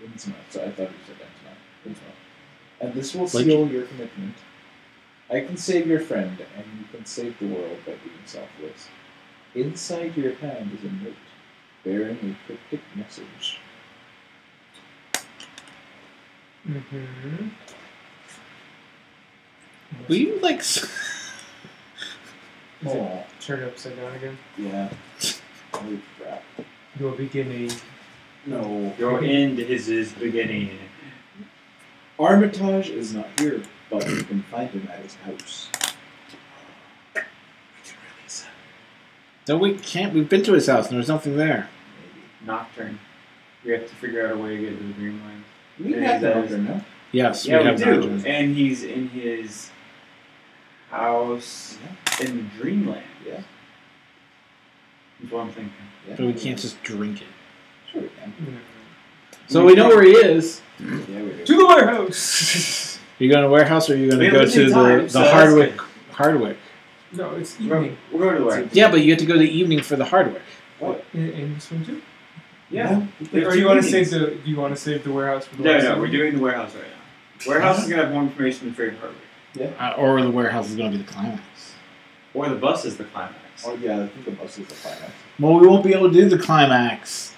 Innsmouth. So I thought you said Innsmouth. Innsmouth. And this will Like- seal your commitment. I can save your friend, and you can save the world by being selfless. Inside your hand is a note bearing a cryptic message. Mm-hmm. Will you like? Oh, Turn it upside down again. yeah. Holy crap. Your beginning. No. Your end is his beginning. Armitage is not here, but you can find him at his house. We can release him. No, we can't. We've been to his house and there's nothing there. Nocturne. We have to figure out a way to get to the Dreamland. Maybe. We Yeah, have the that doctor is- now. Yes, Yeah, we we have do. Nocturne. And he's in his house in Dreamland. Yeah. That's what I'm thinking. Yeah. But we can't just drink it. Sure we can. So we know where he is. Yeah, we do. To the warehouse! Are you going to warehouse or are you going We to have go limited to time, the so that's Hardwick? good. Hardwick. No, it's We're evening. going to the warehouse. Yeah, but you have to go the evening for the Hardwick. In this one too? Yeah. We have Or two do you want to meetings. save the? Do you want to save the warehouse for the No, last no, one? we're doing the warehouse right now. Warehouse is going to have more information than Freight Hardwick. Or the warehouse is going to be the climax. Or the bus is the climax. Oh, yeah, I think the bus is the climax. Well, we won't be able to do the climax.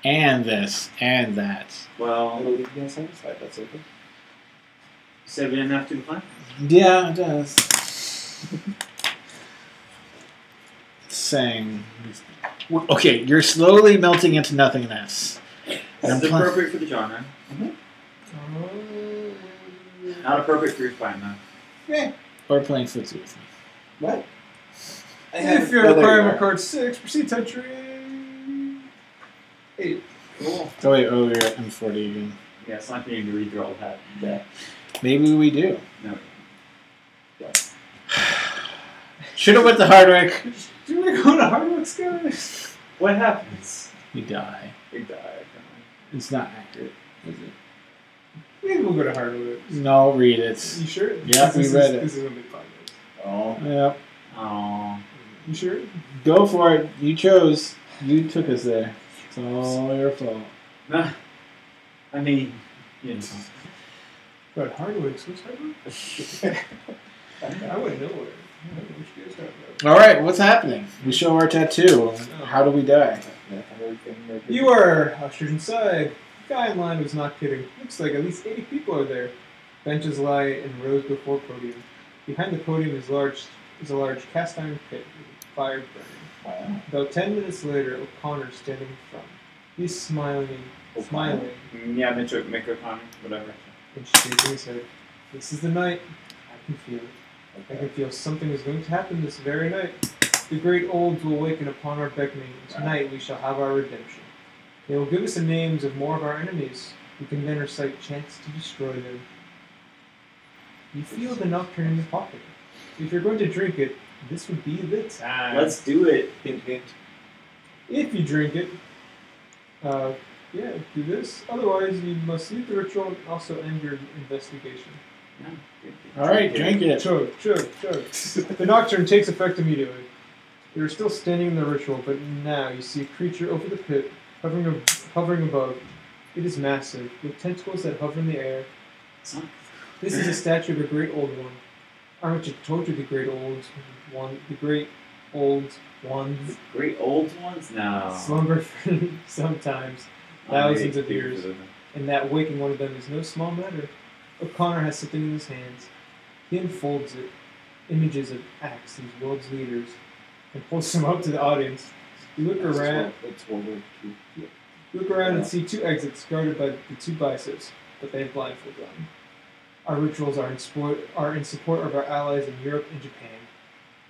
And this. And that. Well, It'll leave you unsatisfied, that's okay. you said we didn't have to do the climax? Yeah, it does. Saying. Okay, you're slowly melting into nothingness. This I'm is pla- appropriate for the genre. Not appropriate for your spine, though. Yeah. Or playing footsie with me. What? If your requirement card 6, proceed to entry 8. Cool. Oh, wait, oh, we're at M40 again. Yeah, it's not going to read through all that. Yeah. Maybe we do. No. Should have went to Hardwick. Do we go to Hardwick's, guys? What happens? We die. We die. It's not accurate, is it? Maybe we'll go to Hardwick. No, read it. You sure? Yeah, This we is- read it. This is a big podcast. Oh. Yep. Oh. You sure? Go for it. You chose. You took us there. It's all your fault. I mean, you know. But hardwoods, what's hardwood? I wouldn't know what. I don't know what you guys talking about. All right, what's happening? We show our tattoo. How do we die? You are ushered inside. The guy in line was not kidding. Looks like at least 80 people are there. Benches lie in rows before podium. Behind the podium is a large cast iron pit with a fire burning. Wow. About 10 minutes later, O'Connor standing in front. He's smiling, Yeah, Mitch O'Connor, whatever. and shaking his head. This is the night. I can feel it. I can feel something is going to happen this very night. The great olds will awaken upon our beckoning, and tonight we shall have our redemption. They will give us the names of more of our enemies. We can then recite chants to destroy them. You feel the nocturne in your pocket. If you're going to drink it, this would be the time. Let's do it. Hint, hint. If you drink it, do this. Otherwise, you must leave the ritual and also end your investigation. All right, drink it. Chug, chug, chug. The nocturne takes effect immediately. You are still standing in the ritual, but now you see a creature over the pit, hovering above. It is massive, with tentacles that hover in the air. This is a statue of a great old one. Armitage told you the great old ones Great old ones? No. slumber for sometimes thousands of years, and that waking one of them is no small matter. O'Connor has something in his hands. He unfolds it, images of acts, these world's leaders, and pulls them up to the audience. You look around. You look around and see two exits guarded by the two biceps, but they have blindfolds on. Our rituals are in support of our allies in Europe and Japan.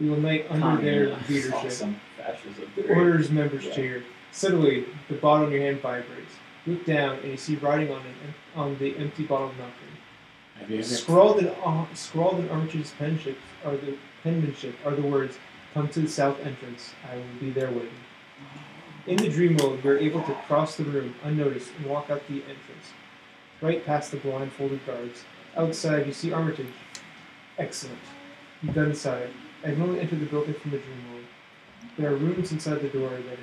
We will unite under their leadership. Awesome. Fascism. The Great. order's members cheer. Suddenly, the bottle in your hand vibrates. Look down, and you see writing on the empty bottle of nothing. Scrawled in Armitage's penmanship are the words, "Come to the south entrance. I will be there waiting." In the dream world, you're able to cross the room unnoticed and walk out the entrance, right past the blindfolded guards. Outside, you see Armitage. Excellent. You got inside. I have only entered the building from the dream world. There are rooms inside the door that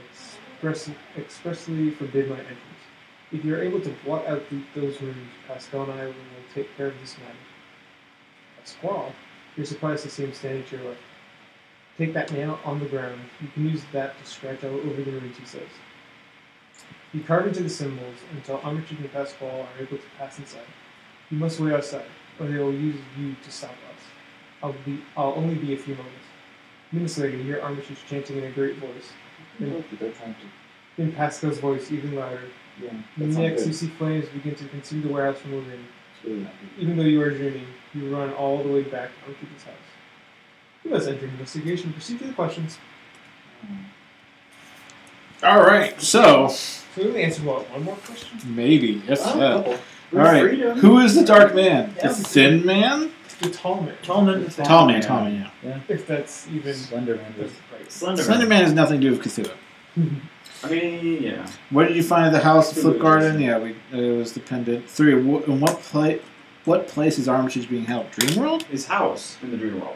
expressly forbid my entrance. If you are able to blot out those rooms, Pasquale and I will take care of this matter. Pasquale? You're surprised to see him standing to your left. Take that nail on the ground. You can use that to scratch all over the runes, he says. You carve into the symbols until Armitage and Pasquale are able to pass inside. You must wait outside, or they will use you to stop us. I'll only be a few moments. Minutes later, you hear Armitage chanting in a great voice. Then Pascal's voice even louder. Yeah. Next, you see flames begin to consume the warehouse from within. Really Even though you are dreaming, you run all the way back to Armitage's house. You must enter investigation. Proceed to the questions. All right, so So we only answered what? One more question? maybe yes. couple. All right, who is the dark man? The thin man? The tall man. Tall man. Yeah. If that's even Slenderman the was right. Slender Man has nothing to do with Cthulhu. I mean, yeah. What did you find at the house, the flip garden? Yeah, it was the pendant. 3. In what place is Armitage being held? Dream World? His house in the dream world.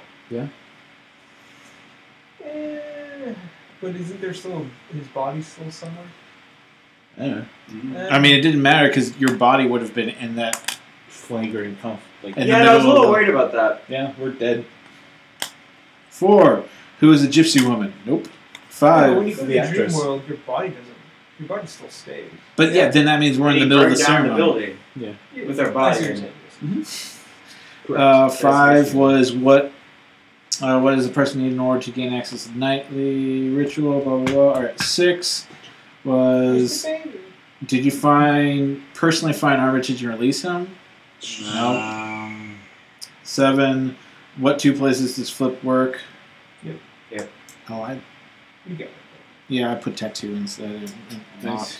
But isn't there still his body still somewhere? Yeah. Mm-hmm. I mean, it didn't matter because your body would have been in that flagrant comf. Like, in Yeah, the I was a middle little of worried about that. yeah, we're dead. 4. Who is the gypsy woman? Nope. 5. when you go to the the actress. dream world, your body still stays. But yeah, then that means we're in the middle of the down ceremony. the building Yeah, with our I see body. what you're saying. 5 was what does a person need in order to gain access to the nightly ritual, blah, blah, blah. Alright, 6 was, did you personally find Armitage and release him? No. 7, what 2 places does flip work? Yep. Oh, You get it. yeah, I put tattoo instead. Nice.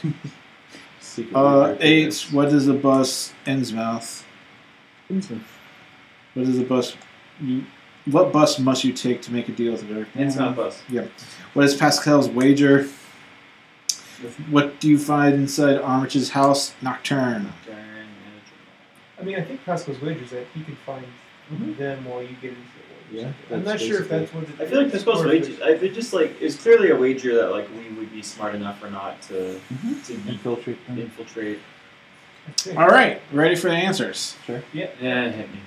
8, what is a bus Innsmouth? What is a bus? What bus must you take to make a deal with the dark? It's not bus. What is Pascal's wager? What do you find inside Armitage's house? Nocturne. I mean, I think Pascal's wager is that he can find them while you get into the Yeah, wager. I'm not that's sure if basically- that's what I feel like Pascal's or if wager. it's- I feel just like it's clearly a wager that like we would be smart enough or not to Infiltrate them. infiltrate. All right, ready for the answers? Yeah, it hit me.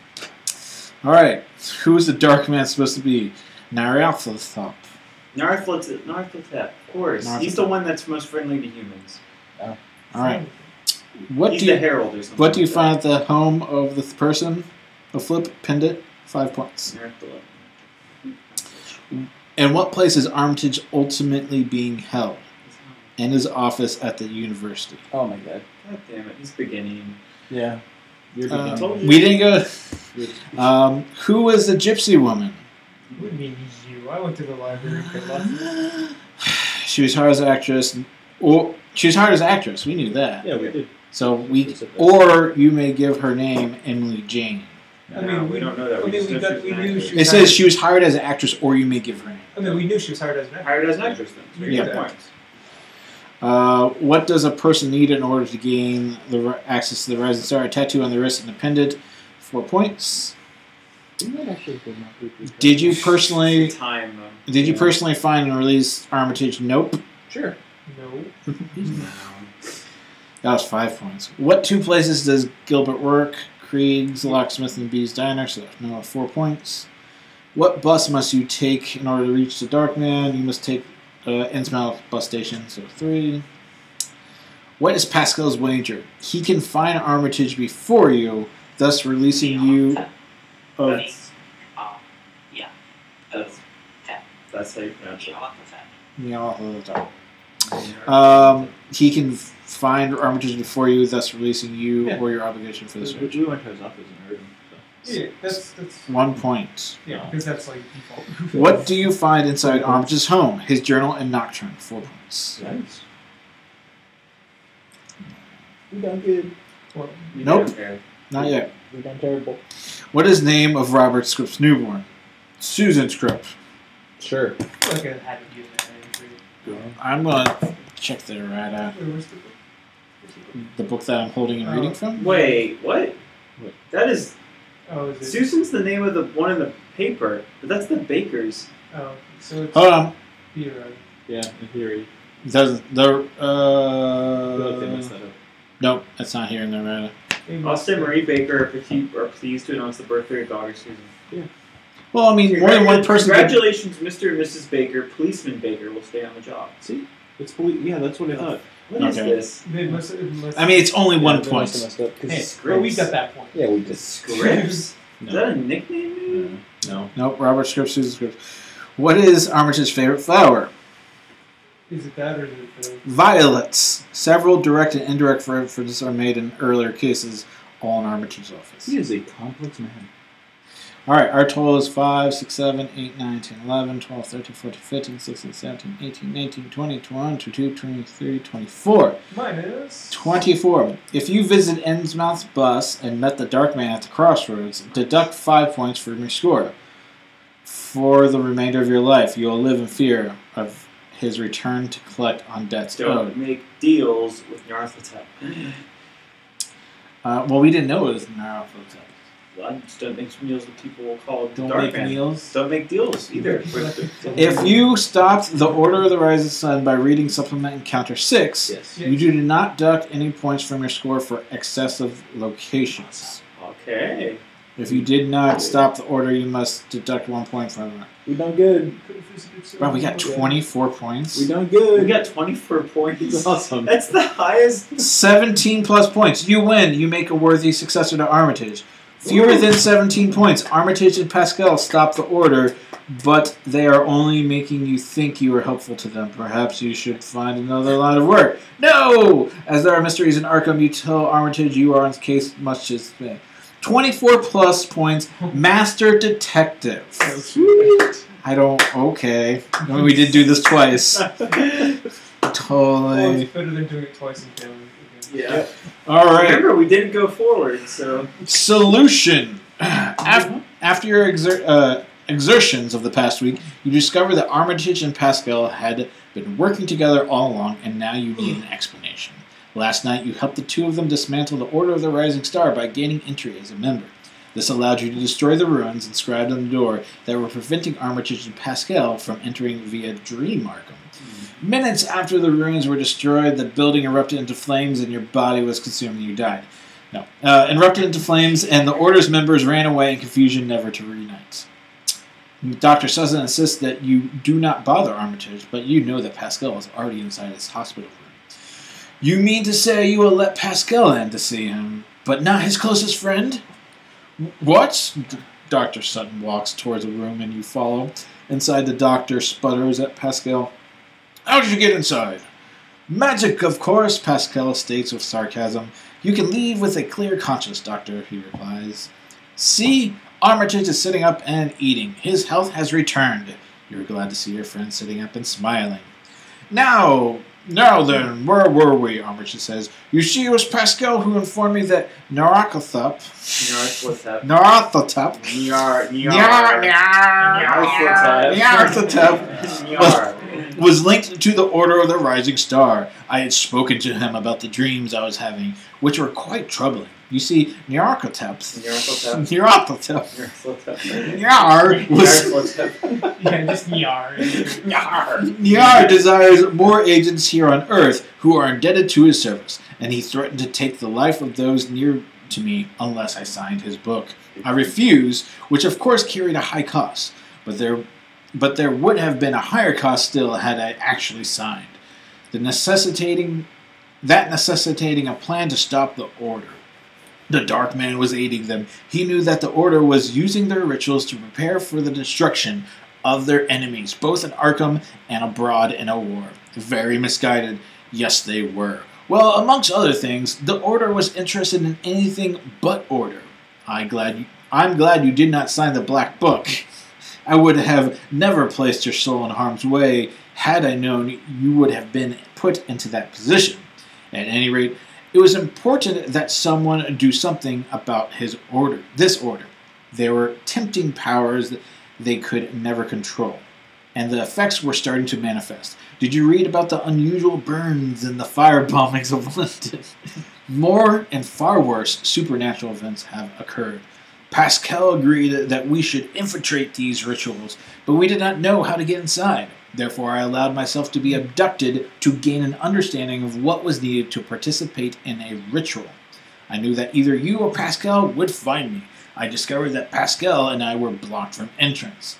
All right, who's the Dark Man supposed to be? Nyarlathotep. Nyarlathotep, of course. He's the one that's most friendly to humans. All right. What He's do the you herald or something. What do you like find at the home of the person? A flip pendant, 5 points. that. In what place is Armitage ultimately being held? In his office at the university. Oh my god. God damn it, he's beginning. Yeah. You're beginning. told you. We didn't go. Who was the gypsy woman? What do you mean you? I went to the library. Good luck. She was hired as an actress. She was hired as an actress. We knew that. Yeah, we did. So or you may give her name Emily Jane. I mean, we don't know that. I We mean, just know we she was an knew actress. she It was says she was hired as an actress, or you may give her name. I mean, we knew she was hired as an actor. Hired as an actress then. So you Yeah. get points. What does a person need in order to gain access to the Rising Star? A tattoo on the wrist and a pendant, 4 points. Did you personally? Time. Did you personally find and release Armitage? Nope. Sure. No. That was 5 points. What 2 places does Gilbert work? Krieg's, Locksmith, and B's Diner. So no, 4 points. What bus must you take in order to reach the Darkman? You must take Innsmouth bus station. So 3. What is Pascale's wager? He can find Armitage before you, thus releasing you. Of, That's how you pronounce it. he can find Armitage before you, thus releasing you Yeah. or your obligation for the search. We went to his office and heard him. So. Yeah, that's 1 point. yeah, because that's like default. What do you find inside Armitage's home? His journal and nocturne. 4 points. Nice. We done good. Well, Nope. Okay. Not yet. We done terrible. What is the name of Robert Scrip's newborn? Susan Scrip. Sure. I feel like I had to give that name for I'm gonna check the right you. Where's the book? the book that I'm holding and reading from. Wait, what? What? That is Oh, is it? Susan's the name of the one in the paper, but that's the baker's. Oh, so it's Hold on. Peter. Yeah, in theory. Doesn't the I feel like they messed that up. nope, that's not here in the right. Austin Marie Baker are pleased to announce the birthday of daughter Susan. Well, I mean, more than one person. Could, Congratulations, Mr. and Mrs. Baker. Policeman Baker will stay on the job. See? It's yeah, that's what I thought. What is Okay. this? They must, I mean, it's only Yeah, 1 they point. must have messed up, 'cause- hey, Scripps. well, we got that point. yeah, we did. Scripps? No. Is that a nickname? No. Nope, Robert Scripps, Susan Scripps. What is Armitage's favorite flower? Is it that or is it the... Violets. Several direct and indirect references are made in earlier cases, all in Armitage's office. He is a complex man. Alright, our total is 5, 6, 7, 8, 9, 10, 11, 12, 13, 14, 15, 16, 17, 18, 19, 20, 21, 22, 23, 24. Minus... 24. If you visit Innsmouth's bus and met the Dark Man at the crossroads, deduct 5 points from your score. For the remainder of your life, you will live in fear of his return to collect on debts Don't owed. make deals with Nyarlathotep. Well, we didn't know it was Nyarlathotep. Well, I just don't make deals with people called Don't Dark make Man. deals. Don't make deals either. If you stopped the Order of the Rising Sun by reading Supplement Encounter 6, Yes. you do not deduct any points from your score for excessive locations. Okay. If you did not stop the order, you must deduct 1 point from it. We done good. Wow, we got 24 points. We done good. We got 24 points. It's awesome. That's the highest. 17 plus points. You win. You make a worthy successor to Armitage. Fewer than 17 points. Armitage and Pasquale stop the order, but they are only making you think you are helpful to them. Perhaps you should find another line of work. No! As there are mysteries in Arkham, you tell Armitage you are on the case much as 24 plus points. Master Detective. Sweet. I don't... Okay. I mean, we did do this twice. Well, Totally. it's better than doing it twice and failing again. Yeah. All right. Remember, we didn't go forward, so. Solution. After your exertions of the past week, you discover that Armitage and Pasquale had been working together all along, and now you need an explanation. Last night, you helped the two of them dismantle the Order of the Rising Star by gaining entry as a member. This allowed you to destroy the ruins inscribed on the door that were preventing Armitage and Pascal from entering via Dream Arkham. Minutes after the ruins were destroyed, the building erupted into flames and your body was consumed and you died. Erupted into flames and the Order's members ran away in confusion, never to reunite. Dr. Susan insists that you do not bother Armitage, but you know that Pascal is already inside his hospital room. You mean to say you will let Pascal in to see him, but not his closest friend? What? Dr. Sutton walks towards a room and you follow. Inside, the doctor sputters at Pascal. How did you get inside? Magic, of course, Pascal states with sarcasm. You can leave with a clear conscience, Doctor, he replies. See? Armitage is sitting up and eating. His health has returned. You're glad to see your friend sitting up and smiling. Now then, where were we? Armitage says. You see, it was Pascal who informed me that Nyarlathotep was linked to the Order of the Rising Star. I had spoken to him about the dreams I was having, which were quite troubling. You see, Nyarlathotep Nyar desires more agents here on Earth who are indebted to his service, and he threatened to take the life of those near to me unless I signed his book. I refused, which of course carried a high cost, but there would have been a higher cost still had I actually signed. Necessitating a plan to stop the Order. The Dark Man was aiding them. He knew that the Order was using their rituals to prepare for the destruction of their enemies, both in Arkham and abroad in a war. Very misguided. Yes, they were. Well, amongst other things, the Order was interested in anything but order. I'm glad you did not sign the Black Book. I would have never placed your soul in harm's way had I known you would have been put into that position. At any rate, it was important that someone do something about this order. There were tempting powers that they could never control, and the effects were starting to manifest. Did you read about the unusual burns and the fire bombings of London? More and far worse supernatural events have occurred. Pascal agreed that we should infiltrate these rituals, but we did not know how to get inside. Therefore, I allowed myself to be abducted to gain an understanding of what was needed to participate in a ritual. I knew that either you or Pascal would find me. I discovered that Pascal and I were blocked from entrance.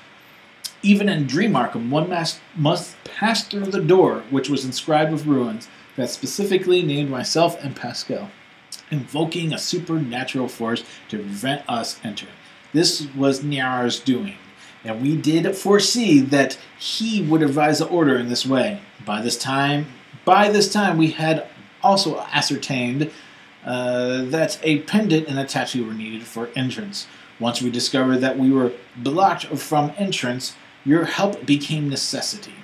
Even in Dream Arkham, one must pass through the door, which was inscribed with runes that specifically named myself and Pascal, invoking a supernatural force to prevent us entering. This was Nyar's doing, and we did foresee that he would advise the Order in this way. By this time, we had also ascertained that a pendant and a tattoo were needed for entrance. Once we discovered that we were blocked from entrance, your help became necessity.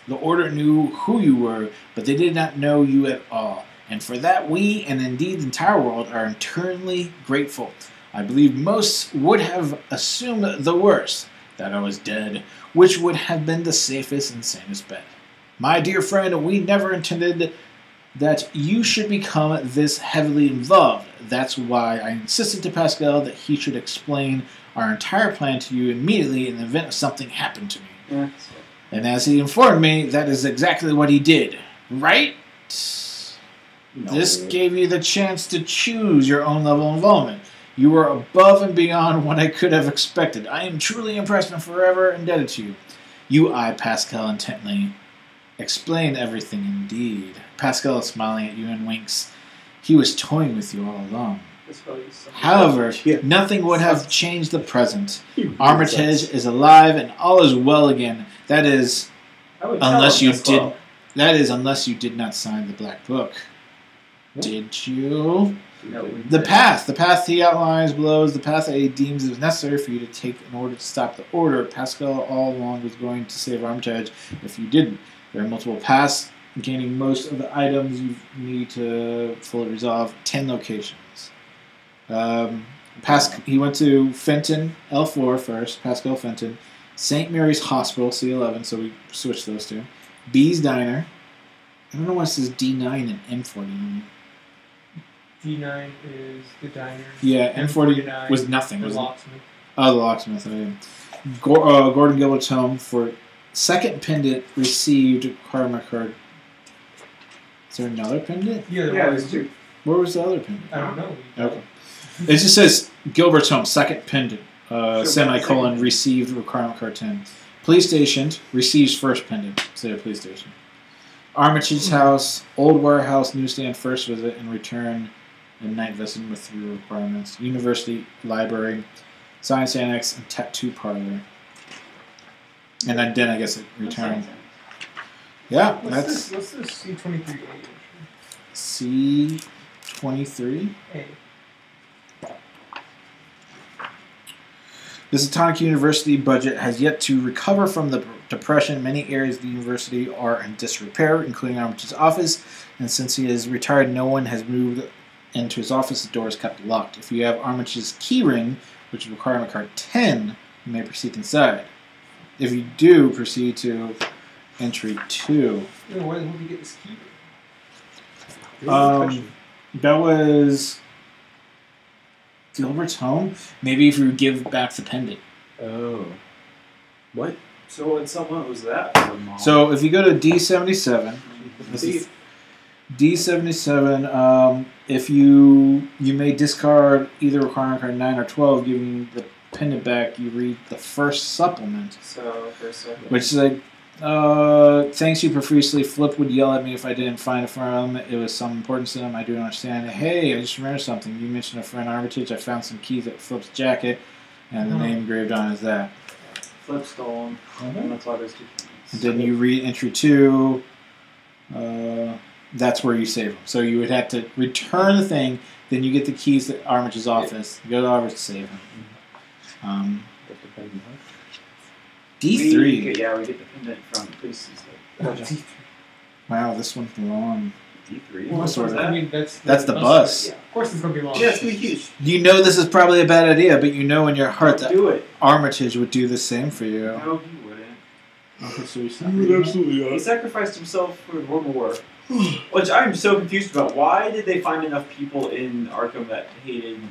The Order knew who you were, but they did not know you at all. And for that, we, and indeed the entire world, are eternally grateful. I believe most would have assumed the worst, that I was dead, which would have been the safest and sanest bet. My dear friend, we never intended that you should become this heavily involved. That's why I insisted to Pascal that he should explain our entire plan to you immediately in the event of something happened to me. Yeah. And as he informed me, that is exactly what he did. Right? No. This gave you the chance to choose your own level of involvement. You were above and beyond what I could have expected. I am truly impressed and forever indebted to you. You eyed Pascal intently. Explain everything indeed. Pascal is smiling at you and winks. He was toying with you all along. However, nothing would have changed the present. Armitage is alive and all is well again. That is, unless you did not sign the Black Book. Did you? No, The path he outlines below is the path that he deems is necessary for you to take in order to stop the Order. Pascal all along was going to save Armitage if you didn't. There are multiple paths, gaining most of the items you need to fully resolve 10 locations. He went to Fenton, L4 first, Pascal Fenton, St. Mary's Hospital, C11, so we switched those two, B's Diner, I don't know why it says D9 and M49. D9 is the diner. Yeah, M40 was nothing. The Was it? locksmith. Oh, the locksmith. Gordon Gilbert's home for second pendant received karma card. Is there another pendant? Yeah, Yeah, was there's two. Where was the other pendant? I don't know. Okay. It just says Gilbert's home, second pendant, Sure, semicolon, second. received requirement card 10. Police station, receives first pendant, say a police station. Armitage's house, old warehouse, newsstand, first visit, and return, and night visit with 3 requirements. University, library, science annex, and tattoo parlor. And then I guess it returned. Yeah, What's this C23A? C23. A. The Satanic University budget has yet to recover from the depression. Many areas of the university are in disrepair, including Armitage's office. And since he is retired, no one has moved into his office. The door is kept locked. If you have Armitage's keyring, which is requirement card 10, you may proceed inside. If you do, proceed to entry 2. Yeah, why did we get this key? That was Gilbert's home. Maybe if you give back the pendant. Oh. What? So what someone was that for, Mom? So if you go to D77, this is D77. If you may discard either requirement card 9 or 12, giving the pendant back. You read the first supplement, So first supplement. which is like, thanks you profusely. Flip would yell at me if I didn't find a friend. It was some importance to them. I do understand. Hey, I just remembered something. You mentioned a friend Armitage. I found some keys at Flip's jacket, and the name engraved on is that. Flip stolen. And that's why there's 2 points. And then you read entry 2. That's where you save them. So you would have to return the thing. Then you get the keys to Armitage's office. You go to Armitage to save him. D3. We get the pendant from priests and stuff. Wow, this one's long. D3. Well, sort of. I mean, that's the bus. Yeah, of course it's going to be long. Yeah, it's going to be huge. You know this is probably a bad idea, but you know in your heart that Do it. Armitage would do the same for you. No, he wouldn't. Absolutely He sacrificed himself for World War. Which I'm so confused about. Why did they find enough people in Arkham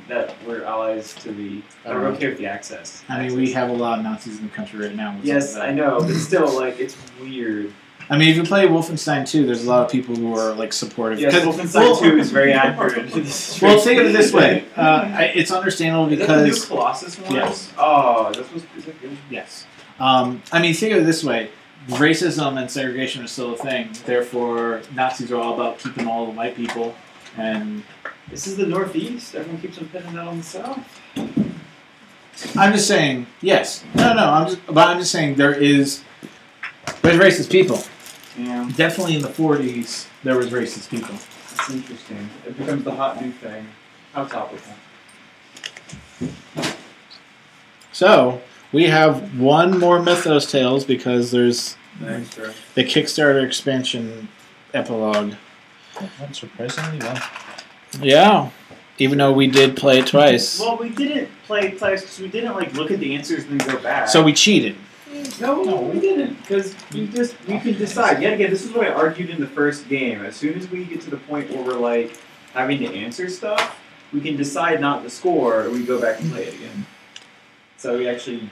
that were allies to the that were okay with the access? I mean, we have a lot of Nazis in the country right now. Yes, I know, but still, like, it's weird. I mean, if you play Wolfenstein 2, there's a lot of people who are like supportive. Yes, 'Cause- Wolfenstein 2 is very accurate. Well, think of it this way. It's understandable Is that the new because Colossus one? Yes. Oh, is that good? yes. I mean, think of it this way. Racism and segregation are still a thing. Therefore, Nazis are all about keeping all the white people. And This is the Northeast. Everyone keeps on pinning that on the South. I'm just saying, yes. No. I'm just saying there's racist people. Yeah, Definitely in the 40s, there was racist people. it's interesting. It becomes the hot new thing. How topical. So we have one more Mythos Tales because there's Extra. the Kickstarter expansion epilogue. That's surprisingly well. Yeah, even though we did play it twice, Well, we didn't play twice because we didn't like look at the answers and then go back. so we cheated. No, we didn't, because we can decide. Yet again, this is what I argued in the first game. As soon as we get to the point where we're like having to answer stuff, we can decide not to score, or we go back and play it again. So we actually,